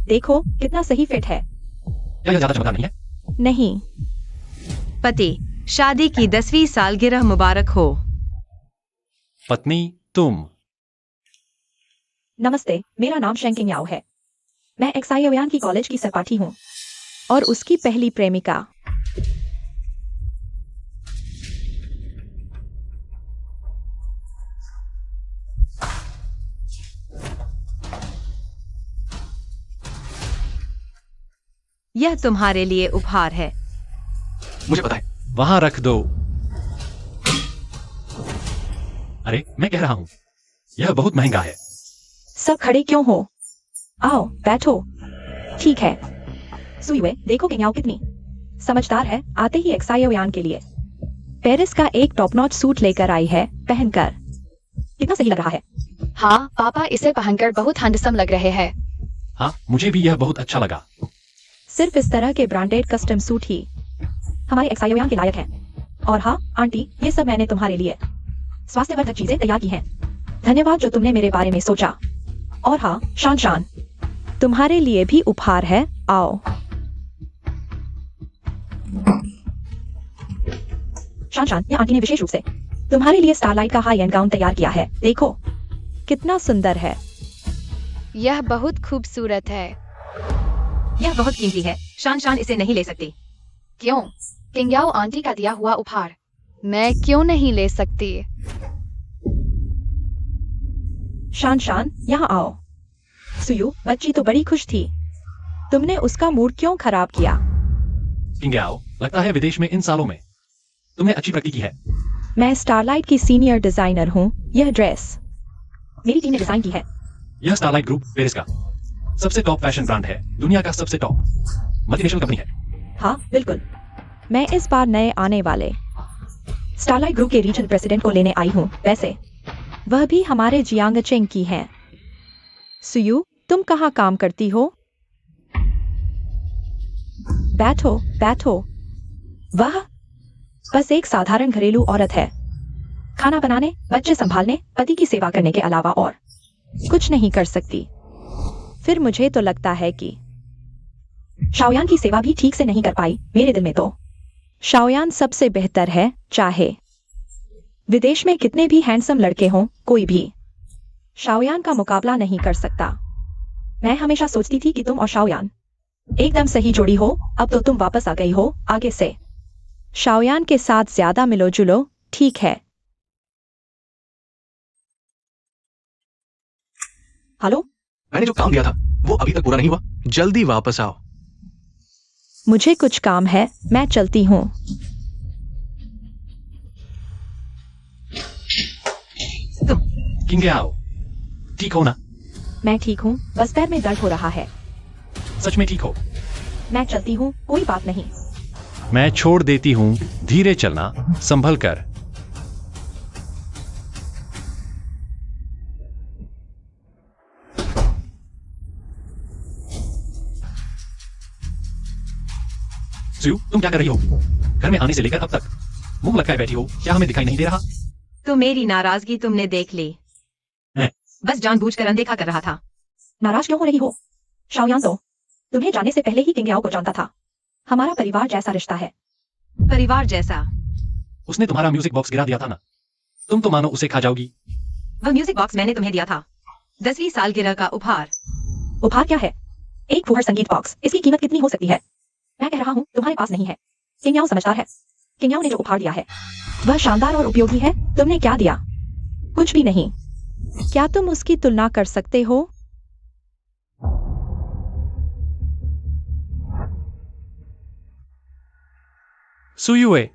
देखो कितना सही फिट है। क्या यह ज्यादा चमकदार नहीं है? नहीं। पति, शादी की 10वीं सालगिरह मुबारक हो। पत्नी, तुम। नमस्ते, मेरा नाम शेंकिंग याओ है। मैं एक्साइयोयान की कॉलेज की सहपाठी हूँ और उसकी पहली प्रेमिका। यह तुम्हारे लिए उपहार है। मुझे पता है। वहां रख दो। अरे मैं कह रहा हूं, यह बहुत महंगा है। सब खड़े क्यों हो? आओ बैठो। ठीक है। सुयुए, देखो किंगयाओ कितनी समझदार है। आते ही एक्साइयोयान के लिए पेरिस का एक टॉप नॉच सूट लेकर आई है, पहनकर कितना सही लग रहा है। हाँ पापा, इसे पहनकर बहुत हैंडसम लग रहे हैं। हाँ, मुझे भी यह बहुत अच्छा लगा। सिर्फ इस तरह के ब्रांडेड कस्टम सूट ही हमारे एक्साइयोयान के लायक हैं। और हाँ आंटी, ये सब मैंने तुम्हारे लिए स्वास्थ्यवर्धक चीजें तैयार की हैं। धन्यवाद जो तुमने मेरे बारे में सोचा। और हाँ शान शान, तुम्हारे लिए भी उपहार है, आओ। शान शान, ये आंटी ने विशेष रूप से तुम्हारे लिए स्टारलाइट का हाई एंड गाउन तैयार किया है। देखो कितना सुंदर है। यह बहुत खूबसूरत है। यह बहुत कीमती है। शान शान इसे नहीं ले सकती। क्यों? किंगयाओ आंटी का दिया हुआ उपहार मैं क्यों नहीं ले सकती? शान शान, यहाँ आओ। सुयु, बच्ची तो बड़ी खुश थी। तुमने उसका मूड क्यों खराब किया? किंगयाओ, लगता है विदेश में इन सालों में तुमने अच्छी प्रगति की है। मैं स्टारलाइट की सीनियर डिजाइनर हूँ। यह ड्रेस मेरी टीम ने डिजाइन की है। यह स्टारलाइट ग्रुप पेरिस का सबसे टॉप फैशन ब्रांड है, दुनिया का सबसे टॉप मल्टीनेशनल कंपनी है। हाँ बिल्कुल। मैं इस बार नए आने वाले स्टारलाइट ग्रुप के रीजन प्रेसिडेंट को लेने आई हूँ। वैसे वह भी हमारे जियांगचेंग की हैं। सुयु, तुम कहाँ काम करती हो? बैठो बैठो। वह बस एक साधारण घरेलू औरत है। खाना बनाने, बच्चे संभालने, पति की सेवा करने के अलावा और कुछ नहीं कर सकती। फिर मुझे तो लगता है कि शाओयान की सेवा भी ठीक से नहीं कर पाई। मेरे दिल में तो शाओयान सबसे बेहतर है, चाहे विदेश में कितने भी हैंडसम लड़के हों, कोई भी शाओयान का मुकाबला नहीं कर सकता। मैं हमेशा सोचती थी कि तुम और शाओयान एकदम सही जोड़ी हो। अब तो तुम वापस आ गई हो। आगे से शाओयान के साथ ज्यादा मिलो जुलो, ठीक है? हेलो, मैंने जो काम दिया था वो अभी तक पूरा नहीं हुआ। जल्दी वापस आओ। मुझे कुछ काम है, मैं चलती हूँ। किंगयाओ, ठीक हो ना? मैं ठीक हूँ, बस पैर में दर्द हो रहा है। सच में ठीक हो? मैं चलती हूँ, कोई बात नहीं। मैं छोड़ देती हूँ। धीरे चलना, संभल कर। सुयु, तुम क्या कर रही हो? घर में आने से लेकर अब तक मुंह लटकाए बैठी हो। क्या हमें दिखाई नहीं दे रहा? तो मेरी नाराजगी तुमने देख ली। बस जानबूझकर अनदेखा कर रहा था। नाराज क्यों हो रही हो? शाओयान तो तुम्हें जाने से पहले ही किंगयाओ को जानता था। हमारा परिवार जैसा रिश्ता है। परिवार जैसा? उसने तुम्हारा म्यूजिक बॉक्स गिरा दिया था ना। तुम तो मानो उसे खा जाओगी। वह म्यूजिक बॉक्स मैंने तुम्हें दिया था, 10वीं सालगिरह का उपहार। उपहार क्या है? एक फुहर संगीत बॉक्स। इसकी कीमत कितनी हो सकती है? मैं कह रहा हूँ तुम्हारे पास नहीं है। किंगयाओ समझदार है। किंगयाओ ने जो उपहार दिया है वह शानदार और उपयोगी है। तुमने क्या दिया? कुछ भी नहीं। क्या तुम उसकी तुलना कर सकते हो? सुयुए,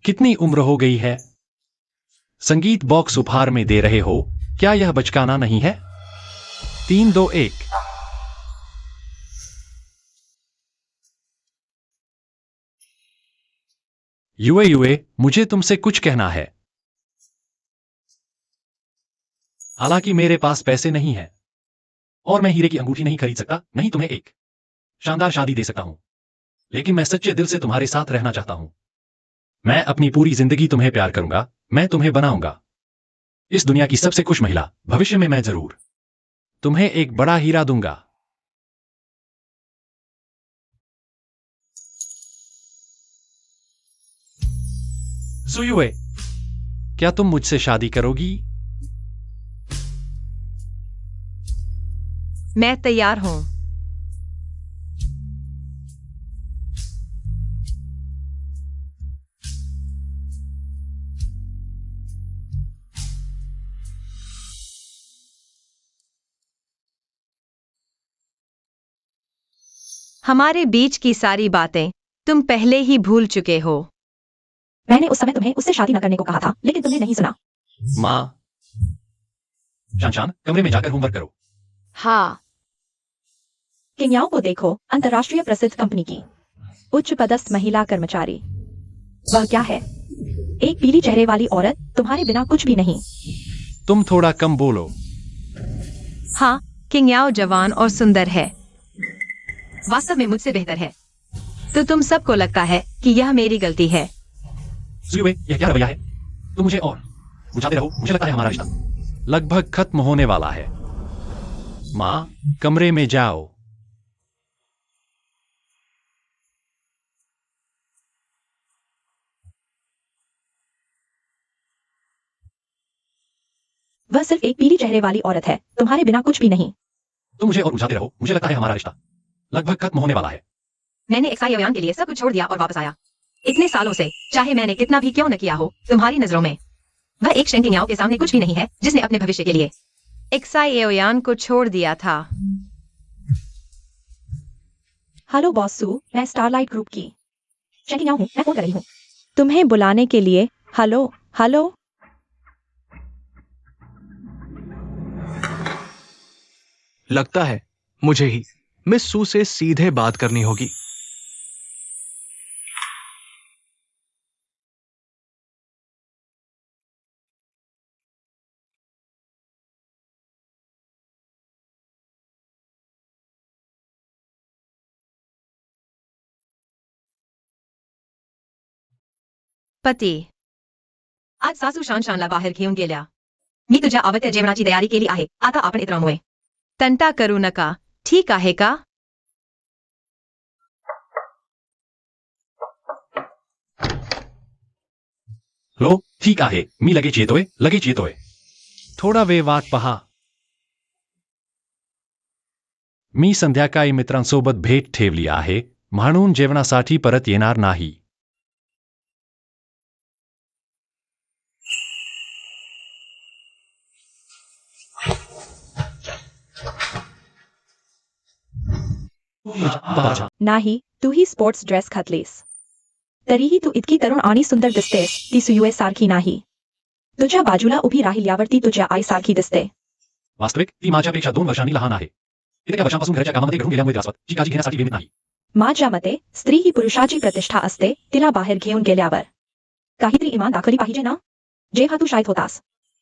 कितनी उम्र हो गई है? संगीत बॉक्स उपहार में दे रहे हो, क्या यह बचकाना नहीं है? 3, 2, 1। युए युए, मुझे तुमसे कुछ कहना है। हालांकि मेरे पास पैसे नहीं है और मैं हीरे की अंगूठी नहीं खरीद सकता, नहीं तुम्हें एक शानदार शादी दे सकता हूं, लेकिन मैं सच्चे दिल से तुम्हारे साथ रहना चाहता हूं। मैं अपनी पूरी जिंदगी तुम्हें प्यार करूंगा। मैं तुम्हें बनाऊंगा इस दुनिया की सबसे खुश महिला, भविष्य में मैं जरूर तुम्हें एक बड़ा हीरा दूंगा। सुयुए, क्या तुम मुझसे शादी करोगी? मैं तैयार हूं। हमारे बीच की सारी बातें तुम पहले ही भूल चुके हो। मैंने उस समय तुम्हें उससे शादी न करने को कहा था, लेकिन तुमने नहीं सुना। माँ, शान कमरे में जाकर होमवर्क करो। हाँ, किंगयाओ को देखो, अंतर्राष्ट्रीय प्रसिद्ध कंपनी की उच्च पदस्थ महिला कर्मचारी। वह क्या है? एक पीली चेहरे वाली औरत, तुम्हारे बिना कुछ भी नहीं। तुम थोड़ा कम बोलो। हाँ, किंगयाओ जवान और सुंदर है, वास्तव में मुझसे बेहतर है। तो तुम सबको लगता है कि यह मेरी गलती है। सुयुए, यह क्या रवैया है? तुम मुझे और बुझाते रहो। मुझे लगता है हमारा रिश्ता लगभग खत्म होने वाला है। माँ, कमरे में जाओ। वह सिर्फ एक पीली चेहरे वाली औरत है, तुम्हारे बिना कुछ भी नहीं। तुम मुझे और बुझाते रहो। मुझे लगता है हमारा रिश्ता लगभग खत्म होने वाला है। मैंने एक्साई अभियान के लिए सब कुछ छोड़ दिया और वापस आया। इतने सालों से, चाहे मैंने कितना भी क्यों न किया हो, तुम्हारी नजरों में वह एक शेन किंगयाओ के सामने कुछ भी नहीं है, जिसने अपने भविष्य के लिए एक्साई अभियान को छोड़ दिया था। हेलो बॉस सू, मैं स्टारलाइट ग्रुप की शेन किंगयाओ हूँ। मैं फोन कर रही हूँ तुम्हें बुलाने के लिए। Hello hello. लगता है मुझे ही मिस सू से सीधे बात करनी होगी। पती, आज सासू शानला बाहेर घेऊन गेल्या। मी तुझ्या आवडत्या जेवणाची तयारी केली आहे, आता आपण इतर राहूया। तंटा करू नका, ठीक आहे का? लो, ठीक आहे, मी लगेच येतोय। थोडा वेळ वाट पहा। मी संध्याकाळी मित्रांसोबत भेट ठेवली आहे, म्हणून जेवणासाठी परत येणार नाही। नाही, तू ही स्पोर्ट्स ड्रेस घातलीस तरीही तू इतकी तरुण आणि सुंदर दिसतेस, ती सुयुए सारखी नाही। तुझ्या बाजूला उभी राहिल्यावर ती तुझ्या आईसारखी दिसते। वास्तविक ती माझ्यापेक्षा 2 वर्षांनी लहान आहे। इतक्या वर्षांपासून घराच्या कामामध्ये घडून गेल्यामुळे त्रासवत ची काळजी घेण्यासाठी वेळ नाही। माझ्या मते स्त्री ही पुरुषाची प्रतिष्ठा असते, तिला बाहेर घेऊन गेल्यावर काहीतरी इमान दाखवली पाहिजे ना। जेव्हा तू शाळेत होतास,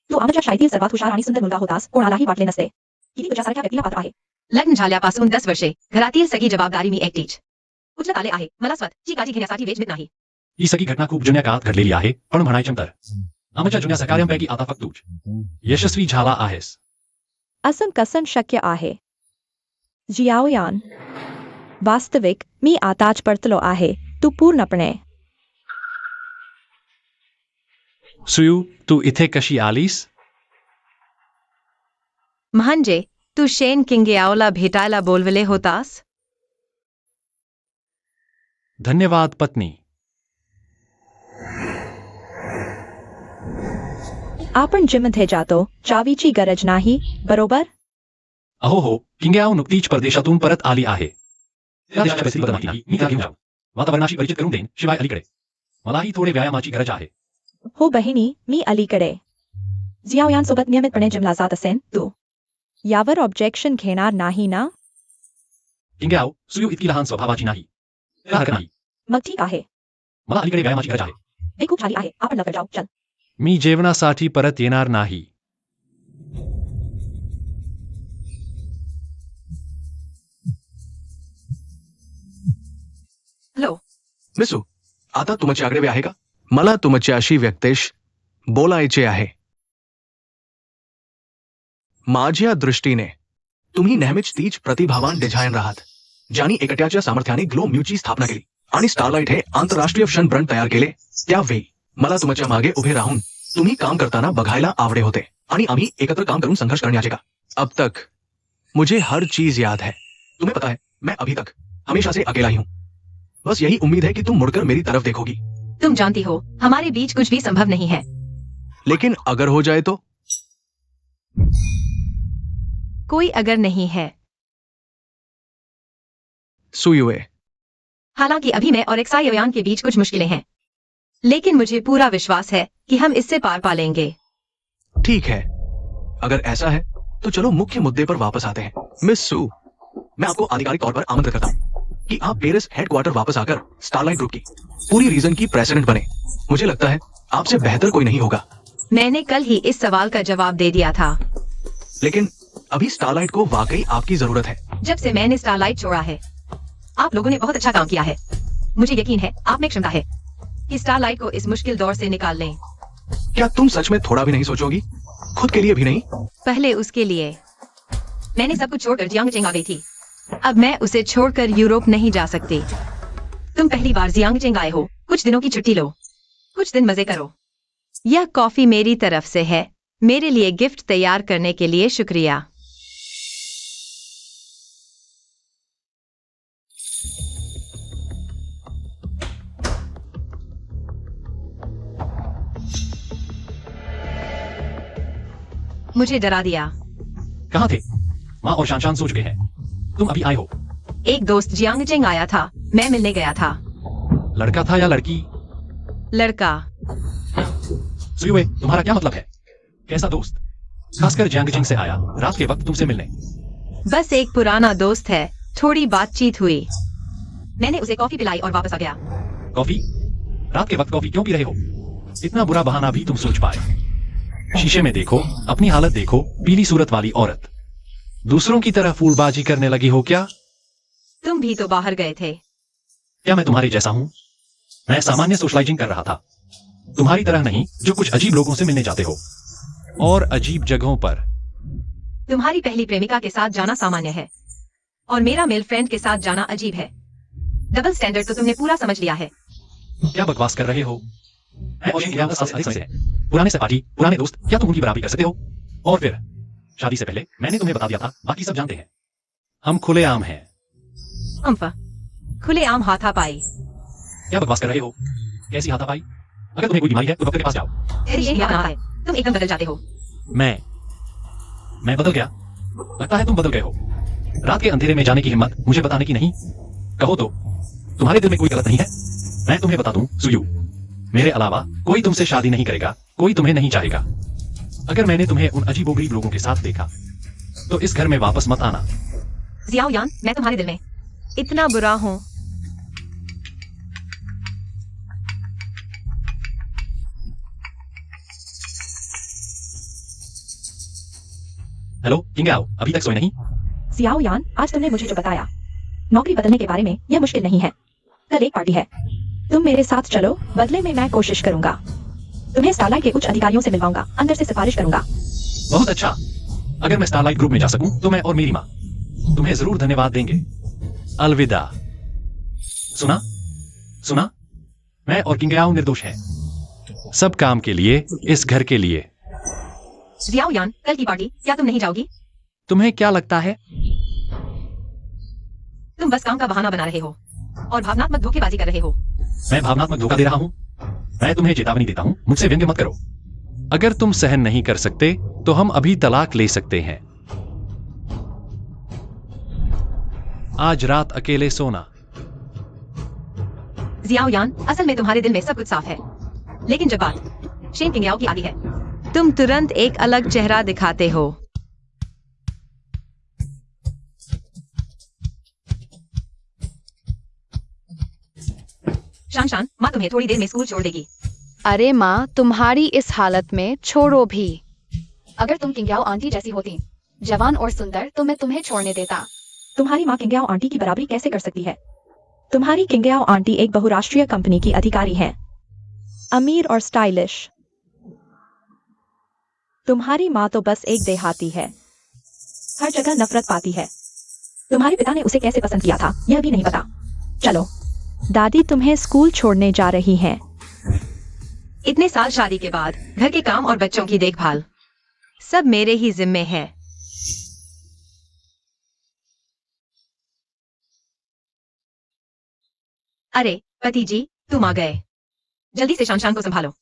तू आमच्या शाळेतील सर्वात हुशार आणि सुंदर मुलगा होतास, कोणालाही वाटले नसते की ती तुझ्यासारख्या व्यक्तीला पात्र आहे। लग्न झाल्यापासून 10 वर्षे घरातील सगळी जबाबदारी मी एकटीच उचलत आले आहे। मला स्वतःची काळजी घेण्यासाठी वेळ मिळत नाही। ही सगळी घटना खूप जुन्या काळात घडलेली आहे, पण म्हणायचं तर आमच्या जुन्या सहकार्यांपैकी आता फक्त तूच यशस्वी झाला आहेस। असं कसं शक्य आहे? जियाओयान, वास्तविक मी आताच परतलो आहे, तू पूर्णपणे। सुयू, तू इथे कशी आलीस? म्हणजे तू शेन किंगयाओला भेटायला बोलवले होतास? धन्यवाद पत्नी। आपण जिममध्ये जातो, चावीची गरज नाही, बरोबर? अहो हो, किंगयाओ नुकतीच परदेशातून परत आली आहे। त्या देशाच्या परिस्थितीबद्दल माहिती नाही, मी त्याला घेऊन जाऊ, वातावरणाशी परिचित करून देईन। शिवाय अलीकडे मलाही थोडे व्यायामाची गरज आहे। हो बहिणी, मी अलीकडे जियाओयानसोबत नियमितपणे जिमला जात असेन, तू यावर ऑब्जेक्शन घेणार नाही ना? किंगयाओ, सुयू इतकी लहान स्वभावाची नाही, त्याला हरकत नाही। मग ठीक आहे, मला अलीकडे व्यायामाची गरज आहे। हे खूप छान आहे, आपण लवकर जाऊ, चल। मी जेवणासाठी परत येणार नाही। हॅलो मिस सू, आता तुमच्याकडे वेळ आहे का? मला तुमच्याशी व्यक्तिश बोलायचे आहे। माझ्या दृष्टीने तुम्ही नेहमीच तीच प्रतिभावान डिझायन आहात ज्यांनी एकट्याच्या सामर्थ्याने ग्लो म्यूची स्थापना केली आणि स्टारलाइट हे आंतरराष्ट्रीय क्षण ब्रँड तयार केले. त्यावेळी मला तुमच्या मागे उभे राहून तुम्ही काम करताना बघायला आवडे होते आणि आम्ही एकत्र काम करून संघर्ष करण्याचे का. अब तक मुझे हर चीज याद है. तुम्हें पता है मैं अभी तक हमेशा से अकेला ही हूँ. बस यही उम्मीद है कि तुम मुड़कर मेरी तरफ देखोगी. तुम जानती हो हमारे बीच कुछ भी संभव नहीं है. लेकिन अगर हो जाए तो. कोई अगर नहीं है. सुयुए. हालांकि अभी मैं और एक्सायोयान के बीच कुछ मुश्किलें हैं, लेकिन मुझे पूरा विश्वास है कि हम इससे पार पा लेंगे. ठीक है, अगर ऐसा है तो चलो मुख्य मुद्दे पर वापस आते हैं. मिस सू, मैं आपको आधिकारिक तौर पर आमंत्रित करता हूँ कि आप पेरिस हेडक्वार्टर वापस आकर स्टारलाइट ग्रुप की पूरी रीजन की प्रेसिडेंट बने. मुझे लगता है आपसे बेहतर कोई नहीं होगा. मैंने कल ही इस सवाल का जवाब दे दिया था. लेकिन अभी स्टारलाइट को वाकई आपकी जरूरत है. जब से मैंने स्टारलाइट छोड़ा है, आप लोगों ने बहुत अच्छा काम किया है. मुझे यकीन है आप में क्षमता है कि स्टारलाइट को इस मुश्किल दौर से निकाल लें. क्या तुम सच में थोड़ा भी नहीं सोचोगी? खुद के लिए भी नहीं? पहले उसके लिए. मैंने सब कुछ छोड़कर जियांगचेंग आ गई थी. अब मैं उसे छोड़कर यूरोप नहीं जा सकती. तुम पहली बार जियांगचेंग आए हो. कुछ दिनों की छुट्टी लो, कुछ दिन मजे करो. यह कॉफी मेरी तरफ से है. मेरे लिए गिफ्ट तैयार करने के लिए शुक्रिया. मुझे डरा दिया. कहाँ थे? माँ और शान सो चुके हैं. तुम अभी आए हो. एक दोस्त जियांगचेंग आया था. मैं मिलने गया था. लड़का था या लड़की? लड़का. सुयुए, तुम्हारा क्या मतलब है? कैसा दोस्त? खासकर जियांगचेंग से आया रात के वक्त तुमसे मिलने. बस एक पुराना दोस्त है. थोड़ी बातचीत हुई. मैंने उसे कॉफी पिलाई और वापस आ गया. कॉफी? रात के वक्त कॉफी क्यों पी रहे हो? इतना बुरा बहाना भी तुम सोच पाए. शीशे में देखो, अपनी हालत देखो. पीली सूरत वाली औरत. दूसरों की तरह फूलबाजी करने लगी हो क्या? तुम भी तो बाहर गए थे. क्या मैं तुम्हारे जैसा हूँ? मैं सामान्य सोशलाइजिंग कर रहा था. तुम्हारी तरह नहीं जो कुछ अजीब लोगों से मिलने जाते हो और अजीब जगहों पर. तुम्हारी पहली प्रेमिका के साथ जाना सामान्य है और मेरा मेल फ्रेंड के साथ जाना अजीब है. डबल स्टैंडर्ड तो तुमने पूरा समझ लिया है. क्या बकवास कर रहे हो? मैं और शिंग साथ अधिक समय से हैं. पुराने सहपाठी, पुराने दोस्त, क्या तुम उनकी बराबरी कर सकते हो? और फिर शादी से पहले मैंने तुम्हें बता दिया था. बाकी सब जानते हैं. हम खुलेआम हैं. अम्फा. खुलेआम हाथापाई. क्या बकवास कर रहे हो? कैसी हाथापाई? अगर तुम्हें कोई बीमारी है तो डॉक्टर के पास जाओ. तेरी ये क्या है? तुम एकदम बदल जाते हो. मैं बदल गया? लगता है तुम बदल गए हो. रात के अंधेरे में जाने की हिम्मत मुझे बताने की नहीं. कहो तो तुम्हारे दिल में कोई गलत नहीं है? मैं तुम्हें बता दूं सुयू, मेरे अलावा कोई तुमसे शादी नहीं करेगा. कोई तुम्हें नहीं चाहेगा. अगर मैंने तुम्हें उन अजीबोगरीब लोगों के साथ देखा तो इस घर में वापस मत आना. जियाओयान, मैं तुम्हारे दिल में इतना बुरा हूं. हेलो किंगाओ, अभी तक सोए नहीं? सियाओ यान, आज तुमने मुझे जो बताया नौकरी बदलने के बारे में, यह मुश्किल नहीं है. कल एक पार्टी है, तुम मेरे साथ चलो. बदले में मैं कोशिश करूंगा. तुम्हें स्टारलाइट के उच्च अधिकारियों से मिलवाऊंगा. अंदर से सिफारिश करूंगा. बहुत अच्छा. अगर मैं स्टारलाइट ग्रुप में जा सकूं तो मैं और मेरी माँ तुम्हें जरूर धन्यवाद देंगे. अलविदा. सुना? मैं और किंगाओ निर्दोष हैं. सब काम के लिए, इस घर के लिए. जियाओयान, कल की पार्टी क्या तुम नहीं जाओगी? तुम्हें क्या लगता है? तुम बस काम का बहाना बना रहे हो और भावनात्मक धोखेबाजी कर रहे हो. मैं भावनात्मक धोखा दे रहा हूं? मैं तुम्हें चेतावनी देता हूं, मुझसे व्यंग्य मत करो. अगर तुम सहन नहीं कर सकते तो हम अभी तलाक ले सकते हैं. आज रात अकेले सोना. जियाओयान, असल में तुम्हारे दिल में सब कुछ साफ है, लेकिन जब बात शेन किंगाओ की आती है, तुम तुरंत एक अलग चेहरा दिखाते हो. शान, माँ तुम्हें थोड़ी देर में स्कूल छोड़ देगी. अरे माँ, तुम्हारी इस हालत में छोड़ो भी. अगर तुम किंगाओ आंटी जैसी होती, जवान और सुंदर, तो मैं तुम्हें छोड़ने देता. तुम्हारी माँ किंगाओ आंटी की बराबरी कैसे कर सकती है? तुम्हारी किंगाओ आंटी एक बहुराष्ट्रीय कंपनी की अधिकारी हैं, अमीर और स्टाइलिश. तुम्हारी माँ तो बस एक देहाती है. हर जगह नफरत पाती है। तुम्हारे पिता ने उसे कैसे पसंद किया था यह भी नहीं पता। चलो, दादी तुम्हें स्कूल छोड़ने जा रही हैं। इतने साल शादी के बाद घर के काम और बच्चों की देखभाल सब मेरे ही जिम्मे है। अरे पति जी, तुम आ गए। जल्दी से शान को संभालो,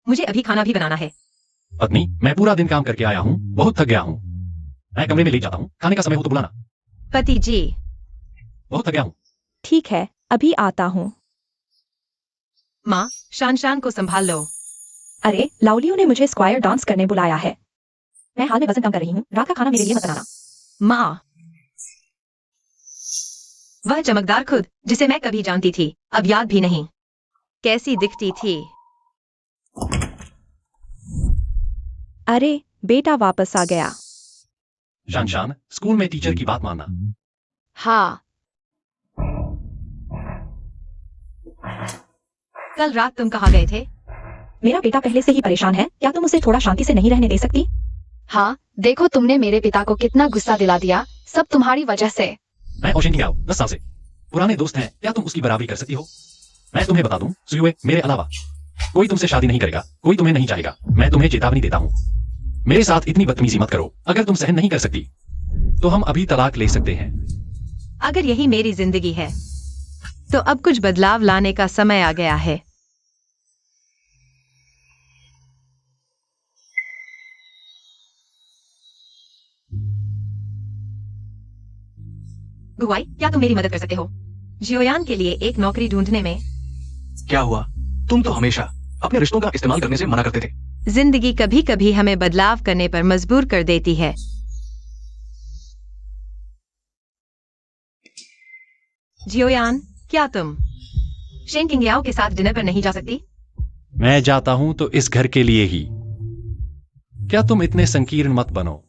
मुझे अभी खाना भी बनाना है। पत्नी, मैं पूरा दिन काम करके आया हूँ, बहुत थक गया हूँ। मैं कमरे में ले जाता हूँ, खाने का समय हो तो बुलाना। पति जी। बहुत थक गया हूँ। ठीक है, अभी आता हूँ। माँ, शान को संभाल लो। अरे, लाउलियो ने मुझे स्क्वायर डांस करने बुलाया है। मैं हाल में वजन कम कर रही हूँ, रात का खाना मेरे लिए मत बनाना। माँ, वह चमकदार खुद जिसे मैं कभी जानती थी अब याद भी नहीं, कैसी दिखती थी। अरे, बेटा वापस आ गया। शान, स्कूल में टीचर की बात मानना। हाँ, कल रात तुम कहाँ गए थे? मेरा बेटा पहले से ही परेशान है, क्या तुम उसे थोड़ा शांति से नहीं रहने दे सकती? हाँ, देखो तुमने मेरे पिता को कितना गुस्सा दिला दिया, सब तुम्हारी वजह से। मैं और शेंकिंग याओ 10 साल से पुराने दोस्त हैं, क्या तुम उसकी बराबरी कर सकती हो? मैं तुम्हें बता दूं, सुयुए, मेरे अलावा कोई तुमसे शादी नहीं करेगा, कोई तुम्हें नहीं चाहेगा। मैं तुम्हें चेतावनी देता हूँ, मेरे साथ इतनी बदतमीजी मत करो। अगर तुम सहन नहीं कर सकती तो हम अभी तलाक ले सकते हैं। अगर यही मेरी जिंदगी है तो अब कुछ बदलाव लाने का समय आ गया है। गुआई, क्या तुम मेरी मदद कर सकते हो जियोयान के लिए एक नौकरी ढूंढने में? क्या हुआ? तुम तो हमेशा अपने रिश्तों का इस्तेमाल करने से मना करते थे। जिंदगी कभी कभी हमें बदलाव करने पर मजबूर कर देती है। जियोयान, क्या तुम शेंकिंग याओ के साथ डिनर पर नहीं जा सकती? मैं जाता हूं तो इस घर के लिए ही। क्या तुम इतने संकीर्ण मत बनो।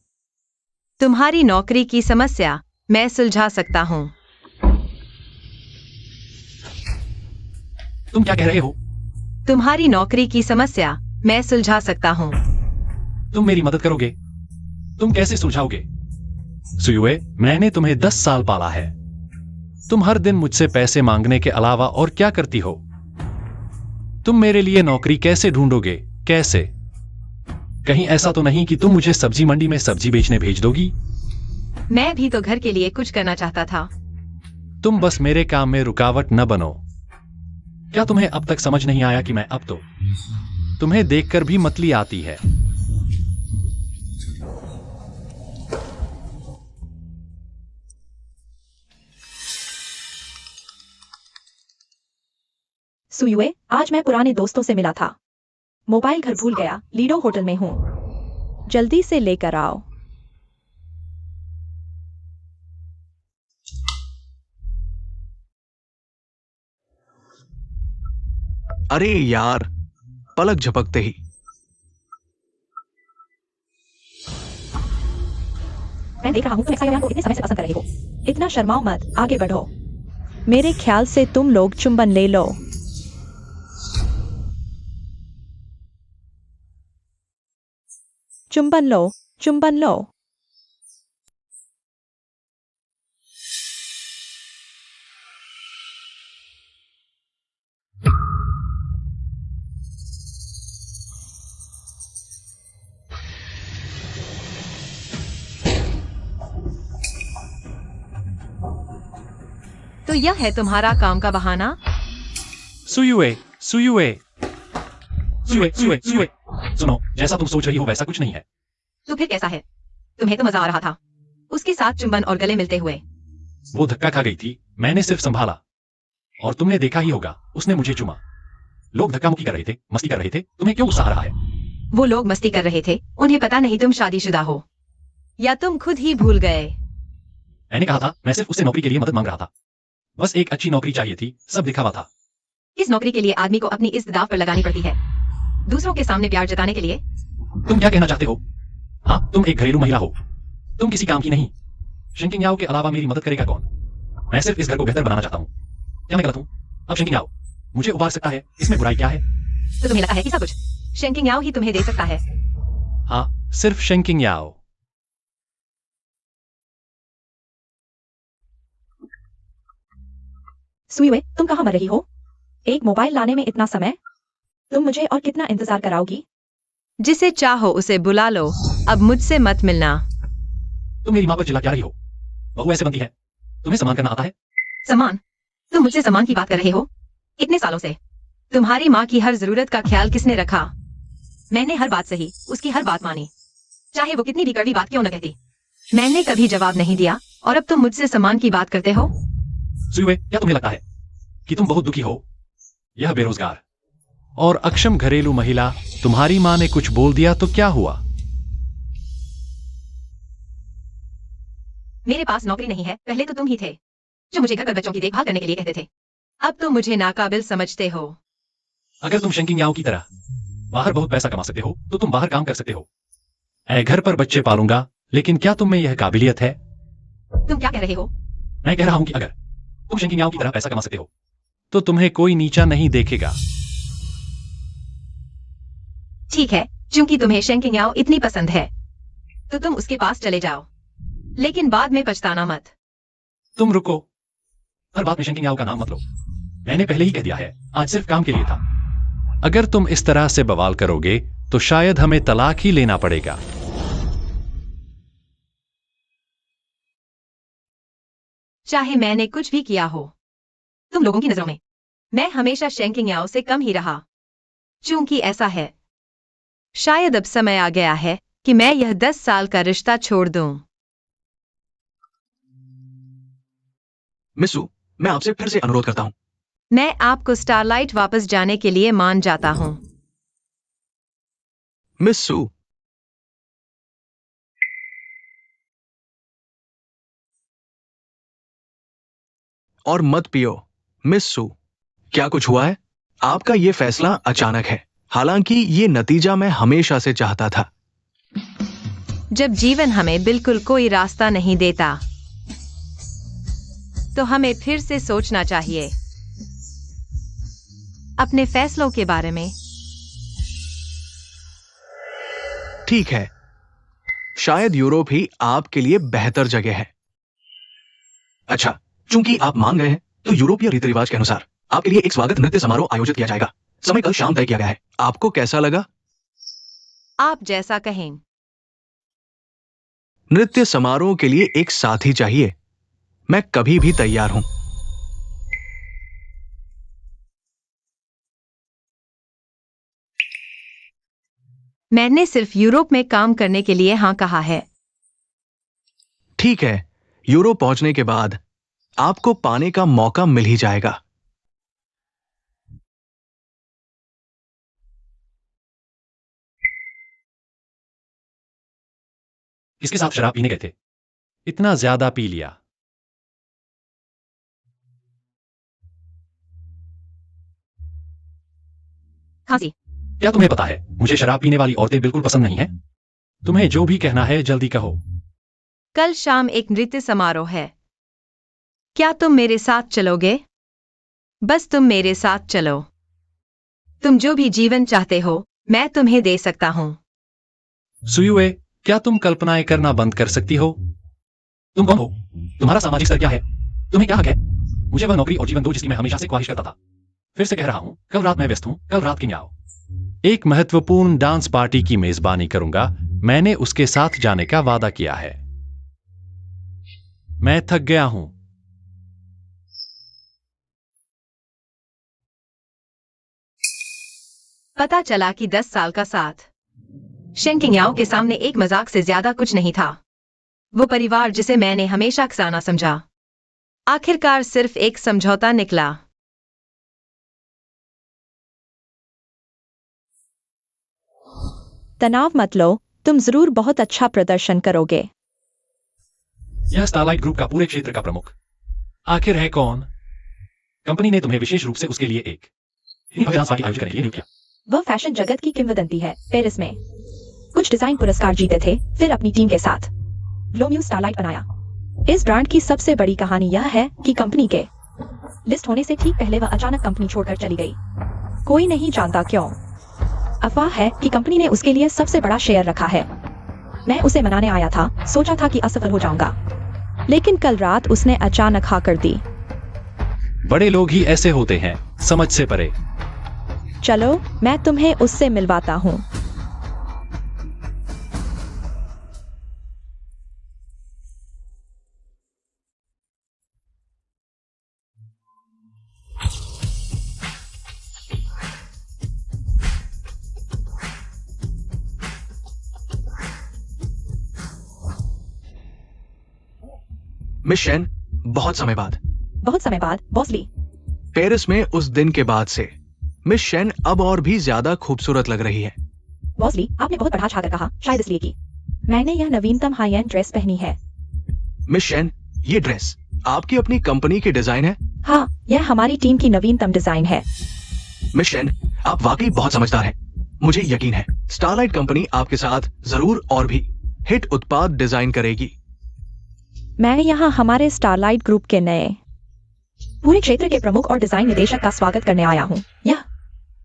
तुम्हारी नौकरी की समस्या मैं सुलझा सकता हूँ। तुम क्या कह रहे हो? तुम्हारी नौकरी की समस्या मैं सुलझा सकता हूँ। तुम मेरी मदद करोगे? तुम कैसे सुलझाओगे? सुयुए, मैंने तुम्हें 10 साल पाला है। तुम हर दिन मुझसे पैसे मांगने के अलावा और क्या करती हो? तुम मेरे लिए नौकरी कैसे ढूंढोगे? कैसे? कहीं ऐसा तो नहीं कि तुम मुझे सब्जी मंडी में सब्जी बेचने भेज दोगी? मैं भी तो घर के लिए कुछ करना चाहता था। तुम बस मेरे काम में रुकावट न बनो। क्या तुम्हें अब तक समझ नहीं आया कि मैं अब तो तुम्हें देखकर भी मतली आती है। सुयुए, आज मैं पुराने दोस्तों से मिला था। मोबाइल घर भूल गया, लीडो होटल में हूँ, जल्दी से लेकर आओ। अरे यार, पलक झपकते ही। मैं देख रहा हूँ तुम एक्साइयान को इतने समय से पसंद कर रहे हो। इतना शर्माओ मत, आगे बढ़ो। मेरे ख्याल से तुम लोग चुंबन ले लो। चुंबन लो, चुंबन लो। तो यह है तुम्हारा काम का बहाना? सुयुए, सुयुए, सुयुए, सुयुए, सुयुए। सुनो, जैसा तुम सोच रही हो वैसा कुछ नहीं है। तो फिर कैसा है? तुम्हें तो मजा आ रहा था उसके साथ चुंबन और गले मिलते हुए। वो धक्का खा गई थी, मैंने सिर्फ संभाला। और तुमने देखा ही होगा, उसने मुझे चुमा। लोग धक्का मुक्की कर रहे थे, मस्ती कर रहे थे। तुम्हें क्यों गुस्सा आ रहा है? वो लोग मस्ती कर रहे थे, उन्हें पता नहीं तुम शादीशुदा हो, या तुम खुद ही भूल गए। मैंने कहा था, मैं सिर्फ उससे नौकरी के लिए मदद मांग रहा था। बस एक अच्छी नौकरी चाहिए थी, सब दिखावा था। इस नौकरी के लिए आदमी को अपनी इज्जत दांव पर लगानी पड़ती है, दूसरों के सामने प्यार जताने के लिए। तुम क्या कहना चाहते हो? हाँ, तुम एक घरेलू महिला हो, तुम किसी काम की नहीं। शिंकिंग याओ के अलावा मेरी मदद करेगा कौन? मैं सिर्फ इस घर को बेहतर बनाना चाहता हूँ। क्या मैं गलत हूँ? अब शिंकिंग याओ मुझे उबार सकता है, इसमें बुराई क्या है? तो तुम्हें लगता है कि सब कुछ शेंकिंग याओ ही तुम्हें दे सकता है? हाँ, सिर्फ शिंकिंग याओ। सुयुए, तुम कहाँ मर रही हो? एक मोबाइल लाने में इतना समय? तुम मुझे और कितना इंतजार कराओगी? जिसे चाहो उसे बुला लो, अब मुझसे मत मिलना। तुम मेरी माँ पर चिल्ला क्या रही हो? बहू ऐसे बनती है? तुम्हें सम्मान करना आता है? सम्मान? तुम मुझसे सम्मान की बात कर रहे हो? इतने सालों से तुम्हारी माँ की हर जरूरत का ख्याल किसने रखा? मैंने हर बात सही, उसकी हर बात मानी, चाहे वो कितनी भी कड़वी बात क्यों न कहती। मैंने कभी जवाब नहीं दिया और अब तुम मुझसे सम्मान की बात करते हो? सुयुए, क्या तुम्हें लगता है कि तुम बहुत दुखी हो? यह बेरोजगार और अक्षम घरेलू महिला तुम्हारी माँ ने कुछ बोल दिया तो क्या हुआ? मेरे पास नौकरी नहीं है, पहले तो तुम ही थे जो मुझे घर पर बच्चों की देखभाल करने के लिए कहते थे। अब तो मुझे नाकाबिल समझते हो। अगर तुम शेंकिंग याओ की तरह बाहर बहुत पैसा कमा सकते हो तो तुम बाहर काम कर सकते हो। मैं घर पर बच्चे पालूंगा, लेकिन क्या तुम में यह काबिलियत है? तुम क्या कह रहे हो? मैं कह रहा हूं कि अगर तुम शेंकिंग याओ की तरह पैसा कमा सकते हो तो तुम्हें कोई नीचा नहीं देखेगा। ठीक है, क्योंकि तुम्हें शेंकिंग याओ इतनी पसंद है तो तुम उसके पास चले जाओ, लेकिन बाद में पछताना मत। तुम रुको, हर बात में शेंकिंग याओ का नाम मत लो। मैंने पहले ही कह दिया है, आज सिर्फ काम के लिए था। अगर तुम इस तरह से बवाल करोगे तो शायद हमें तलाक ही लेना पड़ेगा। चाहे मैंने कुछ भी किया हो, तुम लोगों की नजरों में मैं हमेशा शेंकिंग याओ से कम ही रहा। क्योंकि ऐसा है, शायद अब समय आ गया है कि मैं यह 10 साल का रिश्ता छोड़ दूं। मिस्सू, मैं आपसे फिर से अनुरोध करता हूं। मैं आपको स्टारलाइट वापस जाने के लिए मान जाता हूं। मिस्सू, और मत पियो। मिस्सू, क्या कुछ हुआ है? आपका ये फैसला अचानक है, हालांकि ये नतीजा मैं हमेशा से चाहता था। जब जीवन हमें बिल्कुल कोई रास्ता नहीं देता तो हमें फिर से सोचना चाहिए अपने फैसलों के बारे में। ठीक है, शायद यूरोप ही आपके लिए बेहतर जगह है। अच्छा, चूंकि आप मान गए हैं तो यूरोपीय रीति रिवाज के अनुसार आपके लिए एक स्वागत नृत्य समारोह आयोजित किया जाएगा। समय कल शाम तय किया गया है। आपको कैसा लगा? आप जैसा कहें। नृत्य समारोह के लिए एक साथी चाहिए। मैं कभी भी तैयार हूं। मैंने सिर्फ यूरोप में काम करने के लिए हाँ कहा है। ठीक है, यूरोप पहुंचने के बाद आपको पाने का मौका मिल ही जाएगा। किसके साथ शराब पीने गए थे? इतना ज्यादा पी लिया? खांसी। क्या तुम्हें पता है, मुझे शराब पीने वाली औरतें बिल्कुल पसंद नहीं है। तुम्हें जो भी कहना है जल्दी कहो। कल शाम एक नृत्य समारोह है, क्या तुम मेरे साथ चलोगे? बस तुम मेरे साथ चलो। तुम जो भी जीवन चाहते हो मैं तुम्हें दे सकता हूं। सुयुए, क्या तुम कल्पनाएं करना बंद कर सकती हो? तुम कौन हो? तुम्हारा सामाजिक स्तर क्या है? तुम्हें क्या हक है? मुझे वह नौकरी और जीवन दो जिसकी मैं हमेशा से ख्वाहिश करता था। फिर से कह रहा हूं, कल रात मैं व्यस्त हूं, कल रात किंग आओ। एक महत्वपूर्ण डांस पार्टी की मेजबानी करूंगा। मैंने उसके साथ जाने का वादा किया है। मैं थक गया हूं। पता चला कि 10 साल का साथ शेंकिंग याओ के सामने एक मजाक से ज्यादा कुछ नहीं था। वो परिवार जिसे मैंने हमेशा खजाना समझा, आखिरकार सिर्फ एक समझौता निकला। तनाव मत लो, तुम जरूर बहुत अच्छा प्रदर्शन करोगे। यह स्टारलाइट ग्रुप का पूरे क्षेत्र का प्रमुख आखिर है कौन? कंपनी ने तुम्हें विशेष रूप से उसके लिए एक डांस पार्टी आयोजित करने के लिए नियुक्त किया। वह फैशन जगत की किंवदंती है। पेरिस में कुछ डिजाइन पुरस्कार जीते थे, फिर अपनी टीम के साथ ग्लोम्यू स्टारलाइट बनाया। इस ब्रांड की सबसे बड़ी कहानी यह है कि कंपनी के लिस्ट होने से ठीक पहले वह अचानक कंपनी छोड़कर चली गई। कोई नहीं जानता क्यों। अफवाह है कि कंपनी ने उसके लिए सबसे बड़ा शेयर रखा है। मैं उसे मनाने आया था, सोचा था कि असफल हो जाऊंगा, लेकिन कल रात उसने अचानक हाँ कर दी। बड़े लोग ही ऐसे होते हैं, समझ से परे। चलो मैं तुम्हें उससे मिलवाता हूँ। मिस शेन, बहुत समय बाद, बहुत समय बाद बॉसली। पेरिस में उस दिन के बाद से मिस शेन अब और भी ज्यादा खूबसूरत लग रही है। बॉसली, आपने बहुत बढ़ा छाकर कहा, शायद इसलिए कि मैंने यह नवीनतम हाई एंड ड्रेस पहनी है। मिस शेन, ये ड्रेस आपकी अपनी कंपनी की डिजाइन है? हाँ, यह हमारी टीम की नवीनतम डिजाइन है। मिस शेन, आप वाकई बहुत समझदार हैं। मुझे यकीन है स्टारलाइट कंपनी आपके साथ जरूर और भी हिट उत्पाद डिजाइन करेगी। मैं यहाँ हमारे स्टारलाइट ग्रुप के नए पूरे क्षेत्र के प्रमुख और डिजाइन निदेशक का स्वागत करने आया हूँ। यह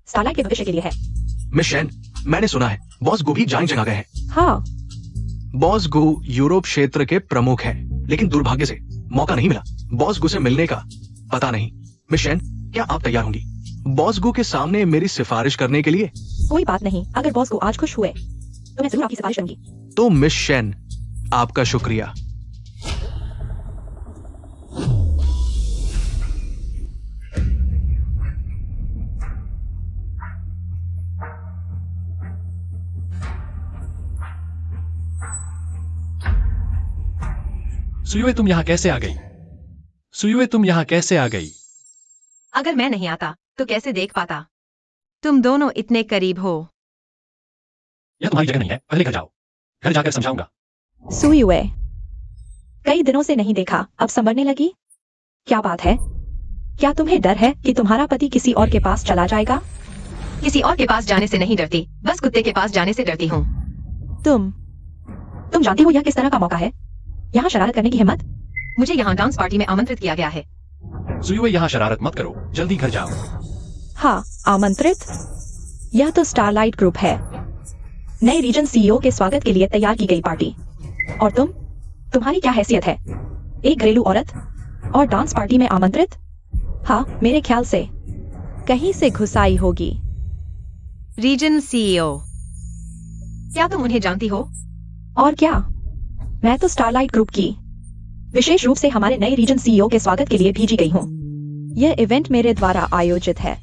स्टारलाइट के भविष्य के लिए है। मिस शेन, मैंने सुना है बॉस गू भी जान जगह गए हैं। हाँ, बॉस गू यूरोप क्षेत्र के प्रमुख हैं, लेकिन दुर्भाग्य से मौका नहीं मिला बॉस गू से मिलने का। पता नहीं मिस शेन, क्या आप तैयार होंगी बॉस गू के सामने मेरी सिफारिश करने के लिए? कोई बात नहीं, अगर बॉस को आज खुश हुए तो मैं जरूर आपकी सिफारिश करूंगी। तो मिस शेन, आपका शुक्रिया। सुयुए, तुम यहाँ कैसे आ गई? सुयुए, तुम यहाँ कैसे आ गई? अगर मैं नहीं आता तो कैसे देख पाता? तुम दोनों इतने करीब हो। यह तुम्हारी जगह नहीं है, पहले घर जाओ, घर जाकर समझाऊंगा। सुयुए, कई दिनों से नहीं देखा, अब संभलने लगी? क्या बात है? क्या तुम्हें डर है कि तुम्हारा पति किसी और के पास चला जाएगा? किसी और के पास जाने से नहीं डरती, बस कुत्ते के पास जाने से डरती हूँ। तुम जानती हो यह किस तरह का मौका है? यहाँ शरारत करने की हिम्मत? मुझे यहाँ डांस पार्टी में आमंत्रित किया गया है। सुयुए, यहाँ शरारत मत करो, जल्दी घर जाओ। हाँ, आमंत्रित? यह तो स्टारलाइट ग्रुप है, नए रीजन सीईओ के स्वागत के लिए तैयार की गई पार्टी। और तुम्हारी क्या हैसियत है? एक घरेलू औरत और डांस पार्टी में आमंत्रित? हाँ, मेरे ख्याल से कहीं से घुसाई होगी। रीजन सीईओ, क्या तुम उन्हें जानती हो? और क्या, मैं तो स्टारलाइट ग्रुप की विशेष रूप से हमारे नए रीजन सीईओ के स्वागत के लिए भेजी गई हूँ। यह इवेंट मेरे द्वारा आयोजित है।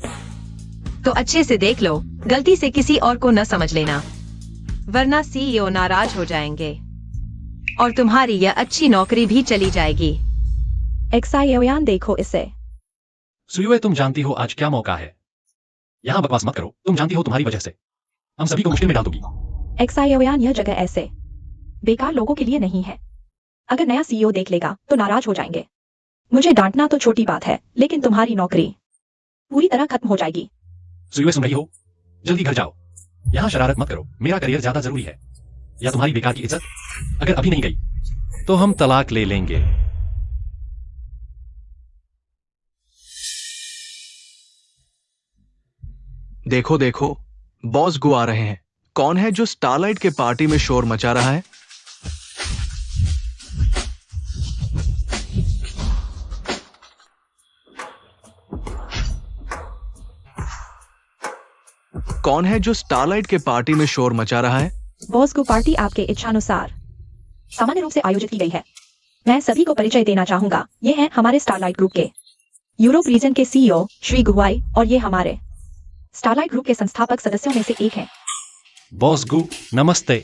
तो अच्छे से देख लो, गलती से किसी और को न समझ लेना, वरना सीईओ नाराज हो जाएंगे और तुम्हारी यह अच्छी नौकरी भी चली जाएगी। एक्सायोयान, देखो इसे। सुयुए, तुम जानती हो आज क्या मौका है? यहाँ बकवास मत करो, तुम जानती हो तुम्हारी वजह से हम सभी को मुश्किल में डाल दोगी। एक्सायोयान, यह जगह ऐसे बेकार लोगों के लिए नहीं है। अगर नया सीईओ देख लेगा तो नाराज हो जाएंगे। मुझे डांटना तो छोटी बात है, लेकिन तुम्हारी नौकरी पूरी तरह खत्म हो जाएगी। सुयुए, सुन रही हो? जल्दी घर जाओ, यहाँ शरारत मत करो, मेरा करियर ज्यादा जरूरी है या तुम्हारी बेकार की इज्जत? अगर अभी नहीं गई तो हम तलाक ले लेंगे। देखो देखो, बॉस गु आ रहे हैं। कौन है जो स्टारलाइट के पार्टी में शोर मचा रहा है? कौन है जो स्टारलाइट के पार्टी में शोर मचा रहा है? बॉस को पार्टी आपके इच्छानुसार सामान्य रूप से आयोजित की गई है। मैं सभी को परिचय देना चाहूंगा, ये हैं हमारे स्टारलाइट ग्रुप के यूरोप रीजन के सीईओ श्री गुआई, और ये हमारे स्टारलाइट ग्रुप के संस्थापक सदस्यों में से एक हैं। बॉस गु, नमस्ते।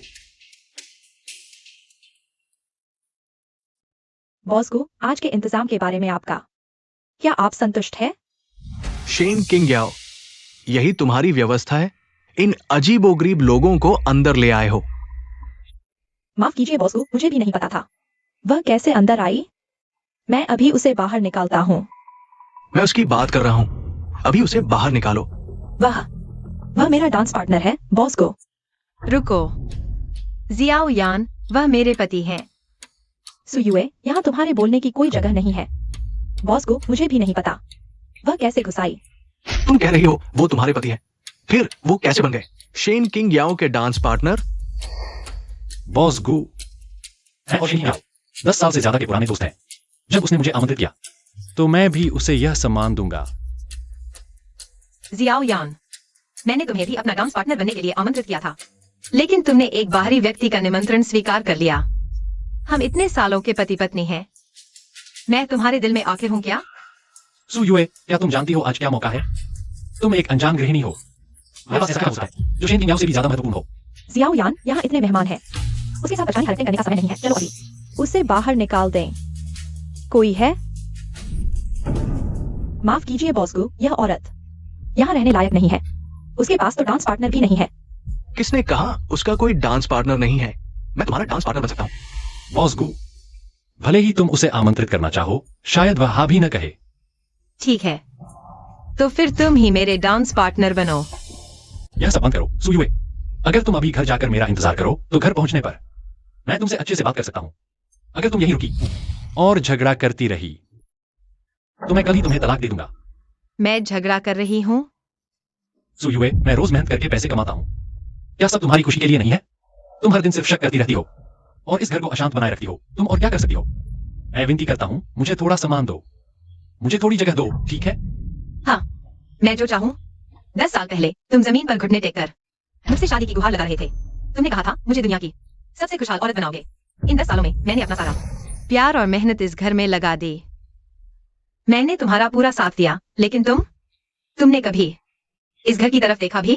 बॉस को आज के इंतजाम के बारे में आपका क्या आप संतुष्ट है? शेन किंग याओ, यही तुम्हारी व्यवस्था है? इन अजीबोगरीब लोगों को अंदर ले आए हो। माफ कीजिए बॉस को, मुझे भी नहीं पता था। वह कैसे अंदर आई? मैं अभी उसे बाहर निकालता हूँ। मैं उसकी बात कर रहा हूँ, अभी उसे बाहर निकालो। वह मेरा डांस पार्टनर है बॉस को। रुको, जियाओ यान, वह मेरे पति हैं। सुयुए, यहाँ तुम्हारे बोलने की कोई जगह नहीं है। बॉस को मुझे भी नहीं पता, वह कैसे घुसाई? तुम कह रही हो वो तुम्हारे पति है, फिर वो कैसे बन गए शेन किंग याओ के डांस पार्टनर? बॉस गु, मैं और शेन याओ 10 साल से ज्यादा के पुराने दोस्त हैं। जब उसने मुझे आमंत्रित किया तो मैं भी उसे यह सम्मान दूंगा। जियाओ यान, मैंने तुम्हें भी अपना डांस पार्टनर बनने के लिए आमंत्रित किया था, लेकिन तुमने एक बाहरी व्यक्ति का निमंत्रण स्वीकार कर लिया। हम इतने सालों के पति पत्नी हैं। मैं तुम्हारे दिल में आखिर हूँ क्या? सु युए, क्या तुम जानती हो आज क्या मौका है? तुम एक अनजान गृहिणी हो। मेरे पास ऐसा क्या हो सकता है जो शेन किंग याओ से भी ज्यादा महत्वपूर्ण हो? जियाओ यान, यहाँ इतने मेहमान हैं। उसके साथ परेशानी हरकतें करने का समय नहीं है। चलो अभी उसे बाहर निकाल दें। कोई है? माफ कीजिए बॉसगू, यह औरत यहाँ रहने लायक नहीं है। उसके पास तो डांस पार्टनर भी नहीं है। किसने कहा उसका कोई डांस पार्टनर नहीं है? मैं तुम्हारा डांस पार्टनर बन सकता हूँ। बॉसगू, भले ही तुम उसे आमंत्रित करना चाहो, शायद वह हाँ भी न कहे। ठीक है, तो फिर तुम ही मेरे डांस पार्टनर बनो। यह सब बंद करो सु युए। अगर तुम अभी घर जाकर मेरा इंतजार करो तो घर पहुंचने पर मैं तुमसे अच्छे से बात कर सकता हूं। अगर तुम यहीं रुकी और झगड़ा करती रही तो मैं कल ही तुम्हें तलाक दे दूंगा। मैं झगड़ा कर रही हूँ? सु युए, मैं रोज मेहनत करके पैसे कमाता हूँ। क्या सब तुम्हारी खुशी के लिए नहीं है? तुम हर दिन सिर्फ शक करती रहती हो और इस घर को अशांत बनाए रखती हो। तुम और क्या कर सकती हो? मैं विनती करता हूँ, मुझे थोड़ा सामान दो, मुझे थोड़ी जगह दो, ठीक है? हाँ, मैं जो चाहूँ। 10 साल पहले तुम जमीन पर घुटने टेक कर मुझसे शादी की गुहार लगा रहे थे। तुमने कहा था मुझे दुनिया की सबसे खुशहाल औरत बनाओगे। इन 10 सालों में मैंने अपना सारा प्यार और मेहनत इस घर में लगा दी। मैंने तुम्हारा पूरा साथ दिया, लेकिन तुमने कभी इस घर की तरफ देखा भी?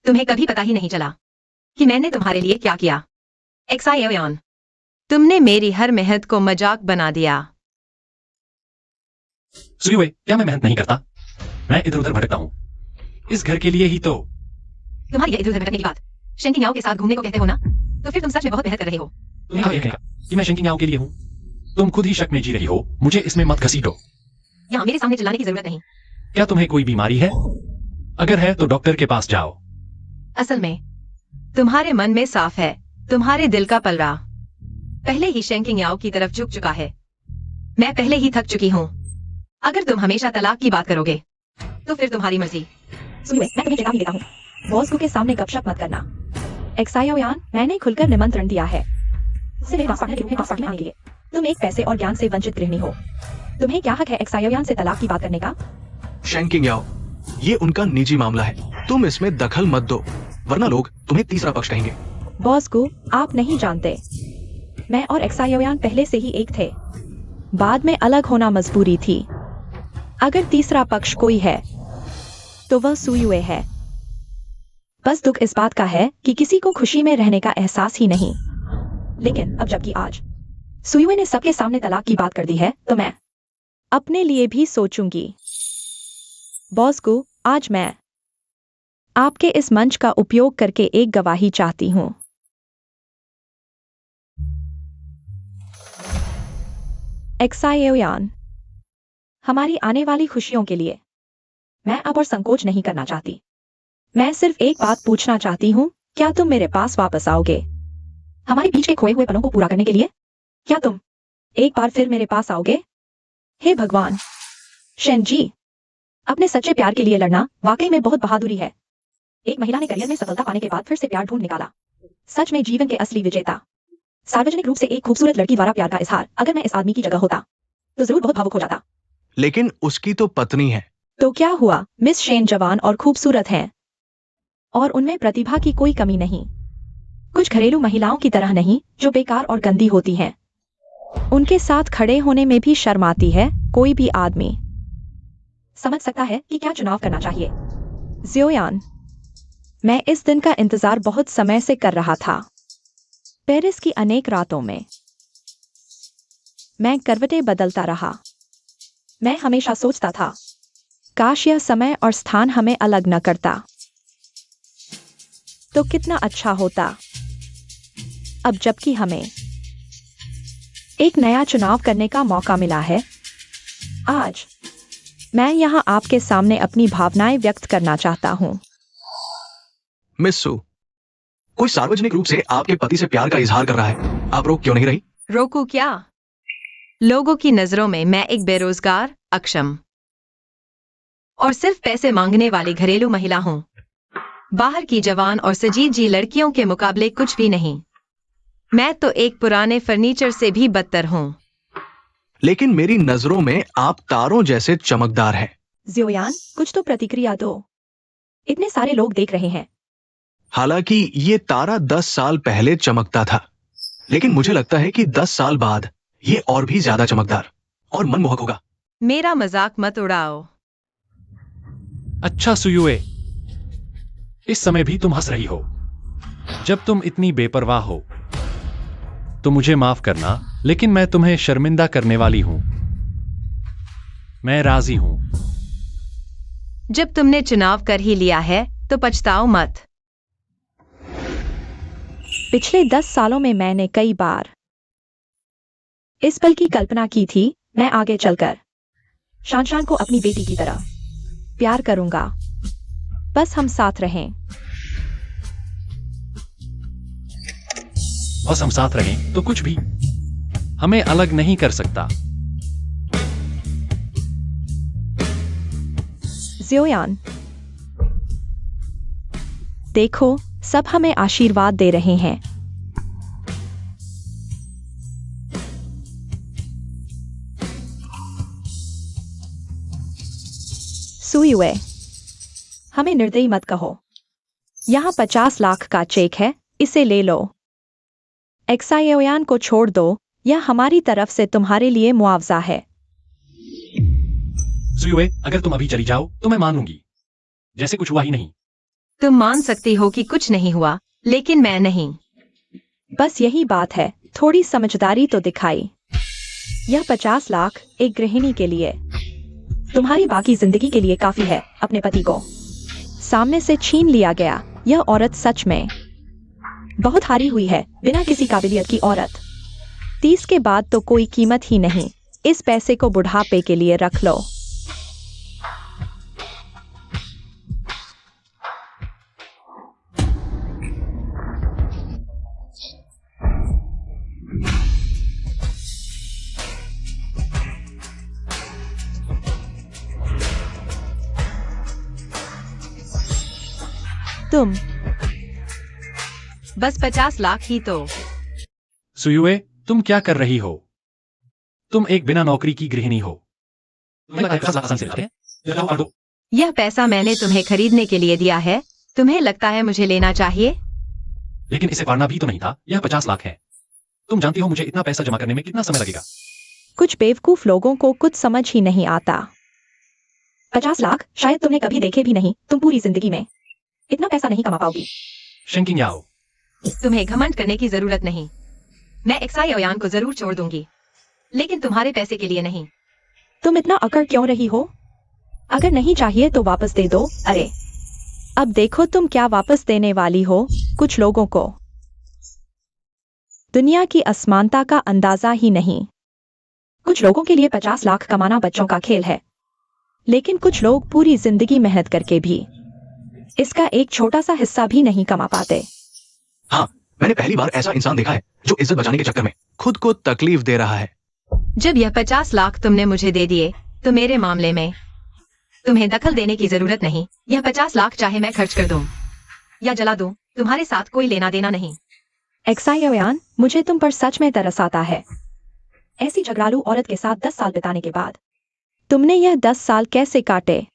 तुम्हें कभी पता ही नहीं चला कि मैंने तुम्हारे लिए क्या किया। एक्सायोयान, तुमने मेरी हर मेहनत को मजाक बना दिया। सु युए, क्या मैं मेहनत नहीं करता? मैं इधर उधर भटकता हूँ इस घर के लिए ही तो। तुम्हारी ये इधर उधर भटकने की बात शेन किंग याओ के साथ घूमने को कहते हो ना? तो फिर तुम सच में बहुत मेहनत कर रहे हो। तुम्हें क्या कहेगा कि मैं शेन किंग याओ के लिए हूँ? तुम खुद ही शक में जी रही हो, मुझे इसमें मत घसीटो। यहाँ मेरे सामने चिल्लाने की जरूरत नहीं। क्या तुम्हें कोई बीमारी है? अगर है तो डॉक्टर के पास जाओ। असल में तुम्हारे मन में साफ है, तुम्हारे दिल का पलड़ा पहले ही शेन किंग याओ की तरफ झुक चुका है। मैं पहले ही थक चुकी हूँ। अगर तुम हमेशा तलाक की बात करोगे तो फिर तुम्हारी मर्जी। सुनिए, मैं तुम्हें चेतावनी देता हूँ, बॉसगू के सामने गपशप मत करना। एक्सायोयान, मैंने खुलकर निमंत्रण दिया है सिर्फ डांस पार्टनर के रूप में डांस पार्टी में आने के लिए। तुम एक पैसे और ज्ञान से वंचित गृहिणी हो। तुम्हें क्या हक है एक्सायोयान से तलाक की बात करने का? शेन किंग याओ, ये उनका निजी मामला है। तुम इसमें दखल मत दो, वरना लोग तुम्हें तीसरा पक्ष कहेंगे। बॉसगू, आप नहीं जानते, मैं और एक्सायोयान पहले से ही एक थे। बाद में अलग होना मजबूरी थी। अगर तीसरा पक्ष कोई है तो वह सु युए है। बस दुख इस बात का है कि किसी को खुशी में रहने का एहसास ही नहीं। लेकिन अब जबकि आज सु युए ने सबके सामने तलाक की बात कर दी है तो मैं अपने लिए भी सोचूंगी। बॉसगू, आज मैं आपके इस मंच का उपयोग करके एक गवाही चाहती हूं। एक्सायोयान, हमारी आने वाली खुशियों के लिए मैं अब और संकोच नहीं करना चाहती। मैं सिर्फ एक बात पूछना चाहती हूँ, क्या तुम मेरे पास वापस आओगे हमारे बीच के खोए हुए पलों को पूरा करने के लिए? क्या तुम एक बार फिर मेरे पास आओगे? हे भगवान, शेन जी, अपने सच्चे प्यार के लिए लड़ना वाकई में बहुत बहादुरी है। एक महिला ने करियर में सफलता पाने के बाद फिर से प्यार ढूंढ निकाला। सच में जीवन के असली विजेता। सार्वजनिक रूप से एक खूबसूरत लड़की द्वारा प्यार का इजहार। अगर मैं इस आदमी की जगह होता तो जरूर बहुत भावुक हो जाता। लेकिन उसकी तो पत्नी है। तो क्या हुआ? मिस शेन जवान और खूबसूरत हैं और उनमें प्रतिभा की कोई कमी नहीं। कुछ घरेलू महिलाओं की तरह नहीं जो बेकार और गंदी होती हैं। उनके साथ खड़े होने में भी शर्म आती है। कोई भी आदमी समझ सकता है कि क्या चुनाव करना चाहिए। जियोयान, मैं इस दिन का इंतजार बहुत समय से कर रहा था। पेरिस की अनेक रातों में मैं करवटें बदलता रहा। मैं हमेशा सोचता था, काश यह समय और स्थान हमें अलग न करता तो कितना अच्छा होता। अब जबकि हमें एक नया चुनाव करने का मौका मिला है, आज मैं यहां आपके सामने अपनी भावनाएं व्यक्त करना चाहता हूं। मिस सु, कोई सार्वजनिक रूप से आपके पति से प्यार का इजहार कर रहा है, आप रोक क्यों नहीं रही? रोकू क्या? लोगों की नजरों में मैं एक बेरोजगार, अक्षम और सिर्फ पैसे मांगने वाली घरेलू महिला हूं। बाहर की जवान और सजीजी लड़कियों के मुकाबले कुछ भी नहीं। मैं तो एक पुराने फर्नीचर से भी बदतर हूं। लेकिन मेरी नजरों में आप तारों जैसे चमकदार हैं। जियोयान, कुछ तो प्रतिक्रिया दो। इतने सारे लोग देख रहे हैं। हालांकि ये तारा 10 साल पहले चमकता था, लेकिन मुझे लगता है कि 10 साल बाद ये और भी ज्यादा चमकदार और मनमोहक होगा। मेरा मजाक मत उड़ाओ। अच्छा सुयुए, इस समय भी तुम हंस रही हो। जब तुम इतनी बेपरवाह हो तो मुझे माफ करना, लेकिन मैं तुम्हें शर्मिंदा करने वाली हूं। मैं राजी हूं। जब तुमने चुनाव कर ही लिया है तो पछताओ मत। पिछले 10 सालों में मैंने कई बार इस पल की कल्पना की थी, मैं आगे चलकर शान को अपनी बेटी की तरह प्यार करूंगा। बस हम साथ रहें। बस हम साथ रहें तो कुछ भी हमें अलग नहीं कर सकता। जियोयान, देखो, सब हमें आशीर्वाद दे रहे हैं। सुयुए, हमें निर्दयी मत कहो। यहां 50 लाख का चेक है, इसे ले लो। एक्सायोयान को छोड़ दो, यह हमारी तरफ से तुम्हारे लिए मुआवजा है। सुयुए, अगर तुम अभी चली जाओ तो मैं मान लूंगी, जैसे कुछ हुआ ही नहीं। तुम मान सकती हो कि कुछ नहीं हुआ, लेकिन मैं नहीं। बस यही बात है, थोड़ी समझदारी तो दिखाई। यह 50 लाख एक गृहिणी के लिए, तुम्हारी बाकी जिंदगी के लिए काफी है। अपने पति को सामने से छीन लिया गया। यह औरत सच में बहुत हारी हुई है, बिना किसी काबिलियत की औरत। 30 के बाद तो कोई कीमत ही नहीं। इस पैसे को बुढ़ापे के लिए रख लो। तुम बस 50 लाख ही तो। सुयुए, तुम क्या कर रही हो? तुम एक बिना नौकरी की गृहिणी हो। तुम्हें लगता है 50 लाख आसान से लाते हैं? जाओ और दो। यह पैसा मैंने तुम्हें खरीदने के लिए दिया है। तुम्हें लगता है मुझे लेना चाहिए? लेकिन इसे पाना भी तो नहीं था। यह 50 लाख है। तुम जानती हो मुझे इतना पैसा जमा करने में कितना समय लगेगा। कुछ बेवकूफ लोगों को कुछ समझ ही नहीं आता। 50 लाख शायद तुमने कभी देखे भी नहीं। तुम पूरी जिंदगी में इतना पैसा नहीं कमा पाओगी। शेंकिंग याओ, तुम्हें घमंड करने की जरूरत नहीं। मैं एक्सायोयान को जरूर छोड़ दूंगी, लेकिन तुम्हारे पैसे के लिए नहीं। तुम इतना अकड़ क्यों रही हो? अगर नहीं चाहिए तो वापस दे दो। अरे, अब देखो तुम क्या वापस देने वाली हो। कुछ लोगों को दुनिया की असमानता का अंदाजा ही नहीं। कुछ लोगों के लिए 50 लाख कमाना बच्चों का खेल है, लेकिन कुछ लोग पूरी जिंदगी मेहनत करके भी इसका एक छोटा सा हिस्सा भी नहीं कमा पाते। हाँ, मैंने पहली बार ऐसा इंसान देखा है जो इज्जत बचाने के चक्कर में खुद को तकलीफ दे रहा है। जब यह 50 लाख तुमने मुझे दे दिए तो मेरे मामले में तुम्हें दखल देने की जरूरत नहीं। यह 50 लाख चाहे मैं खर्च कर दूं या जला दूं, तुम्हारे साथ कोई लेना देना नहीं। एक्सायोयान, मुझे तुम पर सच में तरस आता है। ऐसी झगड़ालू औरत के साथ 10 साल बिताने के बाद तुमने यह 10 साल कैसे काटे?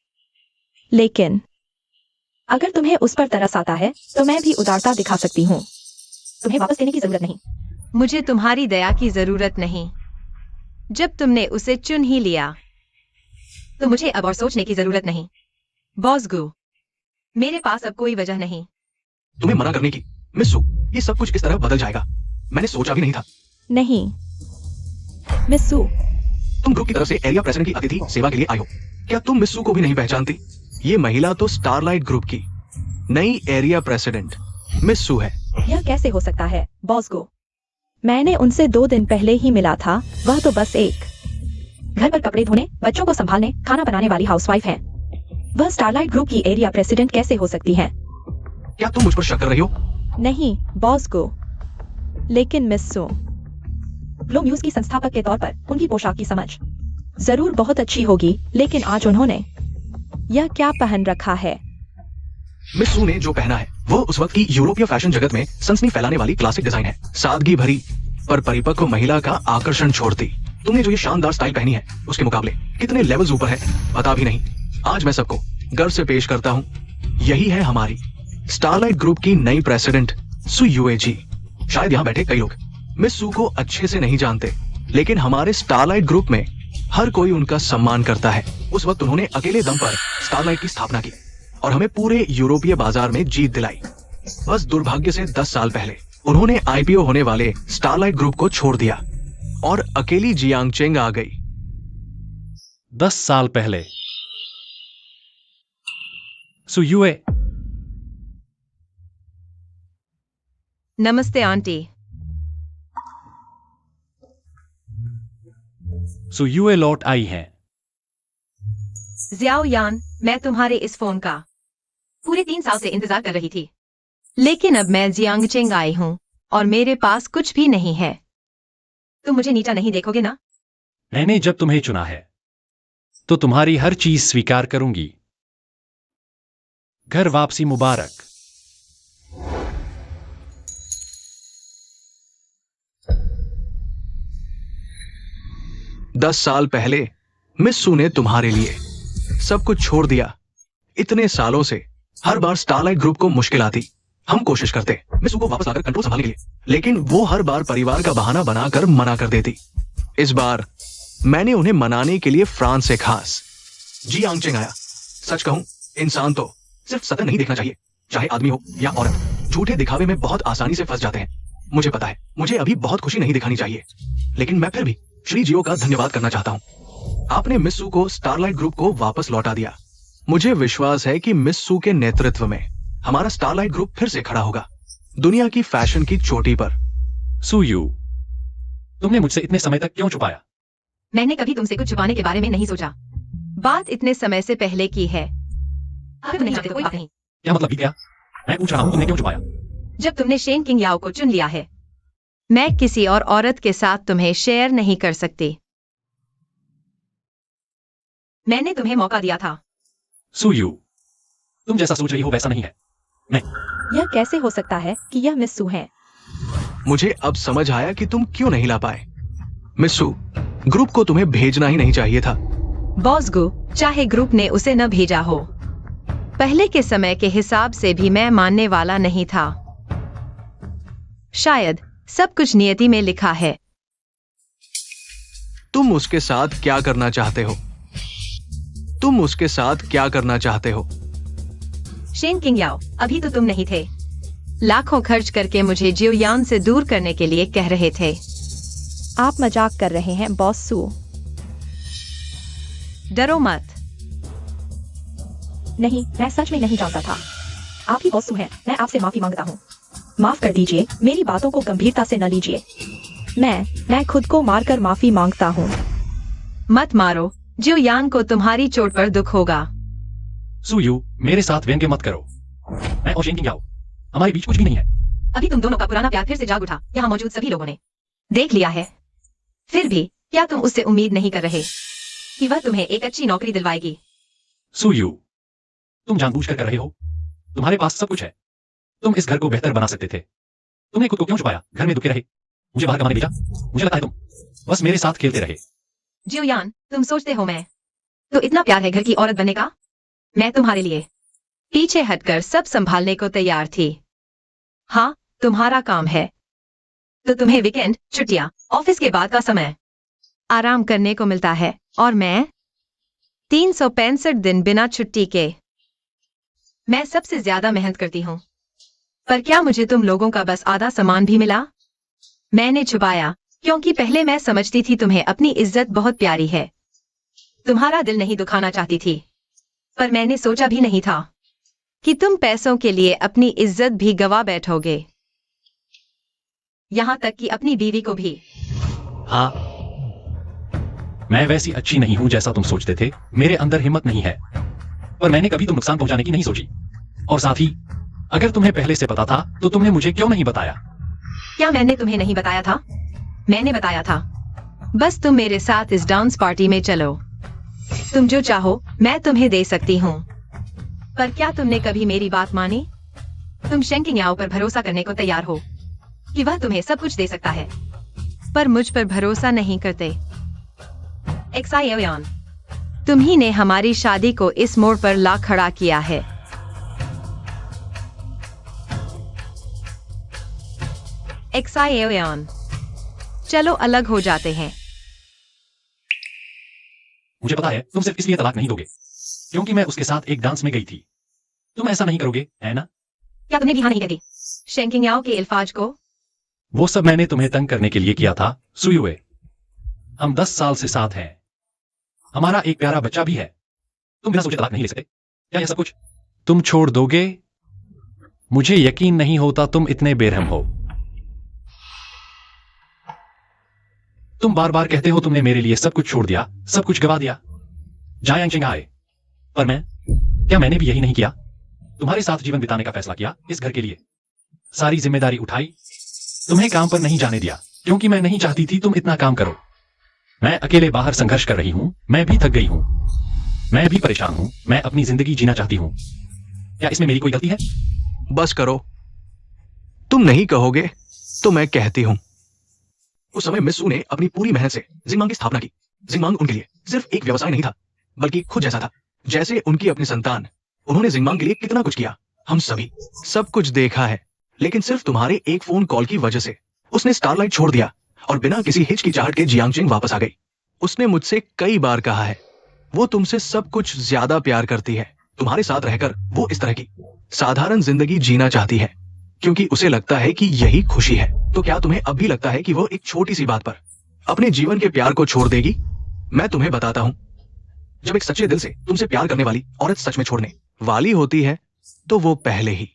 लेकिन अगर तुम्हें उस पर तरस आता है तो मैं भी उदारता दिखा सकती हूँ। तुम्हें वापस देने की जरूरत नहीं। मुझे तुम्हारी दया की जरूरत नहीं। जब तुमने उसे चुन ही लिया तो मुझे अब और सोचने की जरूरत नहीं। बॉसगू, मेरे पास अब कोई वजह नहीं। तुम्हें मना करने की। मिस्सू, ये सब कुछ इस तरह बदल जाएगा, मैंने सोचा भी नहीं था। नहीं मिस्सू, तुम ग्रुप की तरफ से एरिया प्रेसिडेंट की अतिथि सेवा के लिए आई हो। क्या तुम मिस्सू को भी नहीं पहचानती? ये महिला तो स्टारलाइट ग्रुप की नई एरिया प्रेसिडेंट मिस्सू है। यह कैसे हो सकता है बॉसगू? मैंने उनसे 2 दिन पहले ही मिला था। वह तो बस एक घर पर कपड़े धोने, बच्चों को संभालने, खाना बनाने वाली हाउसवाइफ है। वह स्टारलाइट ग्रुप की एरिया प्रेसिडेंट कैसे हो सकती हैं? क्या तुम मुझ पर शक कर रही हो? नहीं बॉसगू, लेकिन मिस्सू ग्लो म्यूज की संस्थापक के तौर पर उनकी पोशाक की समझ जरूर बहुत अच्छी होगी, लेकिन आज उन्होंने यह क्या पहन रखा है? मिस्सू ने जो पहना है वो उस वक्त की यूरोपीय फैशन जगत में सनसनी फैलाने वाली क्लासिक डिजाइन है। सादगी भरी पर परिपक्व महिला का आकर्षण छोड़ती। तुमने जो ये शानदार स्टाइल पहनी है उसके मुकाबले कितने लेवल्स ऊपर है पता भी नहीं। आज मैं सबको गर्व से पेश करता हूँ, यही है हमारी स्टारलाइट ग्रुप की नई प्रेसिडेंट सु युए जी। शायद यहाँ बैठे कई लोग मिस सु को अच्छे से नहीं जानते, लेकिन हमारे स्टारलाइट ग्रुप में हर कोई उनका सम्मान करता है। उस वक्त उन्होंने अकेले दम पर स्टारलाइट की स्थापना की और हमें पूरे यूरोपीय बाजार में जीत दिलाई। बस दुर्भाग्य से 10 साल पहले उन्होंने आईपीओ होने वाले स्टारलाइट ग्रुप को छोड़ दिया और अकेली जियांग चेंग आ गई। 10 साल पहले सु युए। नमस्ते आंटी। सु युए लौट आई हैं। जियाओ यान, मैं तुम्हारे इस फोन का पूरे 3 साल से इंतजार कर रही थी, लेकिन अब मैं जियांगचेंग आई हूं और मेरे पास कुछ भी नहीं है। तुम मुझे नीचा नहीं देखोगे ना? मैंने जब तुम्हें चुना है तो तुम्हारी हर चीज स्वीकार करूंगी। घर वापसी मुबारक। दस साल पहले मिस सु ने तुम्हारे लिए सब कुछ छोड़ दिया। इतने सालों से हर बार स्टारलाइट ग्रुप को मुश्किल आती, हम कोशिश करते मिस सु को वापस लाकर कंट्रोल संभालने के लिए, लेकिन वो हर बार परिवार का बहाना बनाकर मना कर देती। इस बार मैंने उन्हें मनाने के लिए फ्रांस से खास जियांगचेंग आया। सच कहूं, इंसान तो सिर्फ सतह नहीं देखना चाहिए, चाहे आदमी हो या औरत। झूठे दिखावे में बहुत आसानी से फंस जाते हैं। मुझे पता है मुझे अभी बहुत खुशी नहीं दिखानी चाहिए, लेकिन मैं फिर भी श्री जियो का धन्यवाद करना चाहता हूं। आपने मिस सु को स्टारलाइट ग्रुप को वापस लौटा दिया। मुझे विश्वास है कि मिस सु के नेतृत्व में हमारा स्टारलाइट ग्रुप फिर से खड़ा होगा, दुनिया की फैशन की चोटी पर। सु यू, तुमने मुझसे इतने समय तक क्यों छुपाया? मैंने कभी तुमसे कुछ छुपाने के बारे में नहीं सोचा। बात इतने समय से पहले की है। अगर तुम नहीं जानते तो कोई बात नहीं। क्या मतलब क्या? मैं पूछ रहा हूं तुमने क्यों छुपाया? जब तुमने शेन किंग याओ को चुन लिया है, मैं किसी और औरत के साथ तुम्हें शेयर नहीं कर सकती। मैंने तुम्हें मौका दिया था। सु यू, तुम जैसा सोच रही हो वैसा नहीं है। मैं यह कैसे हो सकता है कि यह मिस सु है? मुझे अब समझ आया कि तुम क्यों नहीं ला पाए। मिस सु, ग्रुप को तुम्हें भेजना ही नहीं चाहिए था। बॉसगु, चाहे ग्रुप ने उसे न भेजा हो, पहले के समय के हिसाब से भी मैं मानने वाला नहीं था। शायद सब कुछ नियति में लिखा है। तुम उसके साथ क्या करना चाहते हो? तुम उसके साथ क्या करना चाहते हो? शेन किंग याओ, अभी तो तुम नहीं थे। लाखों खर्च करके मुझे जियोयान से दूर करने के लिए कह रहे थे। आप मजाक कर रहे हैं बॉस सु। डरो मत। नहीं, मैं सच में नहीं जानता था। आप ही बॉस सु हैं। मैं आपसे माफी मांगता हूँ। माफ कर दीजिए, मेरी बातों को गंभीरता से न लीजिए। मैं खुद को मारकर माफी मांगता हूँ। मत मारो, जियोयान को तुम्हारी चोट पर दुख होगा। सु यू, मेरे साथ व्यंग्य मत करो। मैं और शेन किंग याओ, हमारे बीच कुछ भी नहीं है। अभी तुम दोनों का पुराना प्यार फिर से जाग उठा, यहाँ मौजूद सभी लोगों ने देख लिया है। फिर भी क्या तुम उससे उम्मीद नहीं कर रहे कि वह तुम्हें एक अच्छी नौकरी दिलवाएगी? सु यू, तुम जानबूझकर कर रहे हो। तुम्हारे पास सब कुछ है। तुम इस घर को बेहतर बना सकते थे। तुमने खुद को क्यों छुपाया? घर में दुखे रहे, मुझे बाहर कमाने भेजा। मुझे लगता है तुम बस मेरे साथ खेलते रहे। जियोयान, तुम सोचते हो मैं तो इतना प्यार है घर की औरत बनने का? मैं तुम्हारे लिए पीछे हटकर सब संभालने को तैयार थी। हाँ, तुम्हारा काम है तो तुम्हें वीकेंड, छुट्टियां, ऑफिस के बाद का समय आराम करने को मिलता है, और मैं 365 दिन बिना छुट्टी के। मैं सबसे ज्यादा मेहनत करती हूँ, पर क्या मुझे तुम लोगों का बस आधा सामान भी मिला? मैंने छुपाया क्योंकि पहले मैं समझती थी तुम्हें अपनी इज्जत बहुत प्यारी है, तुम्हारा दिल नहीं दुखाना चाहती थी। पर मैंने सोचा भी नहीं था कि तुम पैसों के लिए अपनी इज्जत भी गवा बैठोगे, यहां तक कि अपनी बीवी को भी। हाँ, मैं वैसी अच्छी नहीं हूं जैसा तुम सोचते थे। मेरे अंदर हिम्मत नहीं है, पर मैंने कभी तुम नुकसान पहुंचाने की नहीं सोची। और साथ ही अगर तुम्हें पहले से पता था तो तुमने मुझे क्यों नहीं बताया? क्या मैंने तुम्हें नहीं बताया था? मैंने बताया था। बस तुम मेरे साथ इस डांस पार्टी में चलो। तुम जो चाहो मैं तुम्हें दे सकती हूँ। पर क्या तुमने कभी मेरी बात मानी? तुम शेन किंग याओ पर भरोसा करने को तैयार हो कि वह तुम्हें सब कुछ दे सकता है, पर मुझ पर भरोसा नहीं करते। एक्सायोयान, तुम्ही ने हमारी शादी को इस मोड़ पर ला खड़ा किया है। एक्सायोयान, चलो अलग हो जाते हैं। मुझे पता है तुम सिर्फ इसलिए तलाक नहीं दोगे क्योंकि मैं उसके साथ एक डांस में गई थी। तुम ऐसा नहीं करोगे, है ना? क्या तुमने भी हाँ नहीं कहती शेंकिंग के अल्फाज को? वो सब मैंने तुम्हें तंग करने के लिए किया था, सुयुए। हम 10 साल से साथ हैं। हमारा एक प्यारा बच्चा भी है। तुम बिना सोचे तलाक नहीं ले सकते क्या? यह सब कुछ तुम छोड़ दोगे? मुझे यकीन नहीं होता तुम इतने बेरहम हो। तुम बार बार कहते हो तुमने मेरे लिए सब कुछ छोड़ दिया, सब कुछ गवा दिया। जायांग चिंगाए, पर क्या मैंने भी यही नहीं किया? तुम्हारे साथ जीवन बिताने का फैसला किया, इस घर के लिए सारी जिम्मेदारी उठाई, तुम्हें काम पर नहीं जाने दिया क्योंकि मैं नहीं चाहती थी तुम इतना काम करो। मैं अकेले बाहर संघर्ष कर रही हूं, मैं भी थक गई हूं, मैं भी परेशान हूं, मैं अपनी जिंदगी जीना चाहती हूं। क्या इसमें मेरी कोई गलती है? बस करो। तुम नहीं कहोगे तो मैं कहती हूं। उस समय मिस सू ने अपनी पूरी मेहनत से जिंगमांग की स्थापना की। जिंगमांग उनके लिए सिर्फ एक व्यवसाय नहीं था, बल्कि खुद जैसा था, जैसे उनकी अपनी संतान। उन्होंने जिंगमांग के लिए कितना कुछ किया, हम सभी सब कुछ देखा है। लेकिन सिर्फ तुम्हारे एक फोन कॉल की वजह से उसने स्टारलाइट छोड़ दिया और बिना किसी हिचकिचाहट के जियांगचिंग वापस आ गई। उसने मुझसे कई बार कहा है वो तुमसे सब कुछ ज्यादा प्यार करती है। तुम्हारे साथ रहकर वो इस तरह की साधारण जिंदगी जीना चाहती है क्योंकि उसे लगता है कि यही खुशी है। तो क्या तुम्हें अब भी लगता है कि वो एक छोटी सी बात पर अपने जीवन के प्यार को छोड़ देगी? मैं तुम्हें बताता हूं, जब एक सच्चे दिल से तुमसे प्यार करने वाली औरत सच में छोड़ने वाली होती है तो वो पहले ही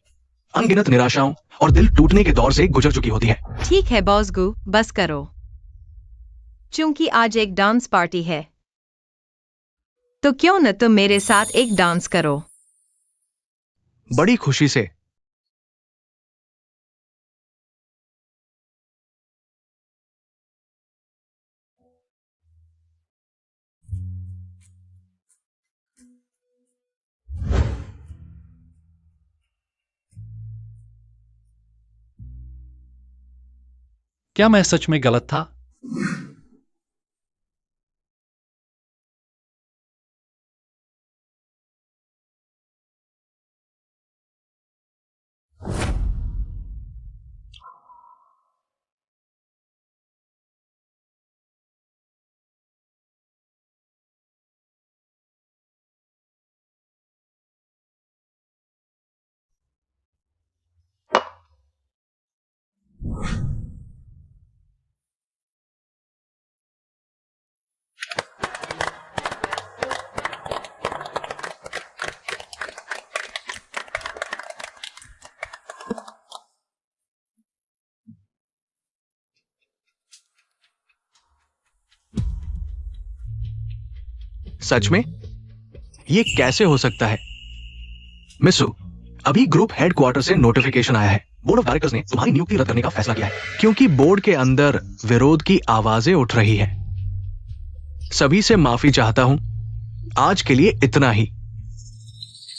अनगिनत निराशाओं और दिल टूटने के दौर से गुजर चुकी होती है। ठीक है बॉसगू, बस करो। चूंकि आज एक डांस पार्टी है तो क्यों न तुम मेरे साथ एक डांस करो? बड़ी खुशी से। क्या मैं सच में गलत था? सच में ये कैसे हो सकता है? मिसू, अभी ग्रुप हेडक्वार्टर से नोटिफिकेशन आया है। बोर्ड ऑफ डायरेक्टर्स ने तुम्हारी नियुक्ति रद्द करने का फैसला किया है क्योंकि बोर्ड के अंदर विरोध की आवाजें उठ रही हैं। सभी से माफी चाहता हूं। आज के लिए इतना ही।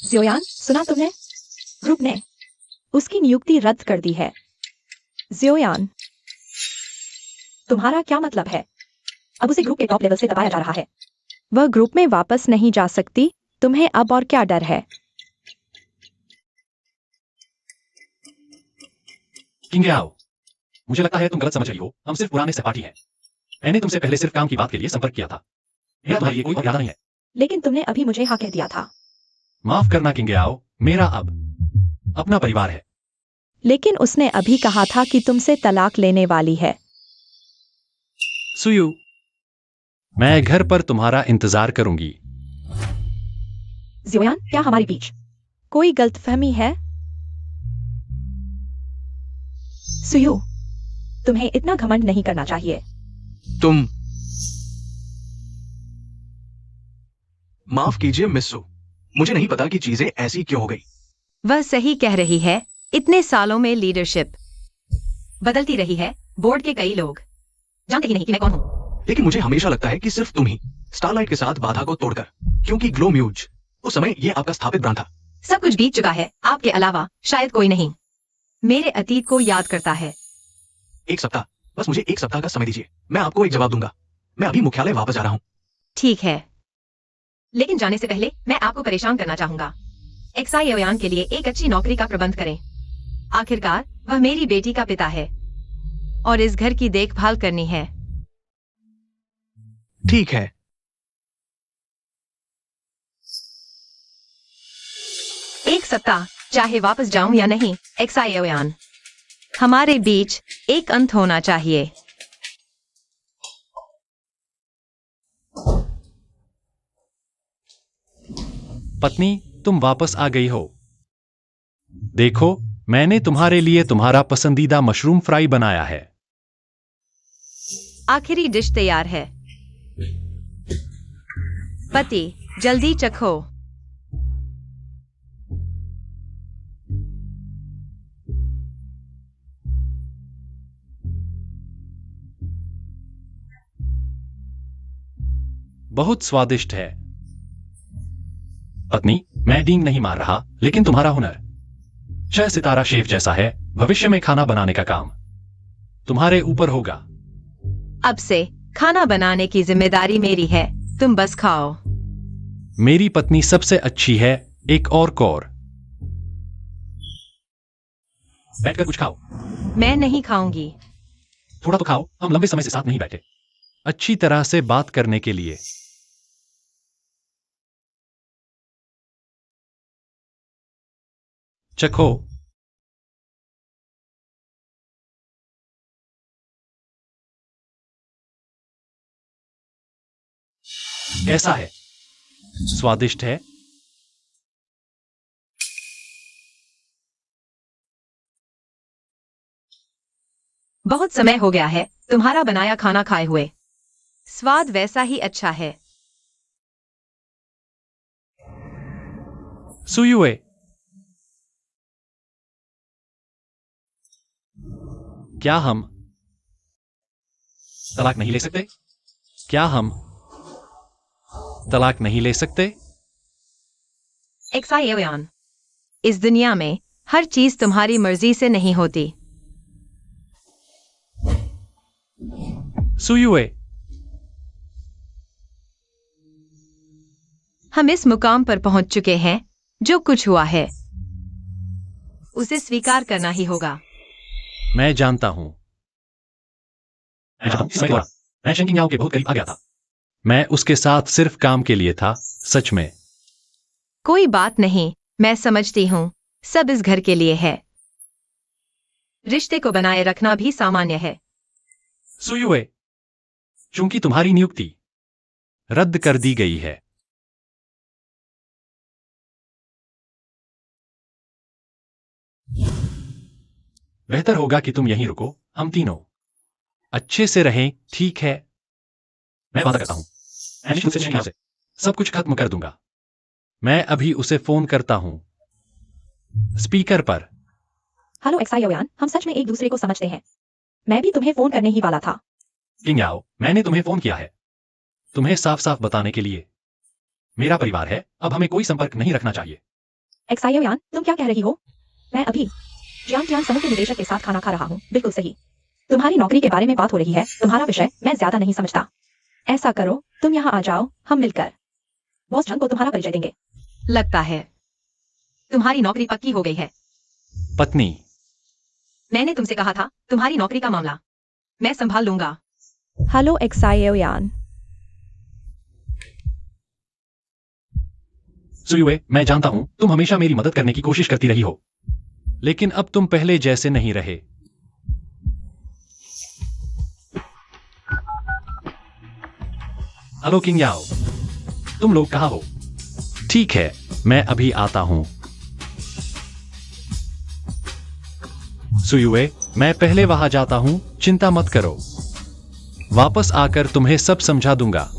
जियोयान, सुना तुमने? ग्रुप ने उसकी नियुक्ति रद्द कर दी है। जियोयान, तुम्हारा क्या मतलब है? अब उसे ग्रुप के टॉप लेवल से दबाया जा रहा है। वह ग्रुप में वापस नहीं जा सकती। तुम्हें अब और क्या डर है? किंगयाओ, मुझे लगता है तुम गलत समझ रही हो। हम सिर्फ पुराने सहपाठी हैं। मैंने तुमसे पहले सिर्फ काम की बात के लिए संपर्क किया था। मेरा तुम्हारे लिए कोई और इरादा नहीं है। लेकिन तुमने अभी मुझे हाँ कह दिया था। माफ करना किंगयाओ, मेरा अब अपना परिवार है। लेकिन उसने अभी कहा था कि तुमसे तलाक लेने वाली है। सुयू, मैं घर पर तुम्हारा इंतजार करूंगी। जियोयान, क्या हमारे बीच कोई गलतफहमी है? सुयू, तुम्हें इतना घमंड नहीं करना चाहिए। तुम माफ कीजिए मिस्सू, मुझे नहीं पता कि चीजें ऐसी क्यों हो गई। वह सही कह रही है। इतने सालों में लीडरशिप बदलती रही है। बोर्ड के कई लोग जानते ही नहीं कि मैं कौन हूं। लेकिन मुझे हमेशा लगता है कि सिर्फ तुम ही स्टारलाइट के साथ बाधा को तोड़कर, क्योंकि ग्लो म्यूज उस समय ये आपका स्थापित ब्रांड था। सब कुछ बीत चुका है। आपके अलावा शायद कोई नहीं मेरे अतीत को याद करता है। एक सप्ताह, बस मुझे एक सप्ताह का समय दीजिए। मैं आपको एक जवाब दूंगा। मैं अभी मुख्यालय वापस जा रहा हूं। ठीक है, लेकिन जाने से पहले मैं आपको परेशान करना चाहूंगा। एक्साई एओयान के लिए एक अच्छी नौकरी का प्रबंध करें। आखिरकार वह मेरी बेटी का पिता है और इस घर की देखभाल करनी है। ठीक है। एक सप्ताह चाहे वापस जाऊं या नहीं, एक्साई एओयान, हमारे बीच एक अंत होना चाहिए। पत्नी, तुम वापस आ गई हो। देखो, मैंने तुम्हारे लिए तुम्हारा पसंदीदा मशरूम फ्राई बनाया है। आखिरी डिश तैयार है। पति, जल्दी चखो। बहुत स्वादिष्ट है। पत्नी, मैं डींग नहीं मार रहा, लेकिन तुम्हारा हुनर 6 सितारा शेफ जैसा है। भविष्य में खाना बनाने का काम तुम्हारे ऊपर होगा। अब से खाना बनाने की जिम्मेदारी मेरी है, तुम बस खाओ। मेरी पत्नी सबसे अच्छी है। एक और कौर। बैठकर कुछ खाओ। मैं नहीं खाऊंगी। थोड़ा तो खाओ, हम लंबे समय से साथ नहीं बैठे। अच्छी तरह से बात करने के लिए। चखो। कैसा है? स्वादिष्ट है। बहुत समय हो गया है तुम्हारा बनाया खाना खाए हुए। स्वाद वैसा ही अच्छा है। सुयुए, क्या हम तलाक नहीं ले सकते? क्या हम तलाक नहीं ले सकते? एक्साई एओयान, इस दुनिया में हर चीज तुम्हारी मर्जी से नहीं होती। सुयुए, हम इस मुकाम पर पहुंच चुके हैं। जो कुछ हुआ है उसे स्वीकार करना ही होगा। मैं जानता हूं। मैं शेंकिंग याओ के बहुत करीब आ गया था। मैं उसके साथ सिर्फ काम के लिए था, सच में। कोई बात नहीं, मैं समझती हूँ। सब इस घर के लिए है। रिश्ते को बनाए रखना भी सामान्य है। सुयुए, चूंकि तुम्हारी नियुक्ति रद्द कर दी गई है, बेहतर होगा कि तुम यहीं रुको। हम तीनों अच्छे से रहें, ठीक है? मैं वादा करता हूं, एनिश मुझसे शेंकिंग याओ से सब कुछ खत्म कर दूंगा। मैं अभी उसे फोन करता हूं। स्पीकर पर। हेलो एक्साई एओयान, हम सच में एक दूसरे को समझते हैं। मैं भी तुम्हें फोन करने ही वाला था। किंग याओ, मैंने तुम्हें फोन किया है तुम्हें साफ साफ बताने के लिए। मेरा परिवार है, अब हमें कोई संपर्क नहीं रखना चाहिए। एक्साई एओयान, तुम क्या कह रही हो? मैं अभी जियांग समूह के निदेशक के साथ खाना खा रहा हूँ। बिल्कुल सही। तुम्हारी नौकरी के बारे में बात हो रही है। तुम्हारा विषय मैं ज्यादा नहीं समझता। ऐसा करो, तुम यहाँ आ जाओ, हम मिलकर बॉस जंग को तुम्हारा परिचय देंगे। लगता है तुम्हारी नौकरी पक्की हो गई है। पत्नी, मैंने तुमसे कहा था तुम्हारी नौकरी का मामला मैं संभाल लूंगा। हेलो एक्साई एओयान। सुयुए, मैं जानता हूं तुम हमेशा मेरी मदद करने की कोशिश करती रही हो, लेकिन अब तुम पहले जैसे नहीं रहे। हेलो किंग याओ, तुम लोग कहां हो? ठीक है, मैं अभी आता हूं। सुयुए, मैं पहले वहां जाता हूं, चिंता मत करो। वापस आकर तुम्हें सब समझा दूंगा।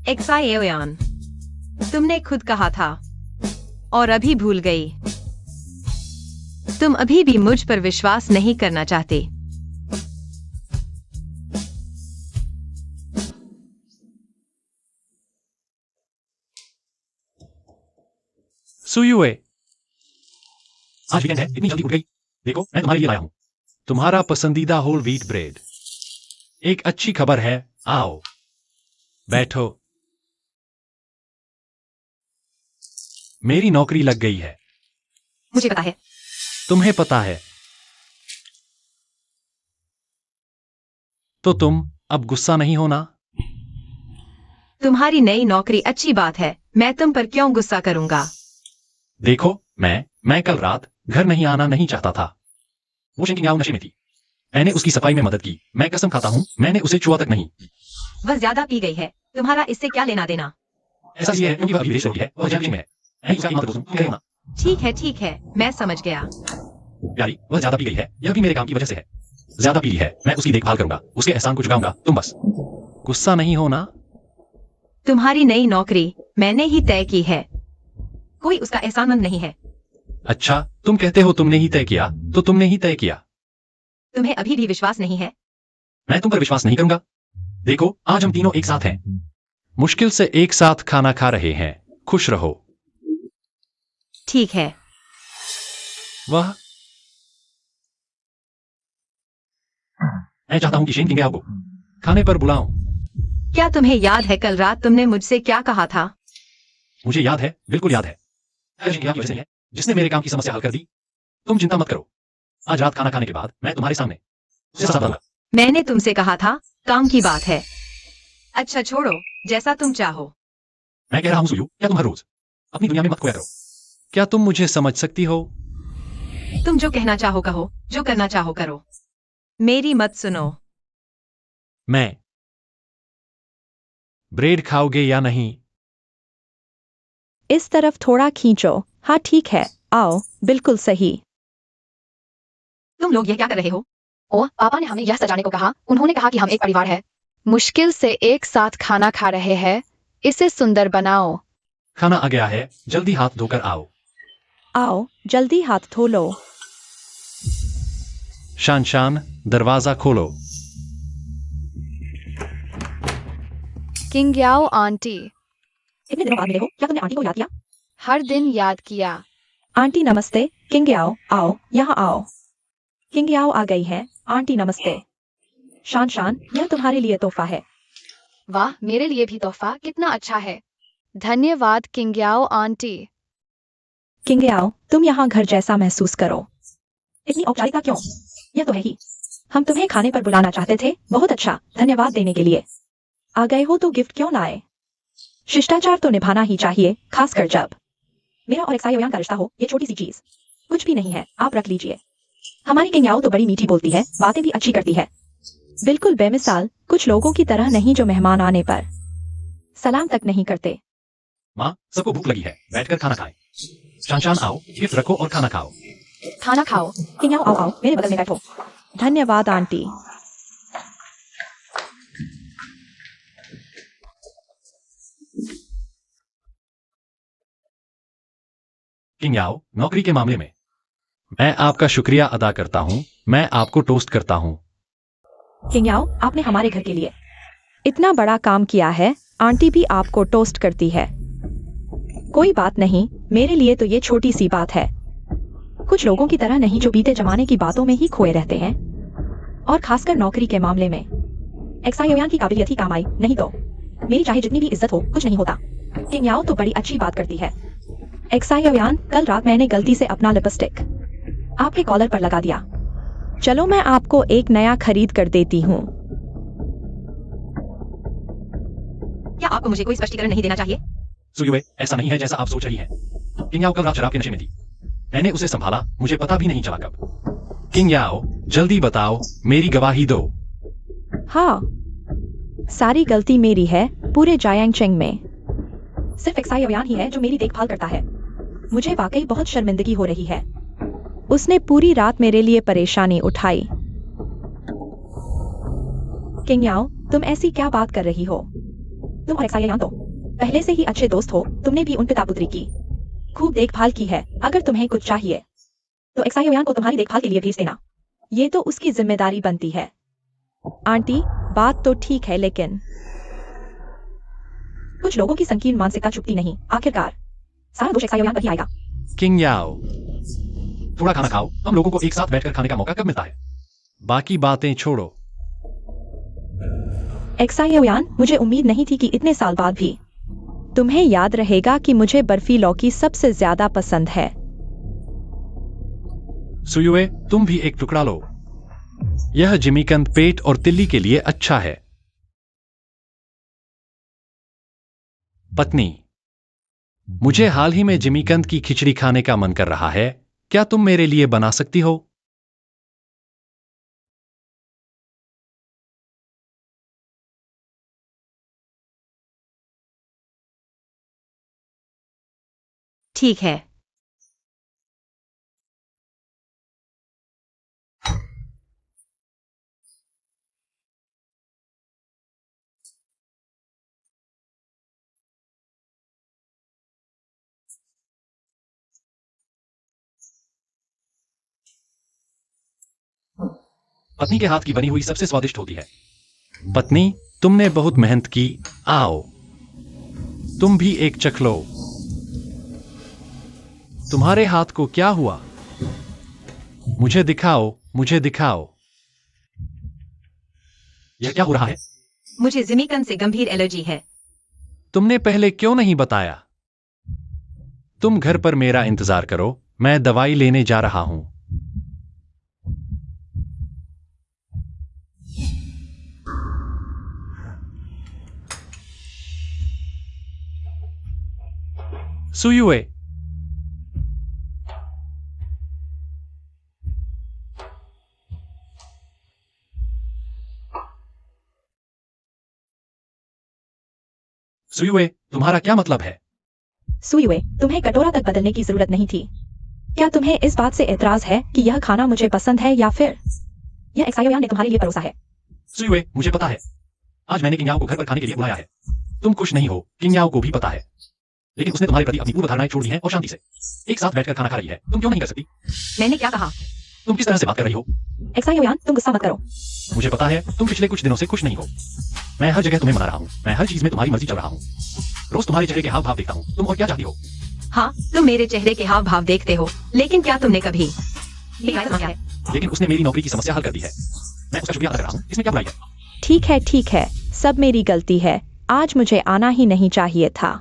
एक्साई एओयान, तुमने खुद कहा था और अभी भूल गई। तुम अभी भी मुझ पर विश्वास नहीं करना चाहते। सुयुए, आज वीकेंड है, इतनी जल्दी उठ गई। देखो मैं तुम्हारे लिए लाया हूं तुम्हारा पसंदीदा होल व्हीट ब्रेड। एक अच्छी खबर है, आओ बैठो। मेरी नौकरी लग गई है। मुझे पता है। तुम्हें पता है तो तुम अब गुस्सा नहीं होना। तुम्हारी नई नौकरी अच्छी बात है, मैं तुम पर क्यों गुस्सा करूंगा। देखो मैं कल रात घर नहीं आना नहीं चाहता था। वो शिंकिंग नशे में थी। मैंने उसकी सफाई में मदद की। मैं कसम खाता हूं मैंने उसे छुआ तक नहीं। वह ज्यादा पी गई है, तुम्हारा इससे क्या लेना देना। ऐसा इसलिए है क्योंकि वह अभी विदेश रोगी है, वह जहर में है। मैं उसका एकमात्र दोस्त हूं, तुम कह रहे हो ना। ठीक है, मैं समझ गया। प्यारी, वह ज्यादा पी गई है, यह भी मेरे काम की वजह से है। ज्यादा पी ली है, मैं उसकी देखभाल करूंगा, उसके एहसान को चुकाऊंगा, तुम बस गुस्सा नहीं होना। तुम्हारी नई नौकरी मैंने ही तय की है, कोई उसका एहसानमंद नहीं है। अच्छा, तुम कहते हो तुमने ही तय किया, तो तुमने ही तय किया। तुम्हें अभी भी विश्वास नहीं है। मैं तुम पर विश्वास नहीं करूंगा। देखो आज हम तीनों एक साथ हैं, मुश्किल से एक साथ खाना खा रहे हैं। खुश रहो। ठीक है। वाह, मैं चाहता हूं कि शेन किंग को खाने पर बुलाऊं। क्या तुम्हें याद है कल रात तुमने मुझसे क्या कहा था। मुझे याद है, बिल्कुल याद है। यह शिंकिंग की वजह से है जिसने मेरे काम की समस्या हल कर दी। तुम चिंता मत करो, आज रात खाना खाने के बाद मैं तुम्हारे सामने उसे सजा दूंगा। मैंने तुमसे कहा था काम की बात है। अच्छा छोड़ो, जैसा तुम चाहो। मैं कह रहा हूं सुयू, क्या तुम हर रोज अपनी दुनिया में मत खोया करो। क्या तुम मुझे समझ सकती हो? तुम जो कहना चाहो कहो, जो करना चाहो करो, मेरी मत सुनो। मैं ब्रेड खाओगे या नहीं? इस तरफ थोड़ा खींचो। हाँ ठीक है, आओ, बिल्कुल सही। तुम लोग ये क्या कर रहे हो। ओ, पापा ने हमें यह सजाने को कहा। उन्होंने कहा कि हम एक परिवार है। मुश्किल से एक साथ खाना खा रहे हैं, इसे सुंदर बनाओ। खाना आ गया है, जल्दी हाथ धोकर आओ। आओ, जल्दी हाथ धो लो। शान शान, दरवाजा खोलो। किंग्याओ आंटी, इतने दिनों बाद मिले हो, क्या तुमने आंटी को याद किया। हर दिन याद किया। आंटी नमस्ते। किंग्याओ, आओ यहाँ आओ। किंग्याओ आ गई है। आंटी नमस्ते। शान शान, यह तुम्हारे लिए तोहफा है। वाह, मेरे लिए भी तोहफा कितना अच्छा है। धन्यवाद किंग्याओ आंटी। किंग्याओ, तुम यहाँ घर जैसा महसूस करो। इतनी औपचारिकता क्यों, यह तो है ही। हम तुम्हें खाने पर बुलाना चाहते थे। बहुत अच्छा, धन्यवाद देने के लिए। आ गए हो तो गिफ्ट क्यों लाए। शिष्टाचार तो निभाना ही चाहिए, खासकर जब मेरा और एक्सायोयान का रिश्ता हो। ये छोटी सी चीज कुछ भी नहीं है, आप रख लीजिए। हमारी किंग्याओ तो बड़ी मीठी बोलती है, बातें भी अच्छी करती है। बिल्कुल बेमिसाल, कुछ लोगों की तरह नहीं जो मेहमान आने पर सलाम तक नहीं करते। माँ, सबको भूख लगी है, बैठकर खाना खाएं। शान शान आओ, गिफ्ट रखो और खाना खाओ। खाना खाओ। किंग्याओ आओ आओ, मेरे बगल में बैठो। धन्यवाद आंटी। किंग्याओ, नौकरी के मामले में मैं आपका शुक्रिया अदा करता हूं। मैं आपको टोस्ट करता हूं। किंग्याओ, आपने हमारे घर के लिए इतना बड़ा काम किया है। आंटी भी आपको टोस्ट करती है। कोई बात नहीं, मेरे लिए तो ये छोटी सी बात है। कुछ लोगों की तरह नहीं जो बीते जमाने की बातों में ही खोए रहते हैं, और खासकर नौकरी के मामले में। एक्सायोयान की काबिलियत ही काम आई, नहीं तो मेरी चाहे जितनी भी इज्जत हो कुछ नहीं होता। किंग्याओ तो बड़ी अच्छी बात करती है। एक्सायोयान, कल रात मैंने गलती से अपना लिपस्टिक आपके कॉलर पर लगा दिया। चलो मैं आपको एक नया खरीद कर देती हूँ। क्या आपको मुझे कोई स्पष्टीकरण नहीं देना चाहिए। सुयुए, ऐसा नहीं है जैसा आप सोच रही हैं। किंग्याओ कल रात शराब के नशे में थी। मैंने उसे संभाला, मुझे पता भी नहीं चला कब। किंग्याओ, जल्दी बताओ, मेरी गवाही दो। हाँ, सारी गलती मेरी है पूरे जायांगचेंग में। सिर्फ एक्सायोयान ही है जो मेरी देखभाल करता है। मुझे वाकई बहुत शर्मिंदगी हो रही है। उसने पूरी रात मेरे लिए परेशानी उठाई। किंग्याओ, तुम ऐसी क्या बात कर रही हो। तुम और एक्सायोयान तो पहले से ही अच्छे दोस्त हो। तुमने भी उन पिता पुत्री की खूब देखभाल की है। अगर तुम्हें कुछ चाहिए तो एक्सायोयान को तुम्हारी देखभाल के लिए भेज देना। ये तो उसकी जिम्मेदारी बनती है। आंटी, बात तो ठीक है, लेकिन कुछ लोगों की संकीर्ण मानसिकता छुपती नहीं। आखिरकार सारा दोष एक्सायोयान पर ही आएगा। किंग याओ, थोड़ा खाना खाओ। हम लोगों को एक साथ बैठकर खाने का मौका कब मिलता है? बाकी बातें छोड़ो। एक्सायोयान, मुझे उम्मीद नहीं थी कि इतने साल बाद भी तुम्हें याद रहेगा कि मुझे बर्फी लौकी सबसे ज्यादा पसंद है। सुयुए, तुम भी एक टुकड़ा लो। यह जिमीकंद पेट और तिल्ली के लिए अच्छा है। पत्नी, मुझे हाल ही में जिमीकंद की खिचड़ी खाने का मन कर रहा है। क्या तुम मेरे लिए बना सकती हो? ठीक है। पत्नी के हाथ की बनी हुई सबसे स्वादिष्ट होती है। पत्नी, तुमने बहुत मेहनत की। आओ, तुम भी एक चख लो। तुम्हारे हाथ को क्या हुआ? मुझे दिखाओ, मुझे दिखाओ। यह क्या हो रहा है? मुझे जिमीकंद से गंभीर एलर्जी है। तुमने पहले क्यों नहीं बताया? तुम घर पर मेरा इंतजार करो, मैं दवाई लेने जा रहा हूं। सुयुए, सुयुए, तुम्हारा क्या मतलब है? सुयुए, तुम्हें कटोरा तक बदलने की जरूरत नहीं थी। क्या तुम्हें इस बात से एतराज है कि यह खाना मुझे पसंद है या फिर यह एक्सायोयान ने तुम्हारे लिए परोसा है? सुयुए, मुझे पता है। आज मैंने किंग याओ को घर पर खाने के लिए बुलाया है। तुम खुश नहीं हो, किंग याओ को भी पता है। लेकिन उसने तुम्हारे प्रति अपनी पूर्व धारणाएं छोड़ दी हैं और शांति से एक साथ बैठकर खाना खा रही है। तुम क्यों नहीं कर सकती? मैंने क्या कहा? तुम किस तरह से बात कर रही हो? एक्सायोयान, तुम गुस्सा मत करो। मुझे पता है तुम पिछले कुछ दिनों से खुश नहीं हो। मैं हर जगह तुम्हें मना रहा हूँ। मैं हर चीज में तुम्हारी मर्जी चल रहा हूँ। रोज तुम्हारे चेहरे के हाव भाव देखता हूँ। तुम और क्या चाहती हो? हाँ, तुम मेरे चेहरे के हाव भाव देखते हो, लेकिन क्या तुमने कभी क्या है? लेकिन उसने मेरी नौकरी की समस्या हल कर दी है। मैं उसका शुक्रिया अदा कर रहा हूँ। इसमें क्या बुराई है? ठीक है, ठीक है, सब मेरी गलती है। आज मुझे आना ही नहीं चाहिए था।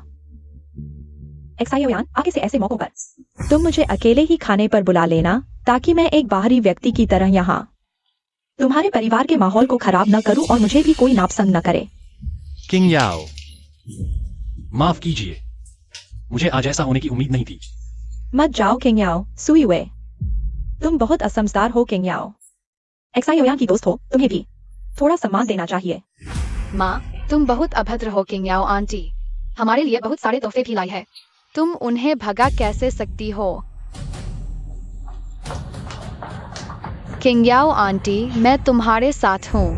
एक्सायोयान, आगे से ऐसे मौकों पर तुम मुझे अकेले ही खाने पर बुला लेना, ताकि मैं एक बाहरी व्यक्ति की तरह यहाँ तुम्हारे परिवार के माहौल को खराब न करूं और मुझे भी कोई नापसंद न करे। किंग याओ, माफ कीजिए। मुझे आज ऐसा होने की उम्मीद नहीं थी। मत जाओ किंग याओ। सुयुए, तुम बहुत असमझदार हो किंग याओ। एक्सायोयान की दोस्त हो, तुम्हें भी थोड़ा सम्मान देना चाहिए। माँ, तुम बहुत अभद्र हो किंग याओ आंटी। हमारे लिए बहुत सारे तोहफे भी लाई है। तुम उन्हें भगा कैसे सकती हो? किंग याओ आंटी, मैं तुम्हारे साथ हूँ।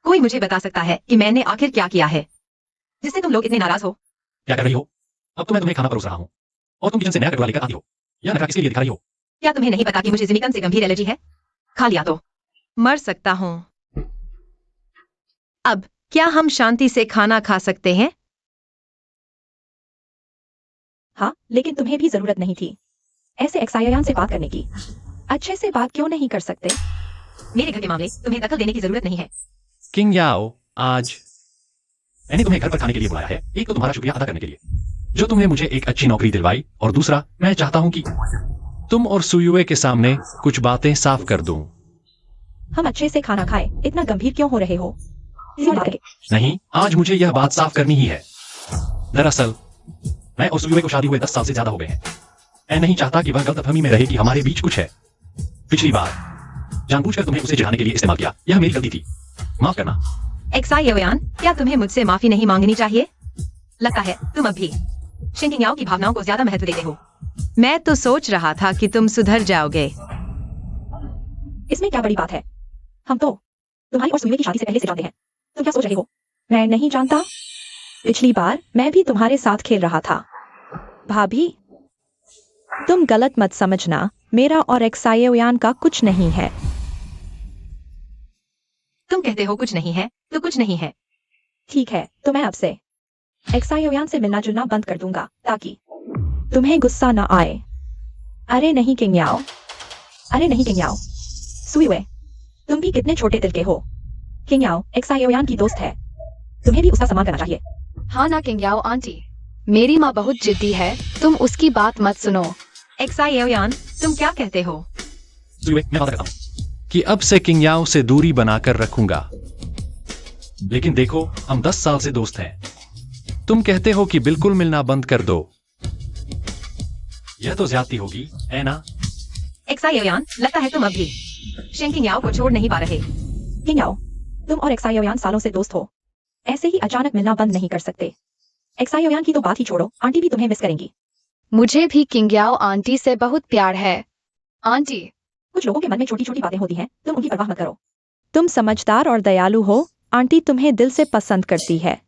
कोई मुझे बता सकता है कि मैंने आखिर क्या किया है जिससे तुम लोग इतने नाराज हो? क्या कर रही हो? अब तो मैं तुम्हें खाना परोस रहा हूँ और तुम किचन से नया कटोरा लेकर आती हो। यह नखरा किसके लिए दिखा रही हो? क्या तुम्हें नहीं पता कि मुझे जिमीकंद से गंभीर एलर्जी है? खा लिया तो मर सकता हूँ। अब क्या हम शांति से खाना खा सकते हैं? हाँ, लेकिन तुम्हें भी जरूरत नहीं थी ऐसे एक्सायोयान से बात करने की। अच्छे से बात क्यों नहीं कर सकते? मेरे घर के मामले तुम्हें दखल देने की जरूरत नहीं है। किंग याओ, आज मैंने तुम्हें घर पर खाने के लिए बुलाया है। एक तो तुम्हारा शुक्रिया अदा करने के लिए जो तुमने मुझे एक अच्छी नौकरी दिलवाई, और दूसरा मैं चाहता हूं कि तुम और सुयुए के सामने कुछ बातें साफ कर दूं। हम अच्छे से खाना खाएं, इतना गंभीर क्यों हो रहे हो? नहीं, आज मुझे यह बात साफ करनी ही है। दरअसल मैं और सुयुए को शादी हुए 10 साल से ज्यादा हो गए हैं। मैं नहीं चाहता कि वह गलतफहमी में रहे कि हमारे बीच कुछ है। पिछली बार जानबूझकर तुम्हें उसे चिढ़ाने के लिए इस्तेमाल किया। यह मेरी गलती थी, माफ करना। एक्सायोयान, क्या तुम्हें मुझसे माफी नहीं मांगनी चाहिए? लगता है तुम अब भी शिंकिंग याओ की भावनाओं को ज्यादा महत्व देते हो। मैं तो सोच रहा था कि तुम सुधर जाओगे। इसमें क्या बड़ी बात है? हम तो तुम्हारी और सुयुए की शादी से पहले से जानते हैं। तुम क्या सोच रहे हो? मैं नहीं जानता। पिछली बार मैं भी तुम्हारे साथ खेल रहा था। भाभी, तुम गलत मत समझना, मेरा और एक्सायोयान का कुछ नहीं है। तुम कहते हो कुछ नहीं है तो कुछ नहीं है। ठीक है, तो मैं अब से एक्सायोयान से मिलना जुलना बंद कर दूंगा, ताकि तुम्हें गुस्सा न आए। अरे नहीं किंग्याओ, अरे नहीं किंग्याओ। सुयुए, तुम भी कितने छोटे दिल के हो। किंग्याओ एक्सायोयान की दोस्त है, तुम्हें भी उसका सम्मान करना चाहिए। हाँ ना किंग्याओ आंटी, मेरी माँ बहुत जिद्दी है, तुम उसकी बात मत सुनो। एक्सायोयान, तुम क्या कहते हो? सुयुए, मैं वादा करता हूँ कि अब से किंग्याओ से दूरी बनाकर रखूंगा। लेकिन देखो, हम 10 साल से दोस्त हैं। तुम कहते हो कि बिल्कुल मिलना बंद कर दो। यह तो ज्यादती होगी, है ना? एक्सायोयान, लगता है तुम अब भी शेंग किंग्याओ को छोड़ नहीं पा रहे। किंग्याओ, तुम और एक्सायोयान सालों से दोस्त हो, ऐसे ही अचानक मिलना बंद नहीं कर सकते। एक्सायोयान की तो बात ही छोड़ो, आंटी भी तुम्हें मिस करेंगी। मुझे भी किंग्याओ आंटी से बहुत प्यार है। आंटी, कुछ लोगों के मन में छोटी छोटी बातें होती हैं, तुम उनकी परवाह मत करो। तुम समझदार और दयालु हो, आंटी तुम्हें दिल से पसंद करती है।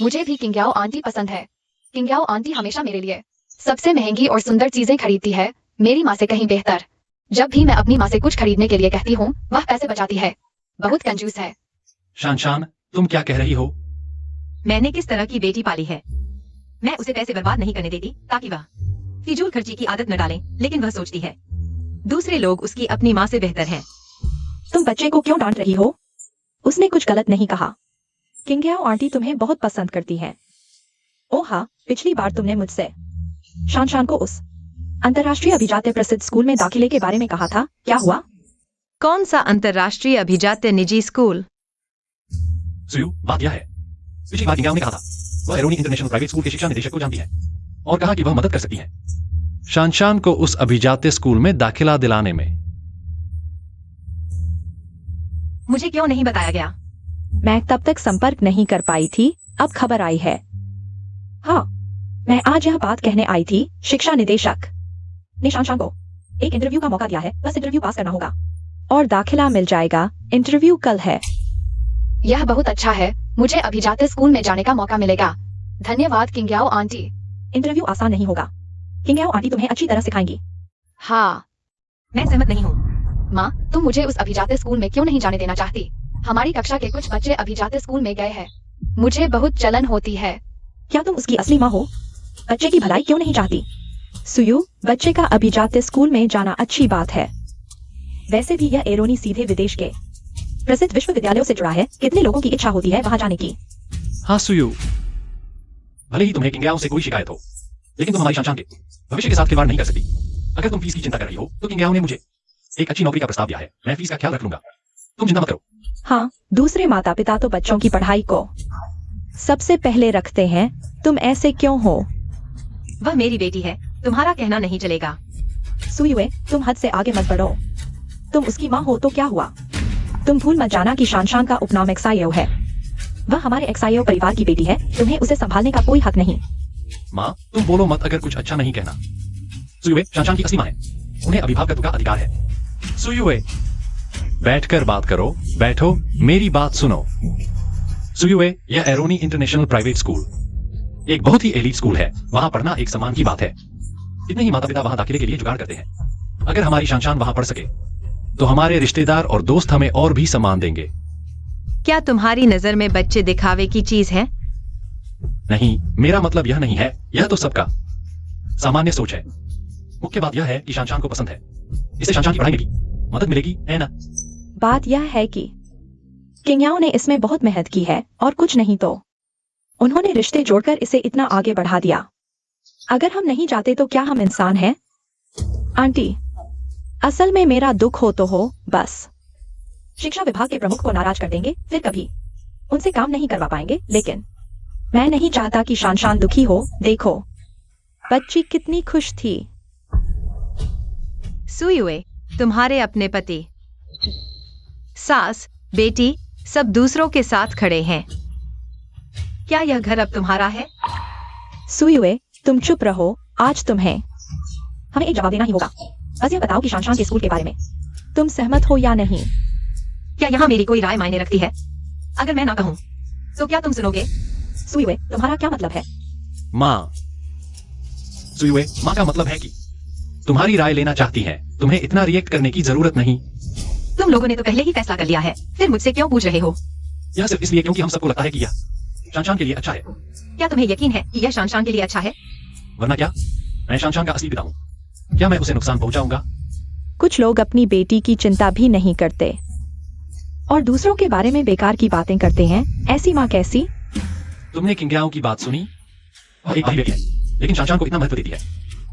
मुझे भी किंग्याओ आंटी पसंद है। किंग्याओ आंटी हमेशा मेरे लिए सबसे महंगी और सुंदर चीजें खरीदती है, मेरी माँ से कहीं बेहतर। जब भी मैं अपनी माँ से कुछ खरीदने के लिए कहती हूँ, वह पैसे बचाती है। बहुत कंजूस है। शान, तुम क्या कह रही हो? मैंने किस तरह की बेटी पाली है। मैं उसे पैसे बर्बाद नहीं करने देती ताकि वह फिजूल खर्ची की आदत न डालें, लेकिन वह सोचती है दूसरे लोग उसकी अपनी माँ से बेहतर हैं। तुम बच्चे को क्यों डांट रही हो? उसने कुछ गलत नहीं कहा। किंग्याओ आंटी तुम्हें बहुत पसंद करती है। ओह हाँ, पिछली बार तुमने मुझसे शान को उस अंतर्राष्ट्रीय अभिजात्य प्रसिद्ध स्कूल में दाखिले के बारे में कहा था, क्या हुआ? कौन सा अंतर्राष्ट्रीय अभिजात्य निजी स्कूल? सुयु, बात यह है, पिछली बार किंग्याओ ने कहा था वह एरोनी इंटरनेशनल प्राइवेट स्कूल के शिक्षा निदेशक को जानती है और कहा कि वह मदद कर सकती है शान को उस अभिजात्य स्कूल में दाखिला दिलाने में। मुझे क्यों नहीं बताया गया? मैं तब तक संपर्क नहीं कर पाई थी, अब खबर आई है। हाँ, मैं आज यह बात कहने आई थी। शिक्षा निदेशक ने शान को एक इंटरव्यू का मौका दिया है, बस इंटरव्यू पास करना होगा और दाखिला मिल जाएगा। इंटरव्यू कल है। यह बहुत अच्छा है, मुझे अभिजात्य स्कूल में जाने का मौका मिलेगा। धन्यवाद किंग्याओ आंटी। इंटरव्यू आसान नहीं होगा, किंग्याओ आंटी तुम्हें अच्छी तरह सिखाएंगी। हाँ। मैं सहमत नहीं हूँ। माँ, तुम मुझे उस अभिजात्य स्कूल में क्यों नहीं जाने देना चाहती? हमारी कक्षा के कुछ बच्चे अभिजात्य स्कूल में गए हैं, मुझे बहुत जलन होती है। क्या तुम उसकी असली माँ हो? बच्चे की भलाई क्यों नहीं चाहती? सुयु, बच्चे का अभिजात्य स्कूल में जाना अच्छी बात है। वैसे भी यह एरोनी सीधे विदेश के प्रसिद्ध विश्वविद्यालयों से जुड़ा है, कितने लोगों की इच्छा होती है वहां जाने की। हाँ सुयु, भले ही तुम्हें किंग्याओ से कोई शिकायत हो, लेकिन तुम हमारी शान के भविष्य के साथ खिलवाड़ नहीं कर सकती। अगर तुम फीस की चिंता कर रही हो तो किंग्याओ ने मुझे एक अच्छी नौकरी का प्रस्ताव दिया है, मैं फीस का ख्याल रख लूंगा, तुम चिंता मत करो। हाँ, दूसरे माता पिता तो बच्चों की पढ़ाई को सबसे पहले रखते हैं, तुम ऐसे क्यों हो? वह मेरी बेटी है, तुम्हारा कहना नहीं चलेगा। सुयुए, तुम हद से आगे मत बढ़ो। तुम उसकी माँ हो तो क्या हुआ? तुम भूल मत जाना कि शान का उपनाम एक्सायो है। वह हमारे एक्सायो परिवार की बेटी है, तुम्हें उसे संभालने का कोई हक नहीं। माँ, तुम बोलो मत अगर कुछ अच्छा नहीं कहना। सुयुए शान की असली माँ है, उन्हें अभिभावकत्व का अधिकार है। सुयुए, बैठकर बात करो, बैठो, मेरी बात सुनो। सुयुए, यह एरोनी इंटरनेशनल प्राइवेट स्कूल एक बहुत ही एलीट स्कूल है, वहां पढ़ना एक सम्मान की बात है। इतने ही माता पिता वहां दाखिले के लिए जुगाड़ करते हैं। अगर हमारी शान वहां पढ़ सके तो हमारे रिश्तेदार और दोस्त हमें और भी सम्मान देंगे। क्या तुम्हारी नजर में बच्चे दिखावे की चीज है? नहीं, मेरा मतलब यह नहीं है, यह तो सबका सामान्य सोच है। मुख्य बात यह है कि शान को पसंद है, इससे शान की पढ़ाई में भी मदद मिलेगी, है ना? बात यह है कि किंग्याओ ने इसमें बहुत मेहनत की है और कुछ नहीं तो उन्होंने रिश्ते जोड़कर इसे इतना आगे बढ़ा दिया। अगर हम नहीं जाते तो क्या हम इंसान हैं? आंटी, असल में मेरा दुख हो तो हो, बस शिक्षा विभाग के प्रमुख को नाराज कर देंगे, फिर कभी उनसे काम नहीं करवा पाएंगे। लेकिन मैं नहीं चाहता कि शान दुखी हो। देखो, बच्ची कितनी खुश थी। सुयुए, तुम्हारे अपने पति, सास, बेटी सब दूसरों के साथ खड़े हैं। क्या यह घर अब तुम्हारा है? सुयुए, तुम चुप रहो, आज तुम्हें हमें एक जवाब देना ही होगा। बस यह बताओ कि शान के स्कूल के बारे में तुम सहमत हो या नहीं? क्या यहाँ मेरी कोई राय मायने रखती है? अगर मैं ना कहूँ तो क्या तुम सुनोगे? सुयुए, तुम्हारा क्या मतलब है? माँ, सुयुए, माँ का मतलब है कि तुम्हारी राय लेना चाहती है, तुम्हें इतना रिएक्ट करने की जरूरत नहीं। तुम लोगों ने तो पहले ही फैसला कर लिया है, फिर मुझसे क्यों पूछ रहे हो? यह सिर्फ इसलिए क्योंकि हम सबको लगता है कि यह शान के लिए अच्छा है। क्या तुम्हें यकीन है कि यह शान के लिए अच्छा है? वरना क्या? मैं शानशान का असली पिता हूँ। क्या मैं उसे नुकसान पहुंचाऊंगा? कुछ लोग अपनी बेटी की चिंता भी नहीं करते और दूसरों के बारे में बेकार की बातें करते हैं। ऐसी माँ कैसी? तुमने किंग्याओं की बात सुनी? और एक भाई बेटी है, लेकिन शानशान को इतना महत्व देती है।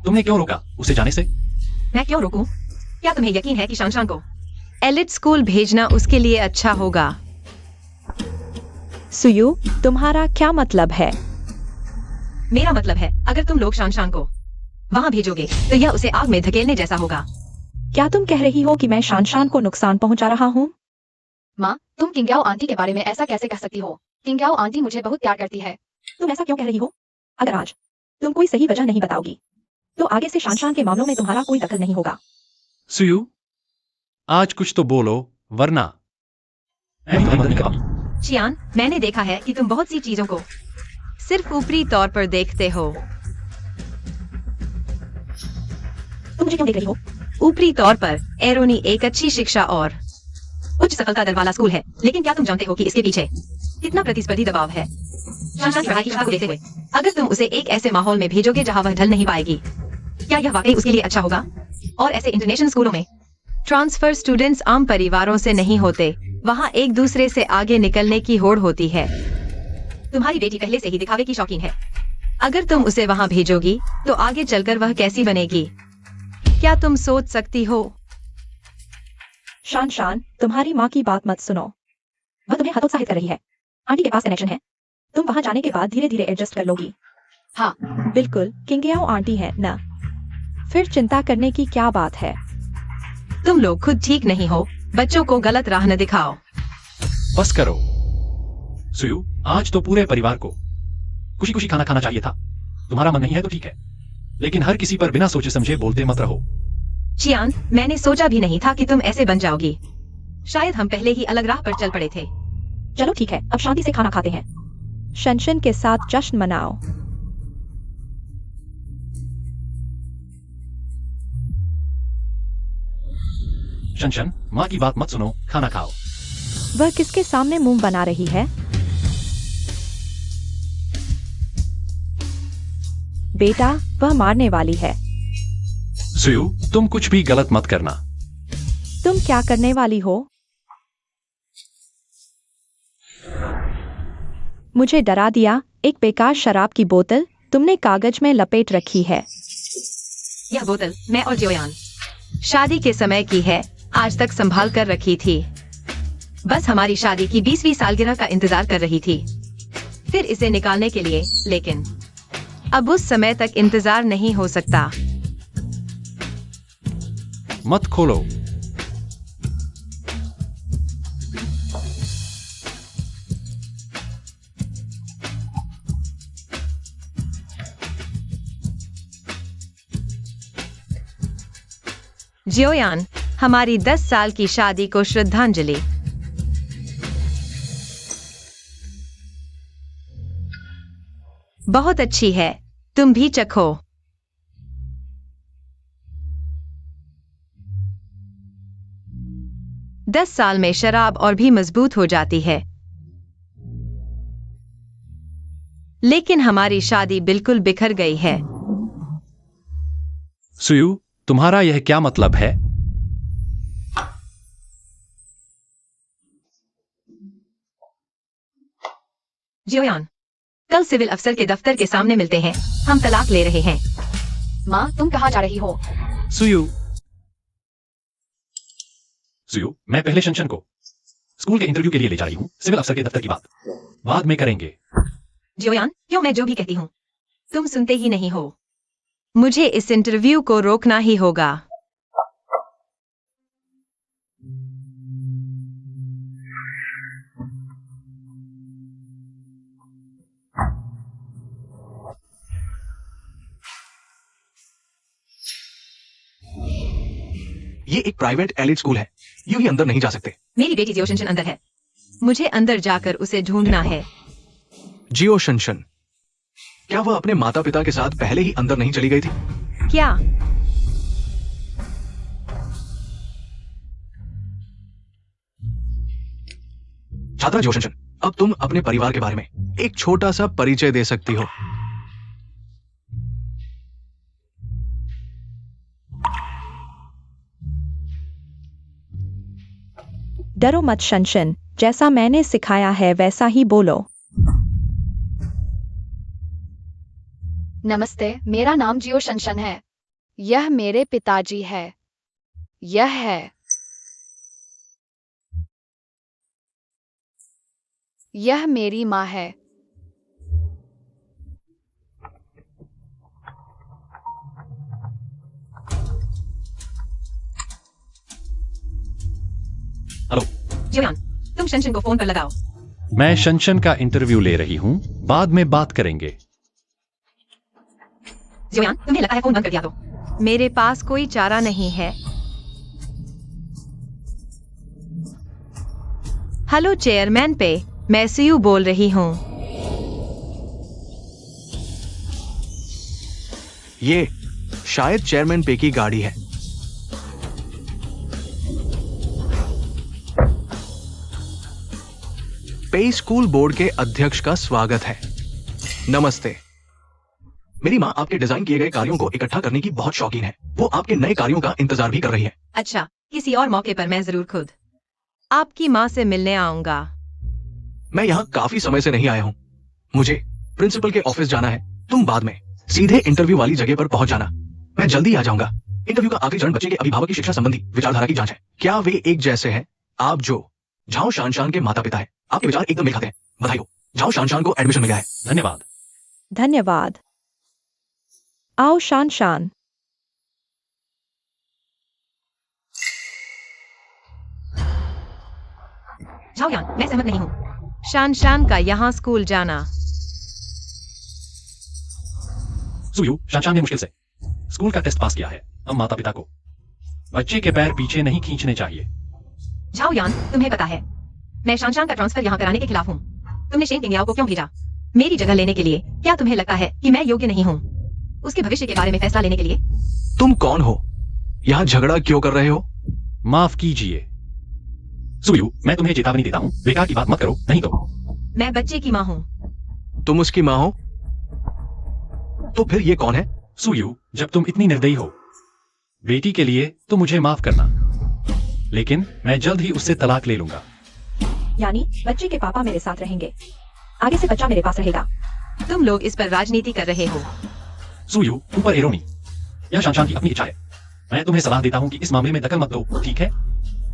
तुमने क्यों रोका उसे जाने से? मैं क्यों रोकूं? क्या तुम्हें यकीन है कि शानशान को एलिट स्कूल भेजना उसके लिए अच्छा होगा? सुयू, तुम्हारा क्या मतलब है? मेरा मतलब है, अगर तुम लोग शानशान को वहां भेजोगे तो यह उसे आग में धकेलने जैसा होगा। क्या तुम कह रही हो कि मैं शानशान को नुकसान पहुंचा रहा हूँ? माँ, तुम किंग्याओ आंटी के बारे में ऐसा कैसे कह सकती हो? किंग्याओ आंटी मुझे बहुत प्यार करती है। तुम ऐसा क्यों कह रही हो? अगर आज तुम कोई सही वजह नहीं बताओगी तो आगे से शानशान के मामलों में तुम्हारा कोई दखल नहीं होगा। सुयू, आज कुछ तो बोलो, वरना मैं भी तुम्हारी मदद नहीं कर पाऊंगा। चियान, मैंने देखा है कि तुम बहुत सी चीजों को सिर्फ ऊपरी तौर पर देखते हो। तुम मुझे क्यों देख रही हो? ऊपरी तौर पर एरोनी एक अच्छी शिक्षा और उच्च सफलता दर वाला स्कूल है, लेकिन क्या तुम जानते हो कि इसके पीछे कितना प्रतिस्पर्धी दबाव है? शानशान की पढ़ाई की क्षमता को देखते हुए, अगर तुम उसे एक ऐसे माहौल में भेजोगे जहां वह ढल नहीं पाएगी, क्या यह वाकई उसके लिए अच्छा होगा? और ऐसे इंटरनेशनल स्कूलों में ट्रांसफर स्टूडेंट्स आम परिवारों से नहीं होते, वहां एक दूसरे से आगे निकलने की होड़ होती है। तुम्हारी बेटी पहले से ही दिखावे की शौकीन है। अगर तुम उसे वहां भेजोगी तो आगे चलकर वह कैसी बनेगी, क्या तुम सोच सकती हो? शानशान, तुम्हारी माँ की बात मत सुनो। वह तुम्हें हतोत्साहित कर रही है। आंटी के पास कनेक्शन है, तुम वहां जाने के बाद धीरे धीरे एडजस्ट कर लोगी। हाँ, बिल्कुल, किंग्याओ आंटी है ना? फिर चिंता करने की क्या बात है? तुम लोग खुद ठीक नहीं हो, बच्चों को गलत राह न दिखाओ। बस करो। सुयू, आज तो पूरे परिवार को खुशी खुशी खाना खाना चाहिए था। तुम्हारा मन नहीं है तो ठीक है, लेकिन हर किसी पर बिना सोचे समझे बोलते मत रहो। चियान, मैंने सोचा भी नहीं था कि तुम ऐसे बन जाओगी। शायद हम पहले ही अलग राह पर चल पड़े थे। चलो ठीक है, अब शांति से खाना खाते हैं। शनशन के साथ जश्न मनाओ। शनशन, माँ की बात मत सुनो, खाना खाओ। वह किसके सामने मुंह बना रही है? बेटा, वह मारने वाली है। सुयू, तुम कुछ भी गलत मत करना। तुम क्या करने वाली हो? मुझे डरा दिया। एक बेकार शराब की बोतल तुमने कागज में लपेट रखी है। यह बोतल मैं और जियोयान शादी के समय की है, आज तक संभाल कर रखी थी। बस हमारी शादी की 20वीं सालगिरह का इंतजार कर रही थी, फिर इसे निकालने के लिए, लेकिन अब उस समय तक इंतजार नहीं हो सकता। मत खोलो। जियोयान, हमारी 10 साल की शादी को श्रद्धांजलि। बहुत अच्छी है, तुम भी चखो। दस साल में शराब और भी मजबूत हो जाती है, लेकिन हमारी शादी बिल्कुल बिखर गई है। सुयू, तुम्हारा यह क्या मतलब है? जियोयान, कल सिविल अफसर के दफ्तर के सामने मिलते हैं, हम तलाक ले रहे हैं। माँ, तुम कहाँ जा रही हो? सुयू, मैं पहले शनशन को स्कूल के इंटरव्यू के लिए ले जा रही हूँ। सिविल अफसर के दफ्तर की बात बाद में करेंगे। जियोयान, क्यों मैं जो भी कहती हूँ तुम सुनते ही नहीं हो। मुझे इस इंटरव्यू को रोकना ही होगा। ये एक प्राइवेट एलिट स्कूल है, यूं ही अंदर नहीं जा सकते। मेरी बेटी जियो शनशन अंदर है, मुझे अंदर जाकर उसे ढूंढना है। जियो शनशन, क्या वह अपने माता पिता के साथ पहले ही अंदर नहीं चली गई थी? क्या? छात्रा जियो शनशन, अब तुम अपने परिवार के बारे में एक छोटा सा परिचय दे सकती हो। डरो मत शनशन, जैसा मैंने सिखाया है वैसा ही बोलो। नमस्ते, मेरा नाम जियो शनशन है। यह मेरे पिताजी है। यह है। यह मेरी माँ है। हेलो। जियोयान, तुम शनशन को फोन पर लगाओ। मैं शनशन का इंटरव्यू ले रही हूँ, बाद में बात करेंगे। जियोयान, तुम्हें लगता है फोन बंद कर दिया तो? मेरे पास कोई चारा नहीं है। हेलो चेयरमैन पे, मैं सुयू बोल रही हूँ। ये शायद चेयरमैन पे की गाड़ी है। पे स्कूल बोर्ड के अध्यक्ष का स्वागत है। नमस्ते। मेरी माँ आपके डिजाइन किए गए कार्यों को इकट्ठा करने की बहुत शौकीन है। वो आपके नए कार्यों का इंतजार भी कर रही है। अच्छा, किसी और मौके पर मैं जरूर खुद आपकी माँ से मिलने आऊंगा। मैं यहाँ काफी समय से नहीं आया हूँ। मुझे प्रिंसिपल के ऑफिस जाना है। तुम बाद में सीधे इंटरव्यू वाली जगह पर पहुंच जाना। मैं जल्दी आ जाऊंगा। इंटरव्यू का आखिरी चरण बच्चे के अभिभावक की शिक्षा संबंधी विचारधारा की जांच है। क्या वे एक जैसे हैं? आप जो झाओ शानशान के माता पिता है, आपके विचार एकदम मेल खाते हैं। बधाई हो, झाओ शानशान को एडमिशन मिल गया है। धन्यवाद। धन्यवाद। आओ शान शान। झाओयान, मैं सहमत नहीं हूँ। शान शान का यहाँ स्कूल जाना। सुयू, शानशान ने मुश्किल से स्कूल का टेस्ट पास किया है। अब माता पिता को बच्चे के पैर पीछे नहीं खींचने चाहिए। झाओयान, तुम्हें पता है मैं शानशान का ट्रांसफर यहाँ कराने के खिलाफ हूँ। तुमने शेन किंगयाओ को क्यों भेजा? मेरी जगह लेने के लिए? क्या तुम्हें लगता है कि मैं योग्य नहीं हूँ उसके भविष्य के बारे में फैसला लेने के लिए? तुम कौन हो? यहाँ झगड़ा क्यों कर रहे हो? माफ कीजिए सुयू, मैं तुम्हें चेतावनी देता हूँ, बेकार की बात मत करो, नहीं तो। मैं बच्चे की माँ हूँ। तुम उसकी माँ हो? तो फिर ये कौन है? सुयू, जब तुम इतनी निर्दयी हो बेटी के लिए तो मुझे माफ करना, लेकिन मैं जल्द ही उससे तलाक ले लूंगा। यानी बच्चे के पापा मेरे साथ रहेंगे, आगे से बच्चा मेरे पास रहेगा। तुम लोग इस पर राजनीति कर रहे हो। सुयू, ऊपर एरोनी, यह शानशान की अपनी इच्छा है। मैं तुम्हें सलाह देता हूँ कि इस मामले में दखल मत दो, ठीक है?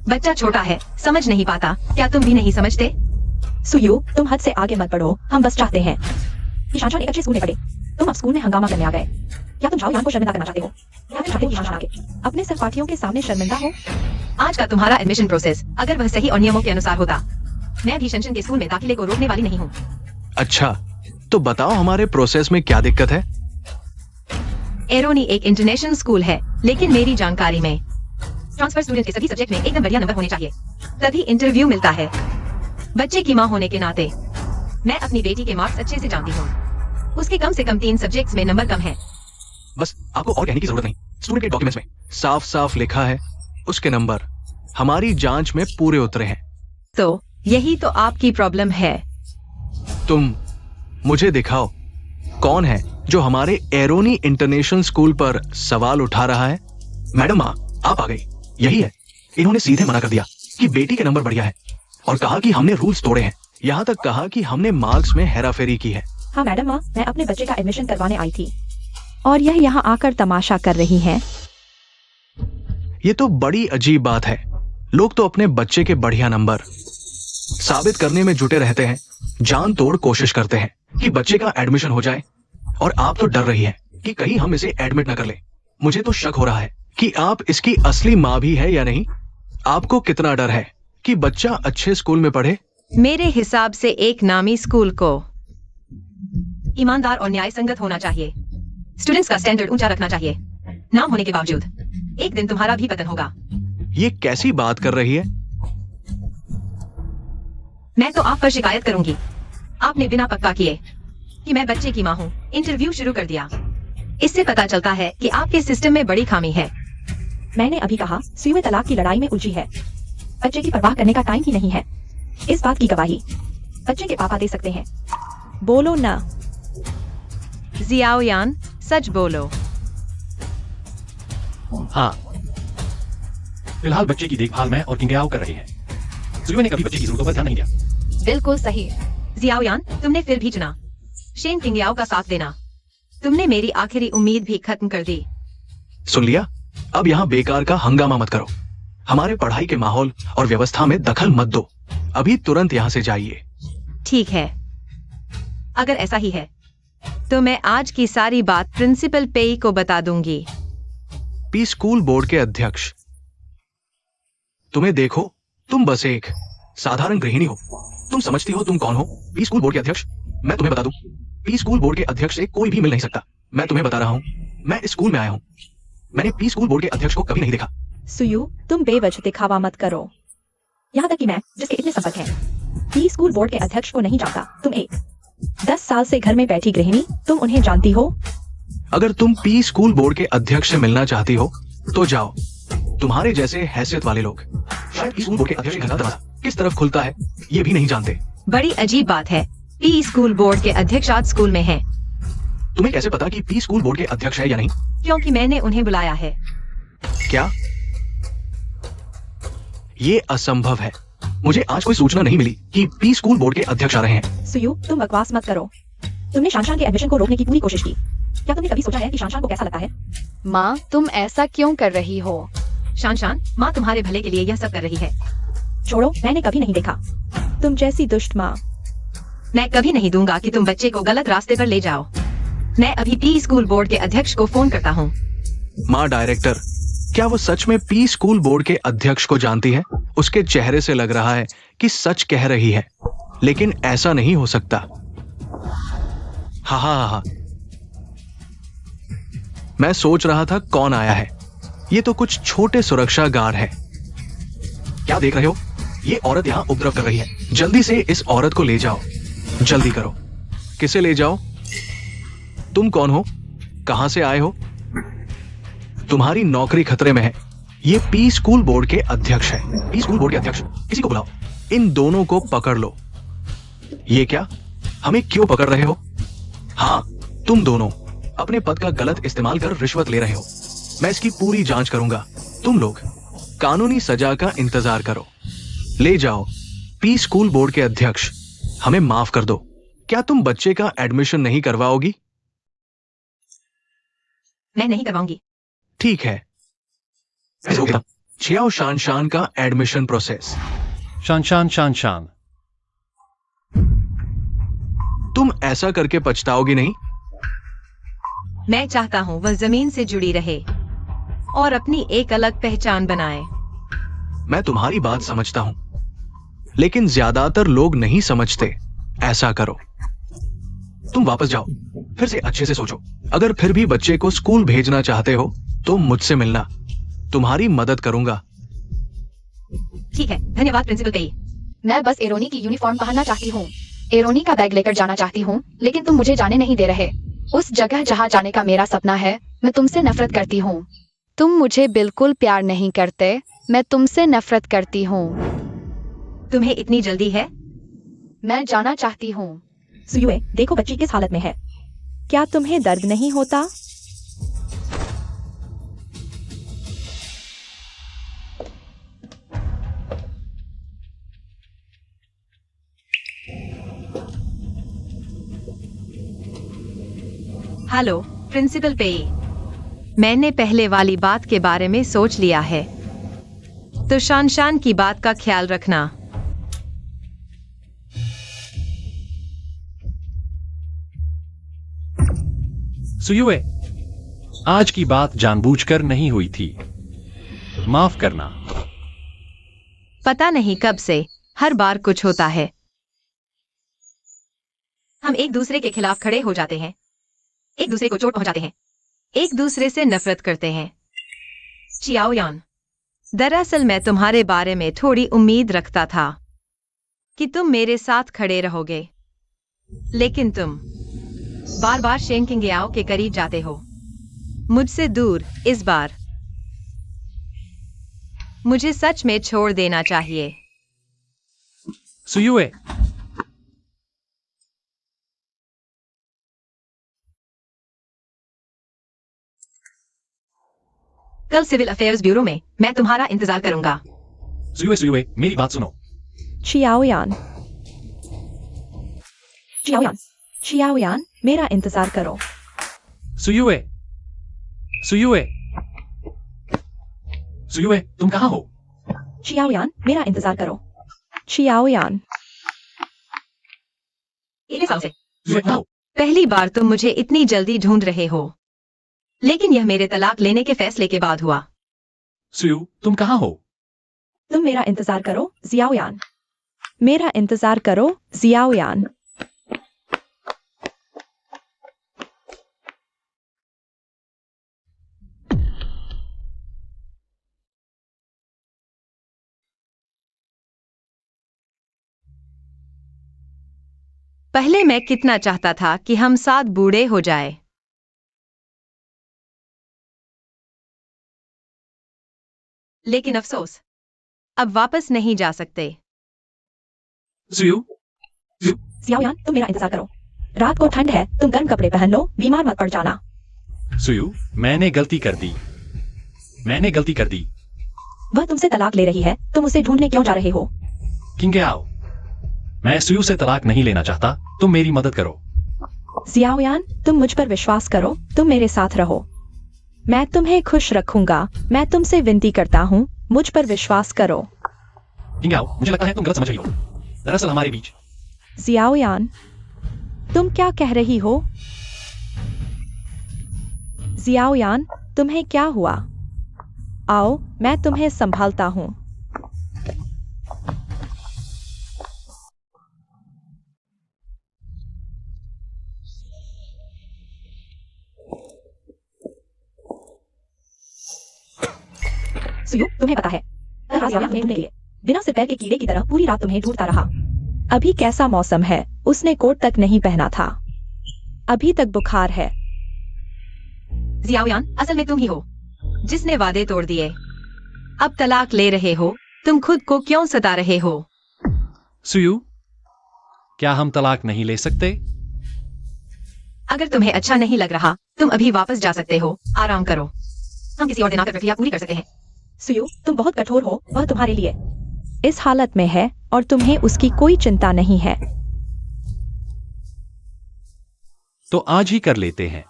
बच्चा छोटा है, समझ नहीं पाता। क्या तुम भी नहीं समझते? सुयू, तुम हद से आगे मत बढ़ो। हम बस चाहते हैं कि शानशान एक अच्छे स्कूल में पढ़े। तुम अब स्कूल में हंगामा करने आ गए। क्या तुम झाओयान को शर्मिंदा करना चाहते हो, या फिर चाहते हो कि शानशान आगे अपने सहपाठियों के सामने शर्मिंदा हो? आज का तुम्हारा एडमिशन प्रोसेस अगर वह सही और नियमों के अनुसार होता, मैं भी शनशन के स्कूल में दाखिले को रोकने वाली नहीं हूँ। अच्छा, तो बताओ हमारे प्रोसेस में क्या दिक्कत है? एरोनी एक इंटरनेशनल स्कूल है, लेकिन मेरी जानकारी में ट्रांसफर स्टूडेंट के सभी सब्जेक्ट में एकदम बढ़िया नंबर होने चाहिए, तभी इंटरव्यू मिलता है। बच्चे की माँ होने के नाते मैं अपनी बेटी के मार्क्स अच्छे से जानती हूँ। उसके कम से कम 3 सब्जेक्ट्स में नंबर कम है। बस आपको और कहने की जरूरत नहीं। स्टूडेंट के डॉक्यूमेंट्स में साफ साफ लिखा है उसके नंबर हमारी जांच में पूरे उतरे हैं। तो यही तो आपकी प्रॉब्लम है। तुम मुझे दिखाओ कौन है जो हमारे एरोनी इंटरनेशनल स्कूल पर सवाल उठा रहा है। मैडम माँ, आप आ गई। यही है। इन्होंने सीधे मना कर दिया कि बेटी के नंबर बढ़िया है और कहा कि हमने रूल्स तोड़े हैं। यहाँ तक कहा कि हमने मार्क्स में हेराफेरी की है। हाँ मैडम माँ, मैं अपने बच्चे का एडमिशन करवाने आई थी और यह यहाँ आकर तमाशा कर रही हैं। ये तो बड़ी अजीब बात है। लोग तो अपने बच्चे के बढ़िया नंबर साबित करने में जुटे रहते हैं, जान तोड़ कोशिश करते हैं कि बच्चे का एडमिशन हो जाए, और आप तो डर रही हैं कि कहीं हम इसे एडमिट न कर ले। मुझे तो शक हो रहा है कि आप इसकी असली माँ भी है या नहीं। आपको कितना डर है कि बच्चा अच्छे स्कूल में पढ़े? मेरे हिसाब से एक नामी स्कूल को ईमानदार और न्याय संगत होना चाहिए। स्टूडेंट्स का स्टैंडर्ड ऊंचा रखना चाहिए। नाम होने के बावजूद एक दिन तुम्हारा भी पतन होगा। ये कैसी बात कर रही है? मैं तो आप पर शिकायत करूंगी। आपने बिना पक्का किए कि मैं बच्चे की माँ हूँ इंटरव्यू शुरू कर दिया। इससे पता चलता है कि आपके सिस्टम में बड़ी खामी है। मैंने अभी कहा सुई में तलाक की लड़ाई में उलझी है। बच्चे की परवाह करने का टाइम ही नहीं है। इस बात की गवाही बच्चे के पापा दे सकते हैं। बोलो ना। जियाओयान, सच बोलो। हाँ, फिलहाल बच्चे की देखभाल मैं और किंगयाओ कर रहे हैं। सुयुए ने कभी बच्चे की जरूरतों पर ध्यान नहीं दिया। बिल्कुल सही। जियाओयान, तुमने फिर भी चुना शेन किंगयाओ का साथ देना। तुमने मेरी आखिरी उम्मीद भी खत्म कर दी। सुन लिया? अब यहाँ बेकार का हंगामा मत करो। हमारे पढ़ाई के माहौल और व्यवस्था में दखल मत दो। अभी तुरंत यहाँ से जाइए। ठीक है, अगर ऐसा ही है तो मैं आज की सारी बात प्रिंसिपल पेई को बता दूंगी। पी स्कूल बोर्ड के अध्यक्ष, तुम्हें देखो, तुम बस एक साधारण गृहिणी हो। तुम समझती हो तुम कौन हो? पी स्कूल बोर्ड के अध्यक्ष? मैं तुम्हें बता दूं, पी स्कूल बोर्ड के अध्यक्ष से कोई भी मिल नहीं सकता। मैं तुम्हें बता रहा हूं, मैं इस स्कूल में आया हूं। मैंने पी स्कूल बोर्ड के अध्यक्ष को कभी नहीं देखा। सुयु, तुम बेवजह दिखावा मत करो। यहाँ तक कि मैं, जिसके इतने संपर्क हैं, पी स्कूल बोर्ड के अध्यक्ष को नहीं जानता। तुम एक 10 साल से घर में बैठी गृहिणी, तुम उन्हें जानती हो? अगर तुम पी स्कूल बोर्ड के अध्यक्ष से मिलना चाहती हो तो जाओ। तुम्हारे जैसे हैसियत वाले लोग शायद पी स्कूल बोर्ड के अध्यक्ष का दरवाजा किस तरफ खुलता है ये भी नहीं जानते। बड़ी अजीब बात है, पी स्कूल बोर्ड के अध्यक्ष आज स्कूल में हैं। तुम्हें कैसे पता कि पी स्कूल बोर्ड के अध्यक्ष है या नहीं? क्योंकि मैंने उन्हें बुलाया है। क्या? ये असंभव है। मुझे आज कोई सूचना नहीं मिली कि पी स्कूल बोर्ड के अध्यक्ष आ रहे हैं। सुयु, तुम बकवास मत करो। तुमने शानशान के एडमिशन को रोकने की पूरी कोशिश की। क्या तुमने कभी सोचा है कि शानशान को कैसा लगता है? माँ, तुम ऐसा क्यों कर रही हो? शानशान, माँ तुम्हारे भले के लिए यह सब कर रही है। छोड़ो, मैंने कभी नहीं देखा तुम जैसी दुष्ट माँ। मैं कभी नहीं दूंगा कि तुम बच्चे को गलत रास्ते पर ले जाओ। मैं अभी पी स्कूल बोर्ड के अध्यक्ष को फोन करता हूँ। माँ डायरेक्टर, क्या वो सच में पी स्कूल बोर्ड के अध्यक्ष को जानती है? उसके चेहरे से लग रहा है कि सच कह रही है, लेकिन ऐसा नहीं हो सकता। हा। मैं सोच रहा था कौन आया है। ये तो कुछ छोटे सुरक्षा गार्ड है। क्या देख रहे हो? ये औरत यहाँ उपद्रव कर रही है। जल्दी से इस औरत को ले जाओ। जल्दी करो। किसे ले जाओ? तुम कौन हो? कहां से आए हो? तुम्हारी नौकरी खतरे में है। ये पी स्कूल बोर्ड के अध्यक्ष है। पी स्कूल बोर्ड के अध्यक्ष, किसी को बुलाओ। इन दोनों को पकड़ लो। ये क्या? हमें क्यों पकड़ रहे हो? हाँ, तुम दोनों अपने पद का गलत इस्तेमाल कर रिश्वत ले रहे हो। मैं इसकी पूरी जांच करूंगा। तुम लोग कानूनी सजा का इंतजार करो। ले जाओ। पी स्कूल बोर्ड के अध्यक्ष, हमें माफ कर दो। क्या तुम बच्चे का एडमिशन नहीं करवाओगी? मैं नहीं करवाऊंगी। ठीक है। छियाओ शानशान का एडमिशन प्रोसेस। शान। तुम ऐसा करके पछताओगी नहीं? मैं चाहता हूँ वह जमीन से जुड़ी रहे और अपनी एक अलग पहचान बनाए। मैं तुम्हारी बात समझता हूं, लेकिन ज्यादातर लोग नहीं समझते। ऐसा करो, तुम वापस जाओ, फिर से अच्छे से सोचो। अगर फिर भी बच्चे को स्कूल भेजना चाहते हो तो मुझसे मिलना। तुम्हारी मदद करूंगा। ठीक है, धन्यवाद प्रिंसिपल पेई। मैं बस एरोनी की यूनिफॉर्म पहनना चाहती हूँ। एरोनी का बैग लेकर जाना चाहती हूँ, लेकिन तुम मुझे जाने नहीं दे रहे। उस जगह जहाँ जाने का मेरा सपना है। मैं तुमसे नफरत करती हूँ। तुम मुझे बिल्कुल प्यार नहीं करते। मैं तुमसे नफरत करती हूँ। तुम्हें इतनी जल्दी है? मैं जाना चाहती हूँ। सुयुए, देखो बच्ची किस हालत में है। क्या तुम्हें दर्द नहीं होता? हेलो प्रिंसिपल पेई, मैंने पहले वाली बात के बारे में सोच लिया है, तो शानशान की बात का ख्याल रखना। सुयुए, आज की बात जानबूझकर नहीं हुई थी। माफ करना। पता नहीं कब से हर बार कुछ होता है। हम एक दूसरे के खिलाफ खड़े हो जाते हैं, एक दूसरे को चोट पहुंचाते हैं, एक दूसरे से नफरत करते हैं। चियाओयान, दरअसल मैं तुम्हारे बारे में थोड़ी उम्मीद रखता था कि तुम मेरे साथ खड़े रहोगे, लेकिन तुम बार बार शेन किंगयाओ के करीब जाते हो, मुझसे दूर। इस बार मुझे सच में छोड़ देना चाहिए। सुयुए, कल सिविल अफेयर्स ब्यूरो में मैं तुम्हारा इंतजार करूंगा। सुयुए, मेरी बात सुनो। चियाओयान, चियाओयान, चियाओयान, मेरा इंतजार करो। सुयुए, सुयुए, सुयुए, तुम कहाँ हो? चियाओयान, मेरा इंतजार करो। चियाओयान, इतने साल से सुयुए, कहाँ हो? पहली बार तुम मुझे इतनी जल्दी ढूंढ रहे हो, लेकिन यह मेरे तलाक लेने के फैसले के बाद हुआ। सुयु, तुम कहाँ हो? तुम मेरा इंतजार करो, जियाओयान। मेरा इंतजार करो, जियाओयान। पहले मैं कितना चाहता था कि हम साथ बूढ़े हो जाए, लेकिन अफसोस, अब वापस नहीं जा सकते। सुयु, जियाओयान, तुम मेरा इंतजार करो। रात को ठंड है, तुम गर्म कपड़े पहन लो, बीमार मत पड़ जाना। सुयु, मैंने गलती कर दी। मैंने गलती कर दी। वह तुमसे तलाक ले रही है, तुम उसे ढूंढने क्यों जा रहे हो? किंगयाओ, मैं सुयु से तलाक नहीं लेना चाहता, तुम मेरी मदद करो। जियाओयान, तुम मुझ पर विश्वास करो, तुम मेरे साथ रहो। मैं तुम्हें खुश रखूंगा, मैं तुमसे विनती करता हूँ, मुझ पर विश्वास करो। किंगयाओ, मुझे लगता है तुम गलत समझ रही हो। दरअसल हमारे बीच जियाओयान, तुम क्या कह रही हो? जियाओयान, तुम्हें क्या हुआ? आओ, मैं तुम्हें संभालता हूँ। सुयु, तुम्हें पता है, कल रात जियाओयान तुम्हें ढूंढने के लिए बिना सिर पैर के कीड़े की तरह पूरी रात तुम्हें ढूंढता रहा। अभी कैसा मौसम है, उसने कोट तक नहीं पहना था। अभी तक बुखार है। जियाओयान, असल में तुम ही हो जिसने वादे तोड़ दिए। अब तलाक ले रहे हो, तुम खुद को क्यों सता रहे हो? सुयु, क्या हम तलाक नहीं ले सकते? अगर तुम्हें अच्छा नहीं लग रहा, तुम अभी वापस जा सकते हो, आराम करो। हम किसी और दिन आकर प्रक्रिया पूरी कर सकते हैं। सुयु, तुम बहुत कठोर हो, वह तुम्हारे लिए इस हालत में है और तुम्हें उसकी कोई चिंता नहीं है। तो आज ही कर लेते हैं।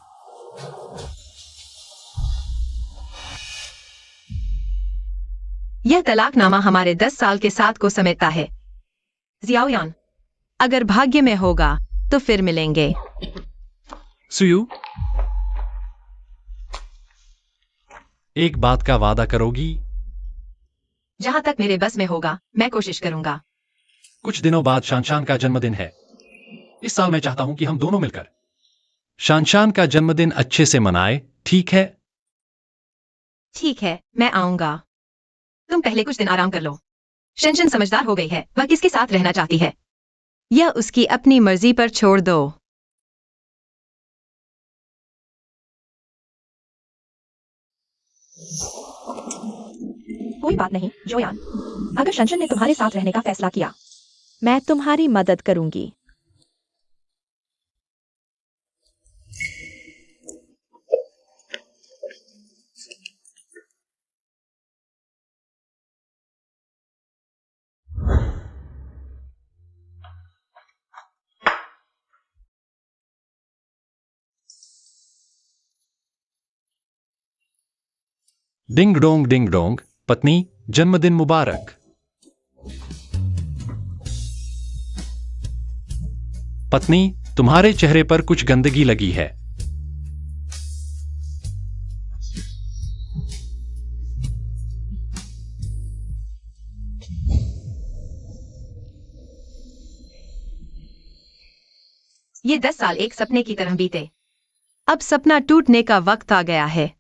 यह तलाकनामा हमारे 10 साल के साथ को समेटता है। जियाओयान, अगर भाग्य में होगा तो फिर मिलेंगे। सुयु, एक बात का वादा करोगी? जहां तक मेरे बस में होगा, मैं कोशिश करूंगा। कुछ दिनों बाद शानशान का जन्मदिन है। इस साल मैं चाहता हूं कि हम दोनों मिलकर शानशान का जन्मदिन अच्छे से मनाए, ठीक है? ठीक है, मैं आऊंगा। तुम पहले कुछ दिन आराम कर लो। शनशन समझदार हो गई है, वह किसके साथ रहना चाहती है, यह उसकी अपनी मर्जी पर छोड़ दो। कोई बात नहीं, जोयान। अगर शनशन ने तुम्हारे साथ रहने का फैसला किया, मैं तुम्हारी मदद करूंगी। डिंग डोंग, पत्नी, जन्मदिन मुबारक। पत्नी, तुम्हारे चेहरे पर कुछ गंदगी लगी है। ये 10 साल एक सपने की तरह बीते। अब सपना टूटने का वक्त आ गया है।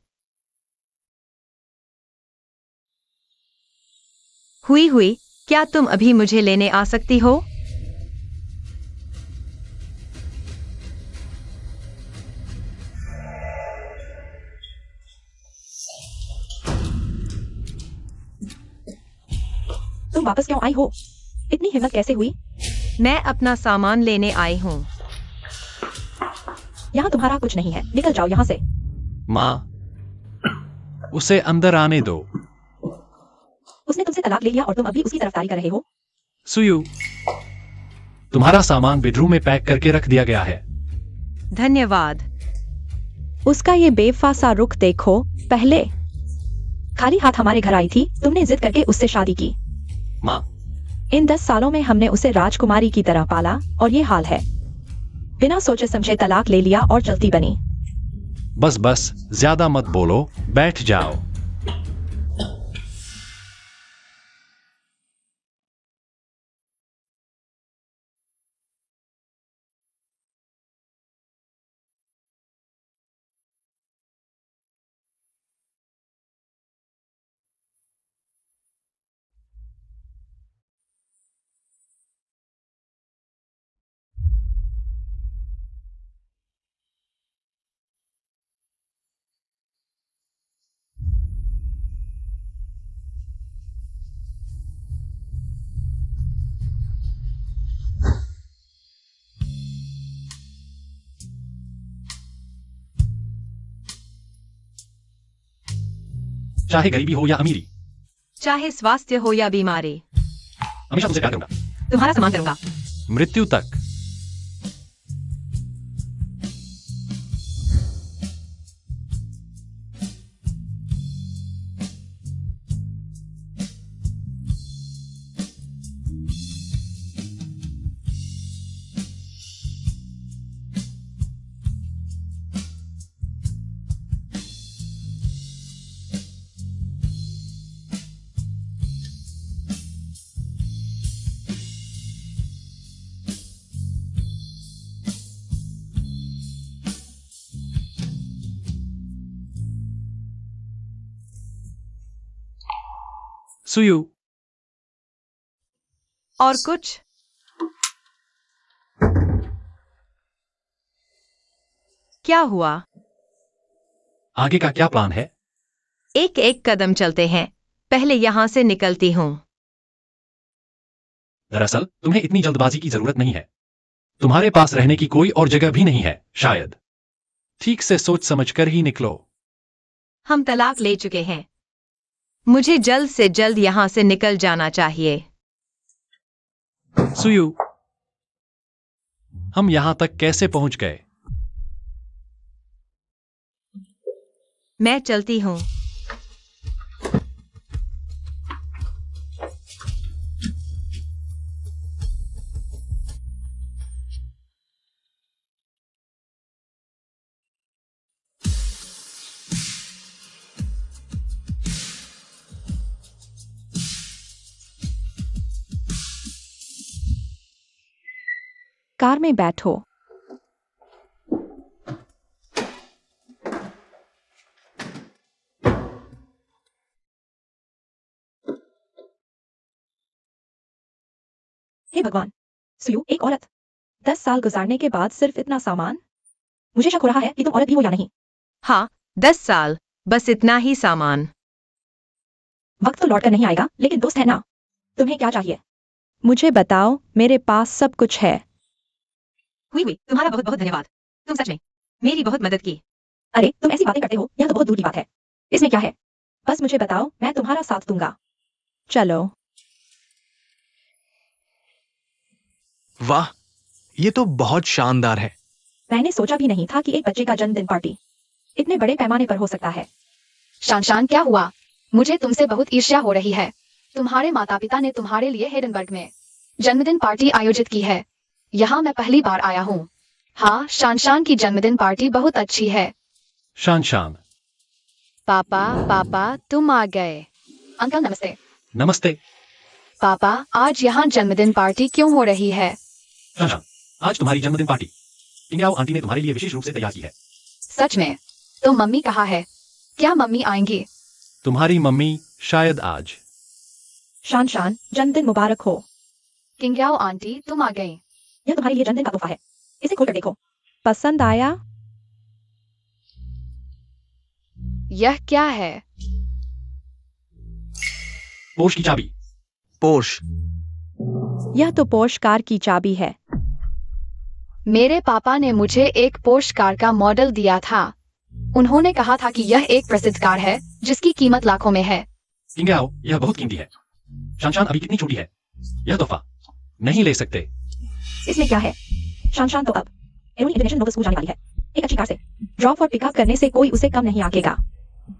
हुई, क्या तुम अभी मुझे लेने आ सकती हो? तुम वापस क्यों आई हो? इतनी हिम्मत कैसे हुई? मैं अपना सामान लेने आई हूँ। यहाँ तुम्हारा कुछ नहीं है, निकल जाओ यहाँ से। माँ, उसे अंदर आने दो। उसने तुमसे तलाक ले लिया और तुम अभी उसकी तरफदारी कर रहे हो। सुयू, तुम्हारा सामान बेडरूम में पैक करके रख दिया गया है। धन्यवाद। उसका ये बेवफा रुख देखो। पहले खाली हाथ हमारे घर आई थी, तुमने जिद करके उससे शादी की। माँ, इन 10 सालों में हमने उसे राजकुमारी की तरह पाला और ये हाल है। बिना सोचे समझे तलाक ले लिया और चलती बनी। बस बस, ज्यादा मत बोलो, बैठ जाओ। चाहे गरीबी हो या अमीरी, चाहे स्वास्थ्य हो या बीमारी, हमेशा तुमसे प्यार करूंगा, तुम्हारा सम्मान करूंगा। मृत्यु तक। सुयू, और कुछ? क्या हुआ? आगे का क्या प्लान है? एक एक कदम चलते हैं। पहले यहां से निकलती हूं। दरअसल तुम्हें इतनी जल्दबाजी की जरूरत नहीं है। तुम्हारे पास रहने की कोई और जगह भी नहीं है, शायद। ठीक से सोच समझकर ही निकलो। हम तलाक ले चुके हैं। मुझे जल्द से जल्द यहां से निकल जाना चाहिए। सुयू, हम यहां तक कैसे पहुंच गए? मैं चलती हूं। कार में बैठो। हे भगवान, सुयू एक औरत, 10 साल गुजारने के बाद सिर्फ इतना सामान। मुझे शक हो रहा है कि तुम औरत भी हो या नहीं। हाँ, 10 साल, बस इतना ही सामान। वक्त तो लौट कर नहीं आएगा, लेकिन दोस्त है ना। तुम्हें क्या चाहिए मुझे बताओ, मेरे पास सब कुछ है। हुई तुम्हारा बहुत बहुत धन्यवाद। तुम सच में मेरी बहुत मदद की। अरे तुम ऐसी बातें करते हो, यह तो बहुत दूर की बात है। इसमें क्या है, बस मुझे बताओ, मैं तुम्हारा साथ दूंगा। चलो। वाह, ये तो बहुत शानदार है। मैंने सोचा भी नहीं था कि एक बच्चे का जन्मदिन पार्टी इतने बड़े पैमाने पर हो सकता है। शान क्या हुआ? मुझे तुमसे बहुत ईर्ष्या हो रही है। तुम्हारे माता पिता ने तुम्हारे लिए हेडनबर्ग में जन्मदिन पार्टी आयोजित की है। यहाँ मैं पहली बार आया हूँ। हाँ, शान की जन्मदिन पार्टी बहुत अच्छी है। शान, पापा तुम आ गए। अंकल नमस्ते। नमस्ते। पापा, आज यहाँ जन्मदिन पार्टी क्यों हो रही है? शान, आज तुम्हारी जन्मदिन पार्टी किंगाओ आंटी ने तुम्हारे लिए विशेष रूप से तैयार की है। सच में? तो मम्मी कहाँ है? क्या मम्मी आएंगी? तुम्हारी मम्मी शायद आज। शान, जन्मदिन मुबारक हो। किंग्याओ आंटी तुम आ गई। यह तुम्हारे लिए जन्मदिन का तोहफा है, इसे खोलकर देखो। पसंद आया? यह क्या है? पोर्श की चाबी। पोर्श? यह तो पोर्श कार की चाबी है। मेरे पापा ने मुझे एक पोर्श कार का मॉडल दिया था। उन्होंने कहा था कि यह एक प्रसिद्ध कार है जिसकी कीमत लाखों में है। किंगाओ, यह बहुत कीमती है। शान अभी कितनी छोटी है। यह तोहफा नहीं ले सकते। इसमें क्या है? शान तो अब एरोनी इंटरनेशनल नोबल स्कूल जाने वाली है, एक अच्छी कार से ड्रॉप और पिकअप करने से कोई उसे कम नहीं आंकेगा।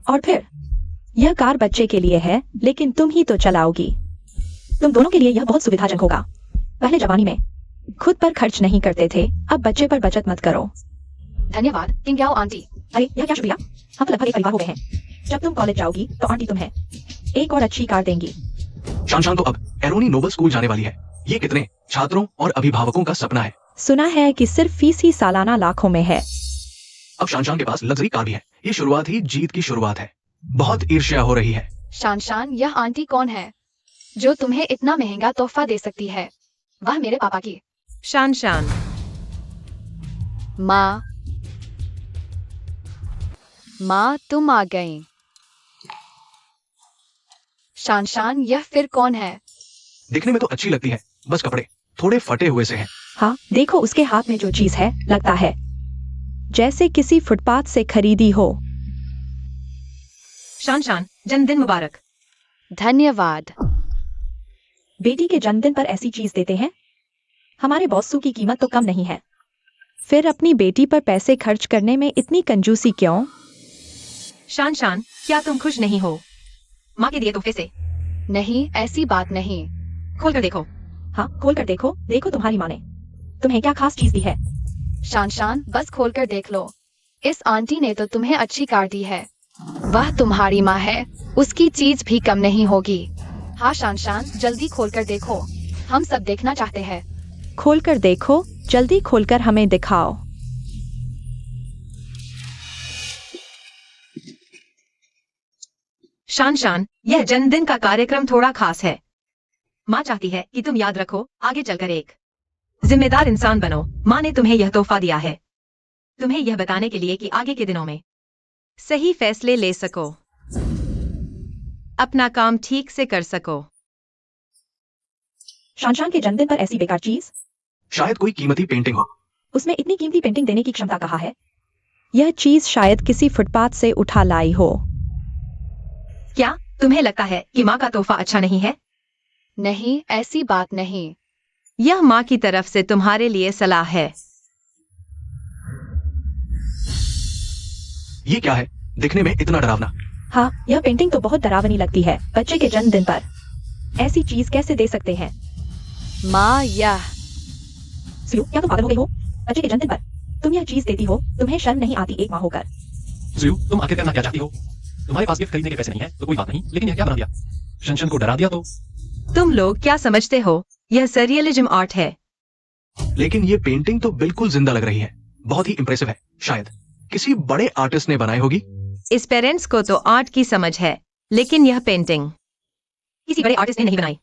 और फिर यह कार बच्चे के लिए है, लेकिन तुम ही तो चलाओगी। तुम दोनों के लिए यह बहुत सुविधाजनक होगा। पहले जवानी में खुद पर खर्च नहीं करते थे, अब बच्चे पर बचत मत करो। धन्यवाद किंग्याओ आंटी। अरे यह क्या शुक्रिया, हम तो लगभग एक परिवार हो गए हैं। जब तुम कॉलेज जाओगी तो आंटी तुम्हें एक और अच्छी कार देंगी। शान तो अब एरोनी नोबल स्कूल जाने वाली है। ये कितने छात्रों और अभिभावकों का सपना है। सुना है कि सिर्फ फीस ही सालाना लाखों में है। अब शान के पास लग्जरी कार भी है। ये शुरुआत ही जीत की शुरुआत है। बहुत ईर्ष्या हो रही है। शान यह आंटी कौन है जो तुम्हें इतना महंगा तोहफा दे सकती है? वह मेरे पापा की। शान माँ तुम आ गई। शान यह फिर कौन है? दिखने में तो अच्छी लगती है, बस कपड़े थोड़े फटे हुए से हैं। हाँ देखो उसके हाथ में जो चीज है, लगता है जैसे किसी फुटपाथ से खरीदी हो। शान जन्मदिन मुबारक। धन्यवाद। बेटी के जन्मदिन पर ऐसी चीज देते हैं? हमारे बॉसू की कीमत तो कम नहीं है। फिर अपनी बेटी पर पैसे खर्च करने में इतनी कंजूसी क्यों? शान क्या तुम खुश नहीं हो माँ के दिए तोहफे से? नहीं, ऐसी बात नहीं। खोल कर देखो। हाँ खोल कर देखो। देखो तुम्हारी माँ ने तुम्हें क्या खास चीज दी है? शान बस खोलकर देख लो। इस आंटी ने तो तुम्हें अच्छी कार दी है। वह तुम्हारी माँ है, उसकी चीज भी कम नहीं होगी। हाँ शान जल्दी खोलकर देखो, हम सब देखना चाहते हैं। खोलकर देखो, जल्दी खोलकर हमें दिखाओ। शान यह जन्मदिन का कार्यक्रम थोड़ा खास है। माँ चाहती है कि तुम याद रखो, आगे चलकर एक जिम्मेदार इंसान बनो। माँ ने तुम्हें यह तोहफा दिया है, तुम्हें यह बताने के लिए कि आगे के दिनों में सही फैसले ले सको, अपना काम ठीक से कर सको। शान के जन्मदिन पर ऐसी बेकार चीज? शायद कोई कीमती पेंटिंग हो। उसमें इतनी कीमती पेंटिंग देने की क्षमता कहाँ है? यह चीज शायद किसी फुटपाथ से उठा लाई हो। क्या तुम्हें लगता है कि माँ का तोहफा अच्छा नहीं है? नहीं, ऐसी बात नहीं। यह माँ की तरफ से तुम्हारे लिए सलाह है। ये क्या है? दिखने में इतना डरावना। हाँ यह पेंटिंग तो बहुत डरावनी लगती है। बच्चे के जन्मदिन पर ऐसी चीज कैसे दे सकते हैं? माँ यह सुयू, क्या तुम पागल हो गई हो? बच्चे के जन्मदिन पर तुम यह चीज देती हो? तुम्हें शर्म नहीं आती एक माँ होकर? सुयू, तुम आखिर करना क्या चाहती हो? तुम्हारे पास गिफ्ट खरीदने के पैसे नहीं है तो कोई बात नहीं, लेकिन यह क्या बना दिया? शनशन को डरा दिया तो? तुम लोग क्या समझते हो? यह सरियलिज्म आर्ट है। लेकिन ये पेंटिंग तो बिल्कुल जिंदा लग रही है। बहुत ही इंप्रेसिव है। शायद किसी बड़े आर्टिस्ट ने बनाई होगी। इस पेरेंट्स को तो आर्ट की समझ है, लेकिन यह पेंटिंग किसी बड़े आर्टिस्ट ने नहीं बनाई।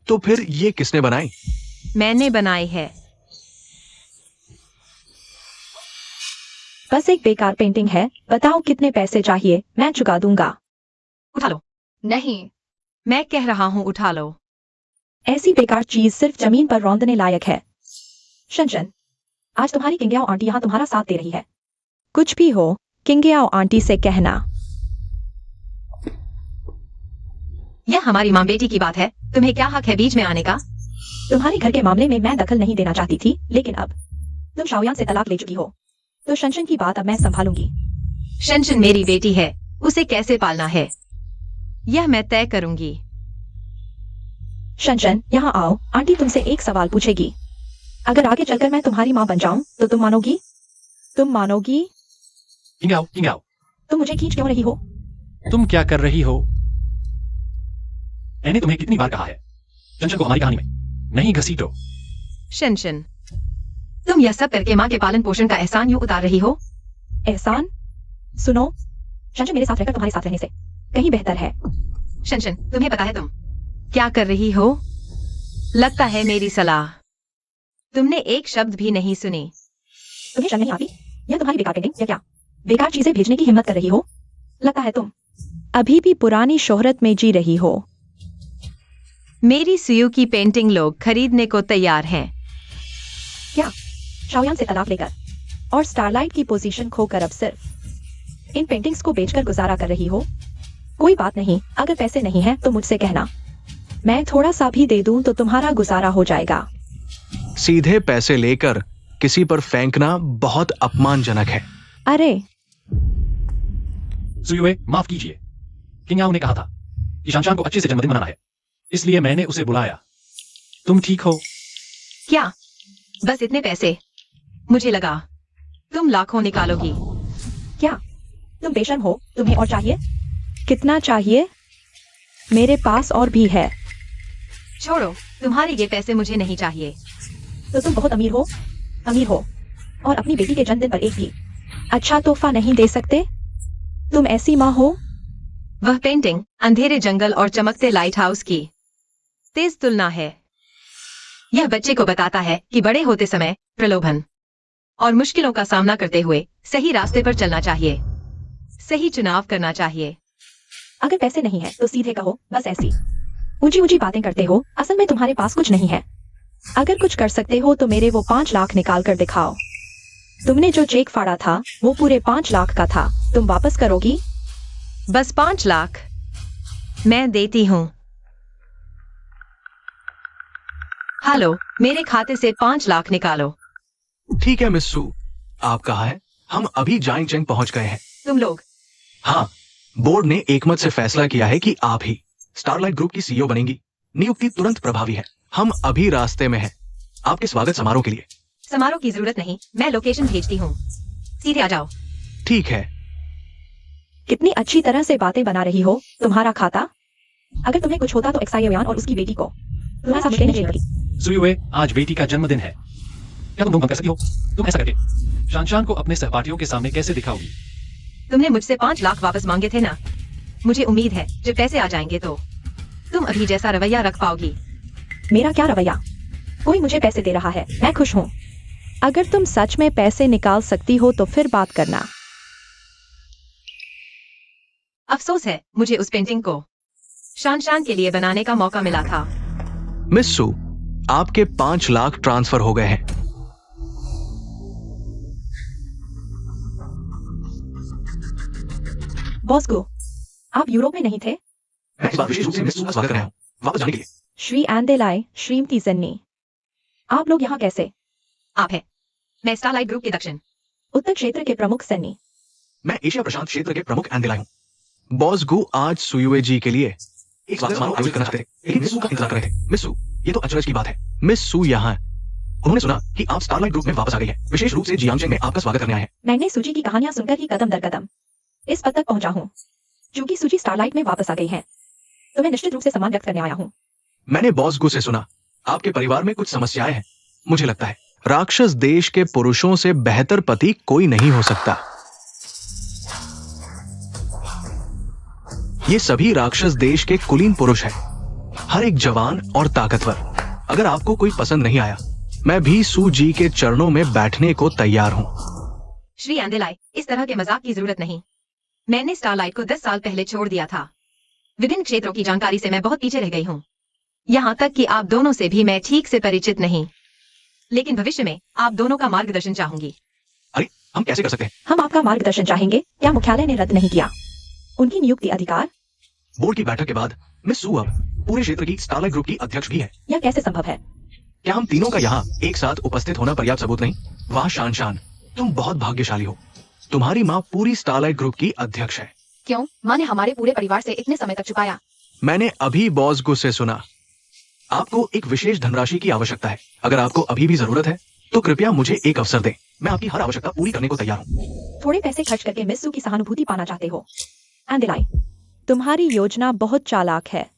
तो फिर ये किसने बनाई? मैंने बनाई है। बस एक बेकार पेंटिंग है। बताओ कितने पैसे चाहिए, मैं चुका दूंगा। उठा लो। नहीं। मैं कह रहा हूँ उठा लो। ऐसी बेकार चीज सिर्फ जमीन पर रौंदने लायक है। शनशन, आज तुम्हारी किंग्याओ आंटी यहाँ तुम्हारा साथ दे रही है। कुछ भी हो, किंग्याओ आंटी से कहना। यह हमारी माँ बेटी की बात है, तुम्हें क्या हक है बीच में आने का? तुम्हारे घर के मामले में मैं दखल नहीं देना चाहती थी, लेकिन अब तुम शाओयान से तलाक ले चुकी हो, तो शनशन की बात अब मैं संभालूंगी। शनशन मेरी बेटी है, उसे कैसे पालना है यह मैं तय करूंगी। शनशन, यहाँ आओ, आंटी तुमसे एक सवाल पूछेगी। अगर आगे चलकर मैं तुम्हारी माँ बन जाऊं तो तुम मानोगी? तुम मानोगी? किंग्याओ, तुम मुझे खींच क्यों रही हो? तुम क्या कर रही हो? मैंने तुम्हें कितनी बार कहा है, शनशन को हमारी कहानी में नहीं घसीटो। शनशन, तुम यह सब करके माँ के पालन पोषण का एहसान यूं उतार रही हो? एहसान? सुनो, शनशन मेरे साथ रहकर तुम्हारे साथ रहने से कहीं बेहतर है। शनशन, तुम्हें पता है तुम क्या कर रही हो? लगता है मेरी सलाह तुमने एक शब्द भी नहीं सुनी। तुम्हें शर्म नहीं आती? यह तुम्हारी बेकार पेंटिंग या क्या? बेकार चीजें भेजने की हिम्मत कर रही हो? लगता है तुम अभी भी पुरानी शोहरत में जी रही हो। मेरी सुयू की पेंटिंग लोग खरीदने को तैयार हैं। क्या शाओयान से तलाक लेकर और स्टारलाइट की पोजीशन खोकर अब सिर्फ इन पेंटिंग्स को बेचकर गुजारा कर रही हो? कोई बात नहीं, अगर पैसे नहीं हैं तो मुझसे कहना, मैं थोड़ा सा भी दे दूं तो तुम्हारा गुजारा हो जाएगा। सीधे पैसे लेकर किसी पर फेंकना बहुत अपमानजनक है। अरे सुयुए, माफ कीजिए। किंगाओ ने कहा था कि शानशान को अच्छे से जन्मदिन मनाना है, इसलिए मैंने उसे बुलाया। तुम ठीक हो? क्या बस इतने पैसे? मुझे लगा तुम लाखों निकालोगी। क्या तुम बेशर्म हो? तुम्हें और चाहिए? कितना चाहिए? मेरे पास और भी है। छोड़ो, तुम्हारे ये पैसे मुझे नहीं चाहिए। तो तुम बहुत अमीर हो? अमीर हो और अपनी बेटी के जन्मदिन पर एक भी अच्छा तोहफा नहीं दे सकते? तुम ऐसी माँ हो? वह पेंटिंग अंधेरे जंगल और चमकते लाइट हाउस की तेज तुलना है। यह बच्चे को बताता है कि बड़े होते समय प्रलोभन और मुश्किलों का सामना करते हुए सही रास्ते पर चलना चाहिए, सही चुनाव करना चाहिए। अगर पैसे नहीं है तो सीधे कहो, बस ऐसी ऊंची ऊंची बातें करते हो। असल में तुम्हारे पास कुछ नहीं है। अगर कुछ कर सकते हो तो मेरे वो 5 लाख निकाल कर दिखाओ। तुमने जो चेक फाड़ा था वो पूरे 5 लाख का था। तुम वापस करोगी? बस 5 लाख मैं देती हूँ। हेलो, मेरे खाते से 5 लाख निकालो। ठीक है मिस सू, आप कहाँ हैं? हम अभी जाइंग चेंग पहुंच गए हैं। तुम लोग? हाँ, बोर्ड ने एकमत से फैसला किया है कि आप ही स्टारलाइट ग्रुप की सीईओ बनेंगी। नियुक्ति तुरंत प्रभावी है। हम अभी रास्ते में हैं आपके स्वागत समारोह के लिए। समारोह की जरूरत नहीं, मैं लोकेशन भेजती हूँ, सीधे आ जाओ। ठीक है। कितनी अच्छी तरह से बातें बना रही हो। तुम्हारा खाता? अगर तुम्हें कुछ होता तो एक्साइयोयान और उसकी बेटी को तुम्हारे साथ मुश्किल नहीं झेलती। सुयुए, आज बेटी का जन्मदिन है। क्या तुम बंद कर सकती हो? तुम ऐसा करके शानशान को अपने सहपाठियों के सामने कैसे दिखाओगी? तुमने मुझसे 5 लाख वापस मांगे थे ना? मुझे उम्मीद है जब पैसे आ जाएंगे तो तुम अभी जैसा रवैया रख पाओगी। मेरा क्या रवैया? कोई मुझे पैसे दे रहा है, मैं खुश हूँ। अगर तुम सच में पैसे निकाल सकती हो तो फिर बात करना। अफसोस है, मुझे उस पेंटिंग को शानशान के लिए बनाने का मौका मिला था। मिस सू, आपके 5 लाख ट्रांसफर हो गए हैं। बॉस को, आप यूरोप में नहीं थे? मैं इस बार विशेष रूप से मिस सू का स्वागत कर रहा हूँ वापस जाने के लिए। श्री एंडेलाई, श्रीमती जन्नी, आप लोग यहाँ कैसे? आप है, मैं स्टारलाइट ग्रुप के दक्षिण उत्तर क्षेत्र के प्रमुख सन्नी। मैं एशिया प्रशांत क्षेत्र के प्रमुख एंडेलाई हूँ। बॉस गु आज सुयुए जी के लिए एक स्वागत समारोह आयोजित करना चाहते थे, लेकिन मिस सू का इंतजार कर रहे थे। मिस सू, ये तो अचरज की बात है। मिस सू यहाँ है। उन्होंने सुना कि आप स्टारलाइट ग्रुप में वापस आ गई हैं। विशेष रूप से जियांगचेंग में आपका स्वागत करने आए हैं। मैंने सूजी की कहानियां सुनकर ही कदम दर कदम इस पद तक पहुंचा हूँ। क्योंकि सूजी स्टारलाइट में वापस आ गई है तो मैं निश्चित रूप से सम्मान व्यक्त करने आया हूँ। मैंने बॉस गु से सुना आपके परिवार में कुछ समस्याएं हैं। मुझे लगता है राक्षस देश के पुरुषों से बेहतर पति कोई नहीं हो सकता। ये सभी राक्षस देश के कुलीन पुरुष हैं, हर एक जवान और ताकतवर। अगर आपको कोई पसंद नहीं आया, मैं भी सू जी के चरणों में बैठने को तैयार हूँ। श्री एंडेलाई, इस तरह के मजाक की जरूरत नहीं। मैंने स्टारलाइट को 10 साल पहले छोड़ दिया था। विभिन्न क्षेत्रों की जानकारी से मैं बहुत पीछे रह गई हूँ। यहाँ तक कि आप दोनों से भी मैं ठीक से परिचित नहीं। लेकिन भविष्य में आप दोनों का मार्गदर्शन चाहूंगी। अरे, हम कैसे कर सकते हैं? हम आपका मार्गदर्शन चाहेंगे। क्या मुख्यालय ने रद्द नहीं किया उनकी नियुक्ति अधिकार? बोर्ड की बैठक के बाद मिस सू अब पूरे क्षेत्र की स्टारलाइट ग्रुप की अध्यक्ष भी है। यह कैसे संभव है? क्या हम तीनों का यहाँ एक साथ उपस्थित होना पर्याप्त सबूत नहीं? वाह शानशान, तुम बहुत भाग्यशाली हो। तुम्हारी माँ पूरी स्टारलाइट ग्रुप की अध्यक्ष है। क्यों? माँ ने हमारे पूरे परिवार से इतने समय तक छुपाया। मैंने अभी बॉस गु से सुना आपको एक विशेष धनराशि की आवश्यकता है। अगर आपको अभी भी जरूरत है तो कृपया मुझे एक अवसर दें। मैं आपकी हर आवश्यकता पूरी करने को तैयार हूँ। थोड़े पैसे खर्च करके मिस सू की सहानुभूति पाना चाहते हो? एंडेलाई, तुम्हारी योजना बहुत चालाक है।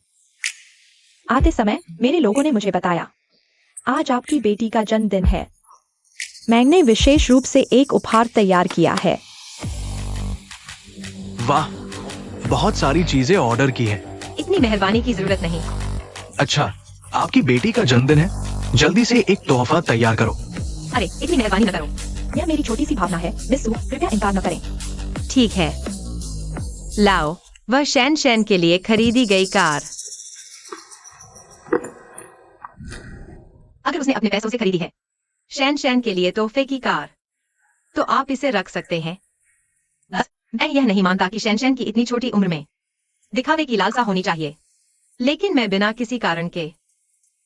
आते समय मेरे लोगों ने मुझे बताया आज आपकी बेटी का जन्मदिन है। मैंने विशेष रूप से एक उपहार तैयार किया है। वाह, बहुत सारी चीजें ऑर्डर की है। इतनी मेहरबानी की जरूरत नहीं। अच्छा, आपकी बेटी का जन्मदिन है, जल्दी से एक तोहफा तैयार करो। अरे, इतनी मेहरबानी न करो। यह मेरी छोटी सी भावना है मिस सू, कृपया इनकार न करें। ठीक है, लाओ वह शैन शैन के लिए खरीदी गई कार। अगर उसने अपने पैसों से खरीदी है शैन शैन के लिए तोहफे की कार, तो आप इसे रख सकते हैं। मैं यह नहीं मानता कि शैन शैन की इतनी छोटी उम्र में दिखावे की लालसा होनी चाहिए, लेकिन मैं बिना किसी कारण के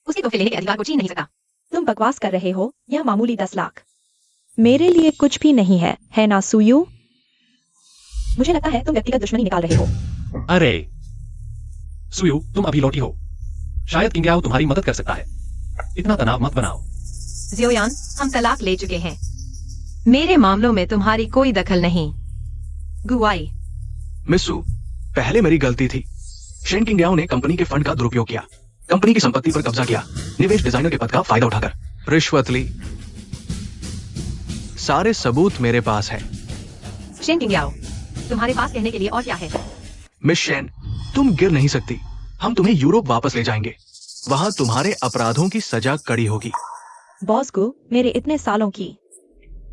उसके तोहफे लेने के अधिकार को छीन नहीं सकता। तुम बकवास कर रहे हो? यह मामूली 10 लाख मेरे लिए कुछ भी नहीं है ना सुयू? मुझे लगता है तुम व्यक्तिगत दुश्मनी निकाल रहे हो। अरे सुयू, तुम अभी लौटी हो। शायद किंग्याओ तुम्हारी मदद कर सकता है। इतना तनाव मत बनाओ। जियोयान, हम तलाक ले चुके हैं। मेरे मामलों में तुम्हारी कोई दखल नहीं। गुआई। मिस्सू, पहले मेरी गलती थी। शेन किंग्याओ ने कंपनी के फंड का दुरुपयोग किया, कंपनी की संपत्ति पर कब्जा किया, निवेश डिजाइनर के पद का फायदा उठाकर रिश्वत ली। सारे सबूत मेरे पास है। शेन किंग्याओ, तुम्हारे पास कहने के लिए और क्या है? मिस शेन, तुम गिर नहीं सकती। हम तुम्हें यूरोप वापस ले जाएंगे। वहां तुम्हारे अपराधों की सजा कड़ी होगी। बॉस को मेरे इतने सालों की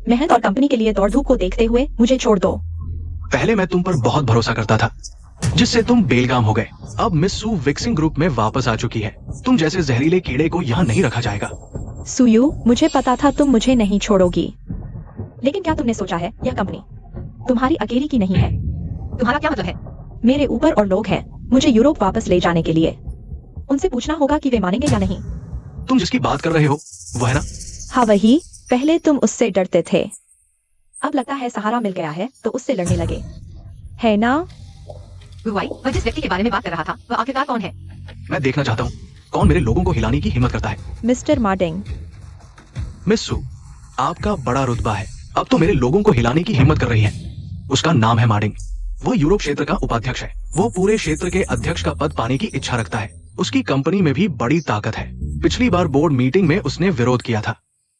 मेहनत और कंपनी के लिए दौड़ धूप को देखते हुए मुझे छोड़ दो। पहले मैं तुम पर बहुत भरोसा करता था, जिससे तुम बेलगाम हो गए। अब मिस्सू विक्सिंग ग्रुप में वापस आ चुकी है। तुम जैसे जहरीले कीड़े को यहाँ नहीं रखा जाएगा। सुयू, मुझे पता था तुम मुझे नहीं छोड़ोगी, लेकिन क्या तुमने सोचा है यह कंपनी तुम्हारी अकेली की नहीं है? तुम्हारा क्या मतलब है? मेरे ऊपर और लोग हैं मुझे यूरोप वापस ले जाने के लिए। उनसे पूछना होगा कि वे मानेंगे या नहीं। तुम जिसकी बात कर रहे हो वो है ना? हाँ वही। पहले तुम उससे डरते थे, अब लगता है सहारा मिल गया है तो उससे लड़ने लगे, है ना? गुआई, वह जिस व्यक्ति के बारे में बात कर रहा था वह आखिरकार कौन है? मैं देखना चाहता हूँ कौन मेरे लोगों को हिलाने की हिम्मत करता है। मिस्टर मार्डिंग। मिस्सू, आपका बड़ा रुतबा है, अब तो मेरे लोगों को हिलाने की हिम्मत कर रही है। उसका नाम है मार्डिंग। वो यूरोप क्षेत्र का उपाध्यक्ष है। वो पूरे क्षेत्र के अध्यक्ष का पद पाने की इच्छा रखता है। उसकी कंपनी में भी बड़ी ताकत है। पिछली बार बोर्ड मीटिंग में उसने विरोध किया था।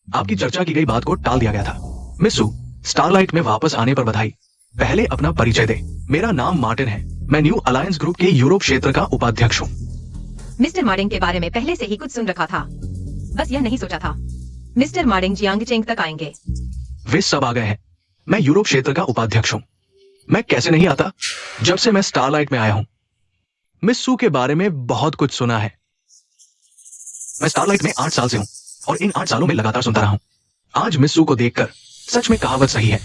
आपकी चर्चा की गई बात को टाल दिया गया था। मिस्सू, स्टारलाइट में वापस आने पर बधाई। पहले अपना परिचय दे। मेरा नाम मार्टिन है। मैं न्यू अलायंस ग्रुप के यूरोप क्षेत्र का उपाध्यक्ष हूँ। मिस्टर मार्डिंग के बारे में पहले से ही कुछ सुन रखा था, बस यह नहीं सोचा था मिस्टर मार्डिंग जियांगचेंग तक आएंगे। वे सब आ गए हैं। मैं यूरोप क्षेत्र का उपाध्यक्ष हूँ। मैं कैसे नहीं आता जब से मैं स्टारलाइट में आया हूँ। मिस्सू के बारे में बहुत कुछ सुना है। मैं स्टारलाइट में 8 साल से हूँ और इन 8 सालों में लगातार सुनता रहा हूँ। आज मिस्सू को देखकर सच में कहावत सही है,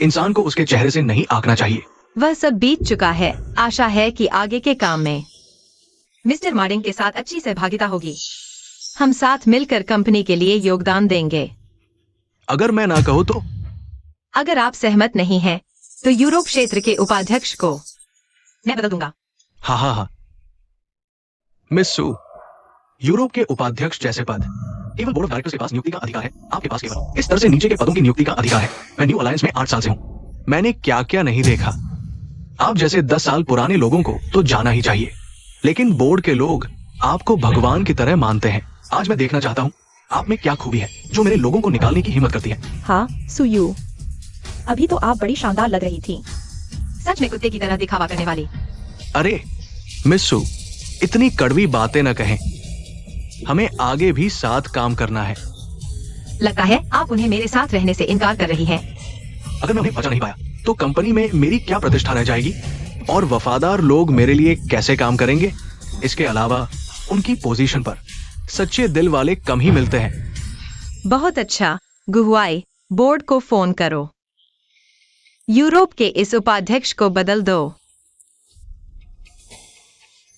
इंसान को उसके चेहरे से नहीं आंकना चाहिए। वह सब बीत चुका है। आशा है कि आगे के काम में मिस्टर मार्डिंग के साथ अच्छी सहभागिता होगी। हम साथ मिलकर कंपनी के लिए योगदान देंगे। अगर मैं ना कहूँ तो? अगर आप सहमत नहीं हैं, तो यूरोप क्षेत्र के उपाध्यक्ष को मैं बदल दूंगा। हाँ। मिस्सू, यूरोप के उपाध्यक्ष जैसे पद केवल बोर्ड ऑफ डायरेक्टर्स के पास नियुक्ति का अधिकार है। आपके पास केवल इस स्तर से नीचे के पदों की नियुक्ति का अधिकार है। मैं न्यू अलायंस में 8 साल से हूँ। मैंने क्या क्या नहीं देखा। आप जैसे 10 साल पुराने लोगों को तो जाना ही चाहिए, लेकिन बोर्ड के लोग आपको भगवान की तरह मानते हैं। आज मैं देखना चाहता हूँ आप में क्या खूबी है जो मेरे लोगों को निकालने की हिम्मत करती है। हाँ सुयू, अभी तो आप बड़ी शानदार लग रही थी। सच में कुत्ते की तरह दिखावा करने वाली। अरे मिस्सू, इतनी कड़वी बातें न कहें। हमें आगे भी साथ काम करना है। लगता है आप उन्हें मेरे साथ रहने से इनकार कर रही हैं। अगर मैं उन्हें बचा नहीं पाया तो कंपनी में मेरी क्या प्रतिष्ठा रह जाएगी और वफादार लोग मेरे लिए कैसे काम करेंगे? इसके अलावा उनकी पोजीशन पर सच्चे दिल वाले कम ही मिलते हैं। बहुत अच्छा गुहुआई, बोर्ड को फोन करो। यूरोप के इस उपाध्यक्ष को बदल दो।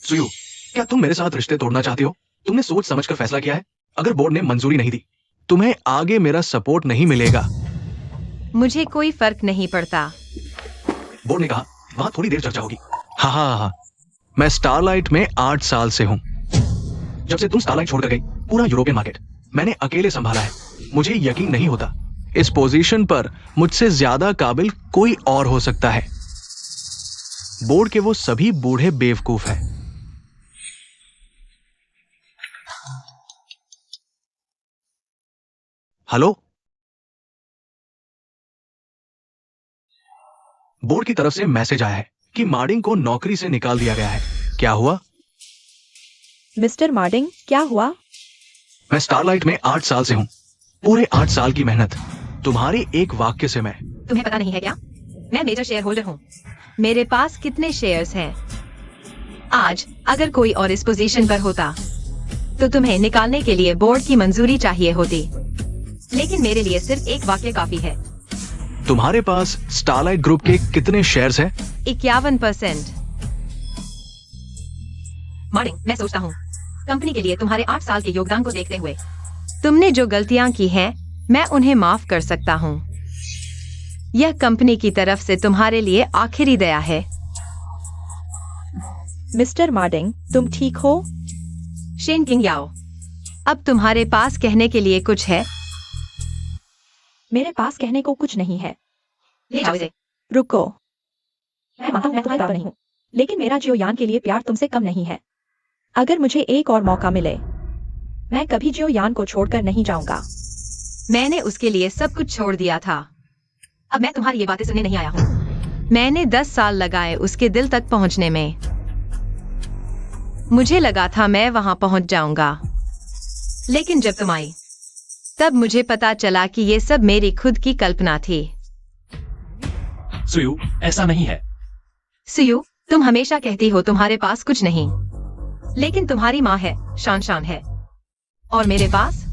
सुयू, क्या तुम मेरे साथ रिश्ते तोड़ना चाहती हो? तुमने सोच समझकर फैसला किया है। अगर बोर्ड ने मंजूरी नहीं दी, तुम्हें आगे मेरा सपोर्ट नहीं मिलेगा। मुझे कोई फर्क नहीं पड़ता। बोर्ड ने कहा वहां थोड़ी देर चर्चा होगी। हाँ। मैं स्टारलाइट में 8 साल से हूँ। जब से तुम स्टारलाइट छोड़कर गई, पूरा यूरोपियन मार्केट मैंने अकेले संभाला है। मुझे यकीन नहीं होता इस पोजीशन पर मुझसे ज्यादा काबिल कोई और हो सकता है। बोर्ड के वो सभी बूढ़े बेवकूफ हैं। हेलो, बोर्ड की तरफ से मैसेज आया है कि मार्डिंग को नौकरी से निकाल दिया गया है। क्या हुआ? मिस्टर मार्डिंग, क्या हुआ? मैं स्टारलाइट में 8 साल से हूँ। पूरे 8 साल की मेहनत तुम्हारे एक वाक्य से मैं। तुम्हें पता नहीं है क्या? मैं मेजर शेयर होल्डर हूँ। मेरे पास कितने शेयर्स हैं? आज अगर कोई और इस पोजीशन पर होता तो तुम्हें निकालने के लिए बोर्ड की मंजूरी चाहिए होती, लेकिन मेरे लिए सिर्फ एक वाक्य काफी है। तुम्हारे पास स्टारलाइट ग्रुप के कितने शेयर्स हैं? 51%। मार्डिंग, मैं सोचता हूँ कंपनी के लिए तुम्हारे 8 साल के योगदान को देखते हुए तुमने जो गलतियां की हैं, मैं उन्हें माफ कर सकता हूँ। यह कंपनी की तरफ से तुम्हारे लिए आखिरी दया है। मिस्टर मार्डिंग, तुम ठीक हो? शेन किंग याओ, अब तुम्हारे पास कहने के लिए कुछ है? मेरे पास कहने को कुछ नहीं है। ले जाओ इसे। रुको, मैं मानता हूं मैं तुम्हारा नहीं हूँ, लेकिन मेरा जियोयान के लिए प्यार तुमसे कम नहीं है। अगर मुझे एक और मौका मिले, मैं कभी जियोयान को छोड़कर नहीं जाऊंगा। मैंने उसके लिए सब कुछ छोड़ दिया था। अब मैं तुम्हारी ये बातें सुनने नहीं आया हूँ। मैंने 10 साल लगाए उसके दिल तक पहुंचने में। मुझे लगा था मैं वहां पहुंच जाऊंगा, लेकिन जब तुम आई, तब मुझे पता चला कि ये सब मेरी खुद की कल्पना थी। सुयू, ऐसा नहीं है। सुयू, तुम हमेशा कहती हो तुम्हारे पास कुछ नहीं, लेकिन तुम्हारी माँ है, शान शान है, और मेरे पास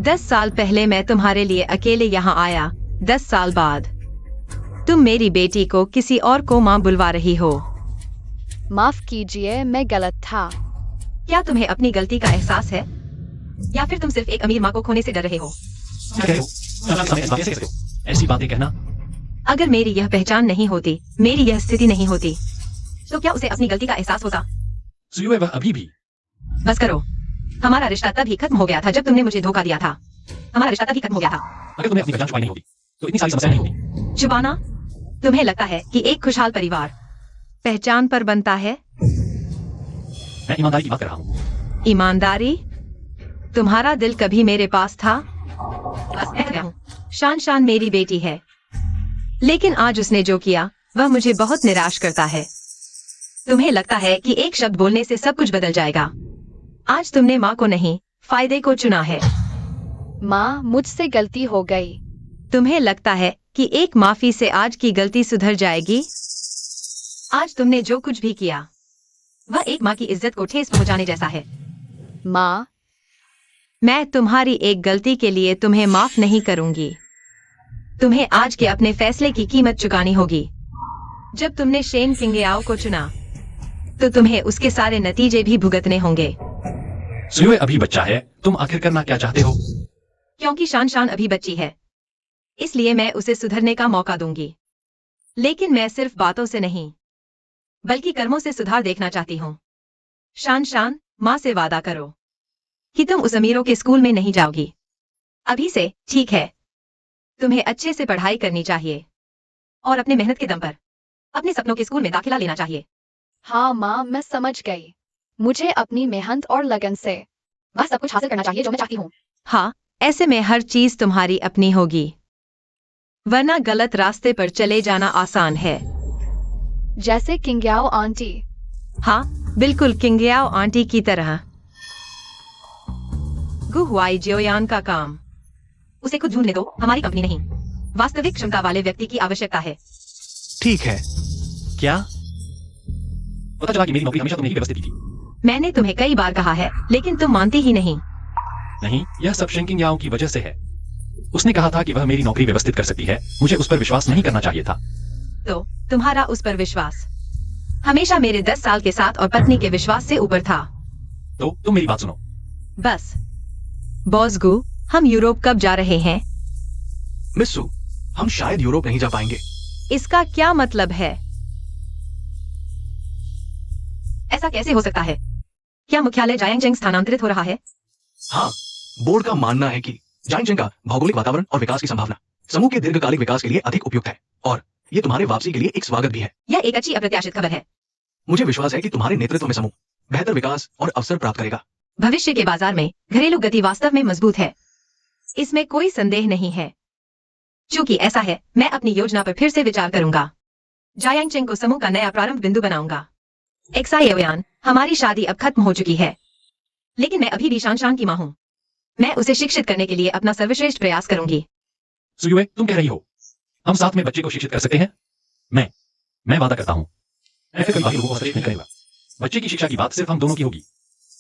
10 साल पहले मैं तुम्हारे लिए अकेले यहाँ आया। 10 साल बाद तुम मेरी बेटी को किसी और को माँ बुलवा रही हो। माफ कीजिए, मैं गलत था। क्या तुम्हें अपनी गलती का एहसास है, या फिर तुम सिर्फ एक अमीर माँ को खोने से डर रहे हो? क्या कह रहे हो? सामने ऐसी बातें कैसे कहते हो? ऐसी बातें कहना। अगर मेरी यह पहचान नहीं होती, मेरी यह स्थिति नहीं होती, तो क्या उसे अपनी गलती का एहसास होता? सुयू, वह अभी भी। बस करो। हमारा रिश्ता तभी खत्म हो गया था जब तुमने मुझे धोखा दिया था। हमारा रिश्ता तभी खत्म हो गया था। अगर तुम्हें अपनी पहचान छुपाई नहीं होती, तो इतनी सारी समस्या नहीं होती। छुपाना? तुम्हें लगता है कि एक खुशहाल परिवार पहचान पर बनता है? मैं ईमानदारी की बात कर रहा हूँ। ईमानदारी? तुम्हारा दिल कभी मेरे पास था? बस मैं गया हूँ। शान शान मेरी बेटी है, लेकिन आज उसने जो किया वह मुझे बहुत निराश करता है। तुम्हें लगता है कि एक शब्द बोलने से सब कुछ बदल जाएगा। आज तुमने माँ को नहीं, फायदे को चुना है। माँ, मुझसे गलती हो गई। तुम्हें लगता है कि एक माफी से आज की गलती सुधर जाएगी? आज तुमने जो कुछ भी किया, वह एक माँ की इज्जत को ठेस पहुंचाने जैसा है। माँ, मैं तुम्हारी एक गलती के लिए तुम्हें माफ नहीं करूंगी। तुम्हें आज के अपने फैसले की कीमत चुकानी होगी। जब तुमने शेन किंगयाओ को चुना, तो तुम्हें उसके सारे नतीजे भी भुगतने होंगे। सुयू अभी बच्चा है, तुम आखिर करना क्या चाहते हो? क्योंकि शान शान अभी बच्ची है, इसलिए मैं उसे सुधरने का मौका दूंगी। लेकिन मैं सिर्फ बातों से नहीं, बल्कि कर्मों से सुधार देखना चाहती हूँ। शान शान, माँ से वादा करो कि तुम उस अमीरों के स्कूल में नहीं जाओगी। अभी से, ठीक है? तुम्हें अच्छे से पढ़ाई करनी चाहिए और अपने मेहनत के दम पर अपने सपनों के स्कूल में दाखिला लेना चाहिए। हाँ माँ, मैं समझ गई। मुझे अपनी मेहनत और लगन से वह सब कुछ हासिल करना चाहिए जो मैं चाहती हूँ। हाँ, ऐसे में हर चीज तुम्हारी अपनी होगी, वरना गलत रास्ते पर चले जाना आसान है। जैसे किंगयाओ आंटी। हाँ, बिल्कुल किंगयाओ आंटी की तरह। गुहुआई जियोयान का काम, उसे खुद ढूंढने दो, हमारी कंपनी नहीं। वास्तविक क्षमता वाले व्यक्ति की आवश्यकता है। ठीक है। क्या? पता चला कि मेरी नौकरी हमेशा तुमने ही व्यवस्थित की थी। मैंने तुम्हें कई बार कहा है, लेकिन तुम मानती ही नहीं। नहीं, यह सब शेंकिंग याओ की वजह से है। उसने कहा था कि वह मेरी नौकरी व्यवस्थित कर सकती है। मुझे उस पर विश्वास नहीं करना चाहिए था। तो तुम्हारा उस पर विश्वास हमेशा मेरे 10 साल के साथ और पत्नी के विश्वास से ऊपर था। तो तुम मेरी बात सुनो। बस बॉसगू, हम यूरोप कब जा रहे हैं? मिस्सू, हम शायद यूरोप नहीं जा पाएंगे। इसका क्या मतलब है? ऐसा कैसे हो सकता है? क्या मुख्यालय जायांगजेंग स्थानांतरित हो रहा है? हाँ, बोर्ड का मानना है कि जाइंगजेंग का भौगोलिक वातावरण और विकास की संभावना समूह के दीर्घकालिक विकास के लिए अधिक उपयुक्त है, और ये तुम्हारे वापसी के लिए एक स्वागत भी है। यह एक अच्छी अप्रत्याशित खबर है। मुझे विश्वास है कि तुम्हारे नेतृत्व में समूह बेहतर विकास और अवसर प्राप्त करेगा। भविष्य के बाजार में घरेलू गति वास्तव में मजबूत है, इसमें कोई संदेह नहीं है। चूंकि ऐसा है, मैं अपनी योजना पर फिर से विचार करूंगा। जायांगजेंग को समूह का नया प्रारंभ बिंदु बनाऊंगा। एक्साएओयान, हमारी शादी अब खत्म हो चुकी है, लेकिन मैं अभी भी शान शान की मां हूं। मैं उसे शिक्षित करने के लिए अपना सर्वश्रेष्ठ प्रयास करूंगी। सुयुए, तुम कह रही हो हम साथ में बच्चे को शिक्षित कर सकते हैं? मैं वादा करता हूं, मैं फिर कभी बाकी लोगों को हस्तक्षेप नहीं करूंगा। बच्चे की शिक्षा की बात सिर्फ हम दोनों की होगी।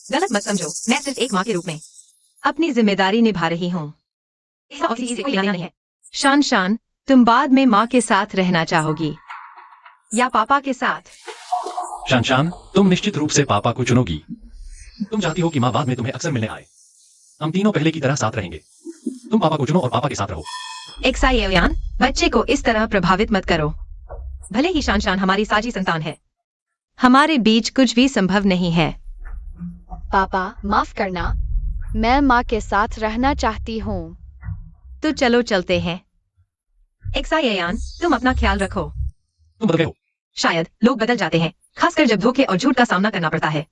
गलत मत समझो, मैं सिर्फ एक माँ के रूप में अपनी जिम्मेदारी निभा रही हूँ। इसका और किसी से कोई लेना नहीं है। शान शान, तुम बाद में माँ के साथ रहना चाहोगी या पापा के साथ? शान शान, तुम निश्चित रूप से पापा को चुनोगी। तुम चाहती हो कि माँ बाद में तुम्हें अक्सर मिलने आए। हम तीनों पहले की तरह साथ रहेंगे। तुम पापा को चुनो और पापा के साथ रहो। एक्साई एओयान, बच्चे को इस तरह प्रभावित मत करो। भले ही शानशान हमारी साझी संतान है, हमारे बीच कुछ भी संभव नहीं है। पापा माफ करना, मैं माँ के साथ रहना चाहती हूँ। तो चलो चलते हैं। एक्साई एओयान, तुम अपना ख्याल रखो। तुम बदल गए हो। शायद लोग बदल जाते हैं, खासकर जब धोखे और झूठ का सामना करना पड़ता है,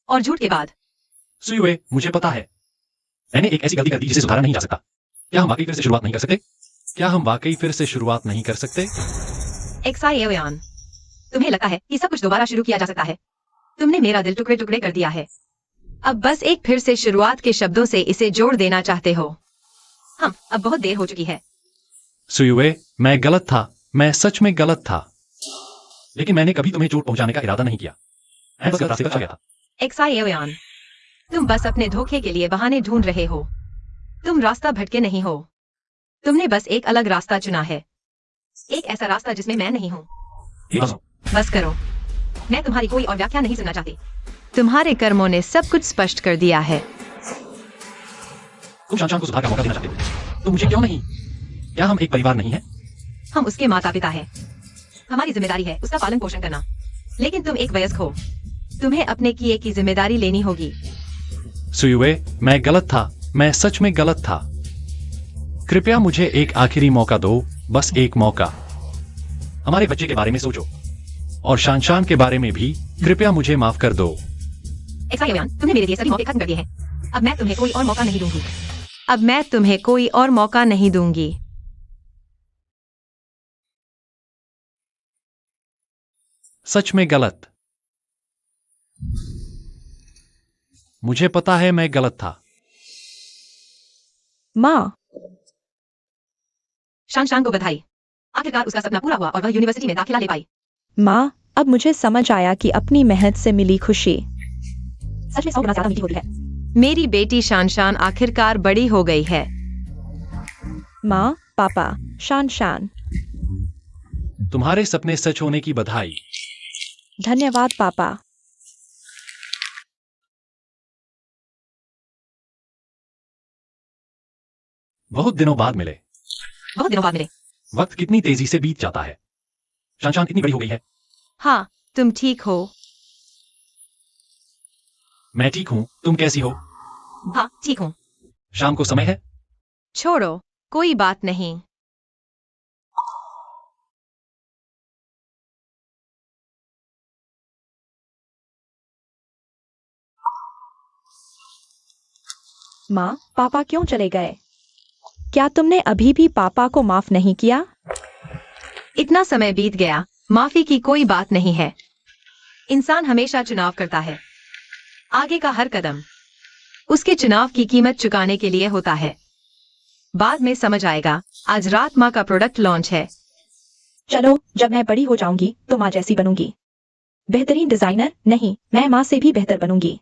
और झूठ के बाद। सुयुए, मुझे पता है मैंने एक ऐसी गलती कर दी जिसे सुधारा नहीं जा सकता। क्या हम वाकई फिर से शुरुआत नहीं कर सकते? क्या हम वाकई फिर से शुरुआत नहीं कर सकते? एक्साई एओयान, तुम्हें लगता है कि सब कुछ दोबारा शुरू किया जा सकता है? तुमने मेरा दिल टुकड़े टुकड़े कर दिया है। अब बस एक फिर से शुरुआत के शब्दों से इसे जोड़ देना चाहते हो। अब बहुत देर हो चुकी है। सुयुए, मैं गलत था, मैं सच में गलत था। लेकिन मैंने कभी तुम्हें चोट पहुंचाने का इरादा नहीं किया। मैं बस गलत रास्ते पर चला गया था। एक्साई एओयान, तुम बस अपने धोखे के लिए बहाने ढूंढ रहे हो। तुम रास्ता भटके नहीं हो, तुमने बस एक अलग रास्ता चुना है, एक ऐसा रास्ता जिसमें मैं नहीं हूँ। ये बस- बस करो, मैं तुम्हारी कोई और व्याख्या नहीं सुनना चाहती। तुम्हारे कर्मों ने सब कुछ स्पष्ट कर दिया है। तुम शानशान को सुधार का मौका देना चाहते हो, तो मुझे क्यों नहीं? क्या हम एक परिवार नहीं है? हम उसके माता पिता हैं, हमारी जिम्मेदारी है उसका पालन पोषण करना। लेकिन तुम एक वयस्क हो, तुम्हें अपने किए की जिम्मेदारी लेनी होगी। सुयुए, मैं गलत था, मैं सच में गलत था। कृपया मुझे एक आखिरी मौका दो, बस एक मौका। हमारे बच्चे के बारे में सोचो, और शानशान के बारे में भी। कृपया मुझे माफ कर दो। एक्साई एओयान, तुमने मेरे लिए सभी मौके खत्म कर दिए हैं। अब मैं तुम्हें कोई और मौका नहीं दूंगी। अब मैं तुम्हें कोई और मौका नहीं दूंगी। सच में गलत। मुझे पता है मैं गलत था। माँ, शानशान को बधाई, आखिरकार उसका सपना पूरा हुआ और वह यूनिवर्सिटी में दाखिला ले पाई। माँ, अब मुझे समझ आया कि अपनी मेहनत से मिली खुशी सच में 100 गुना ज्यादा मीठी होती है। मेरी बेटी शानशान आखिरकार बड़ी हो गई है। माँ, पापा, शान, तुम्हारे सपने सच होने की बधाई। धन्यवाद पापा। बहुत दिनों बाद मिले। बहुत दिनों बाद मिले। वक्त कितनी तेजी से बीत जाता है। शानशान कितनी बड़ी हो गई है। हाँ, तुम ठीक हो। मैं ठीक हूँ, तुम कैसी हो? हाँ, ठीक हूँ। शाम को समय है। छोड़ो, कोई बात नहीं। माँ, पापा क्यों चले गए? क्या तुमने अभी भी पापा को माफ नहीं किया? इतना समय बीत गया, माफी की कोई बात नहीं है। इंसान हमेशा चुनाव करता है। आगे का हर कदम उसके चुनाव की कीमत चुकाने के लिए होता है। बाद में समझ आएगा। आज रात माँ का प्रोडक्ट लॉन्च है। चलो, जब मैं बड़ी हो जाऊंगी तो माँ जैसी बनूंगी। बेहतरीन डिजाइनर नहीं, मैं माँ से भी बेहतर बनूंगी।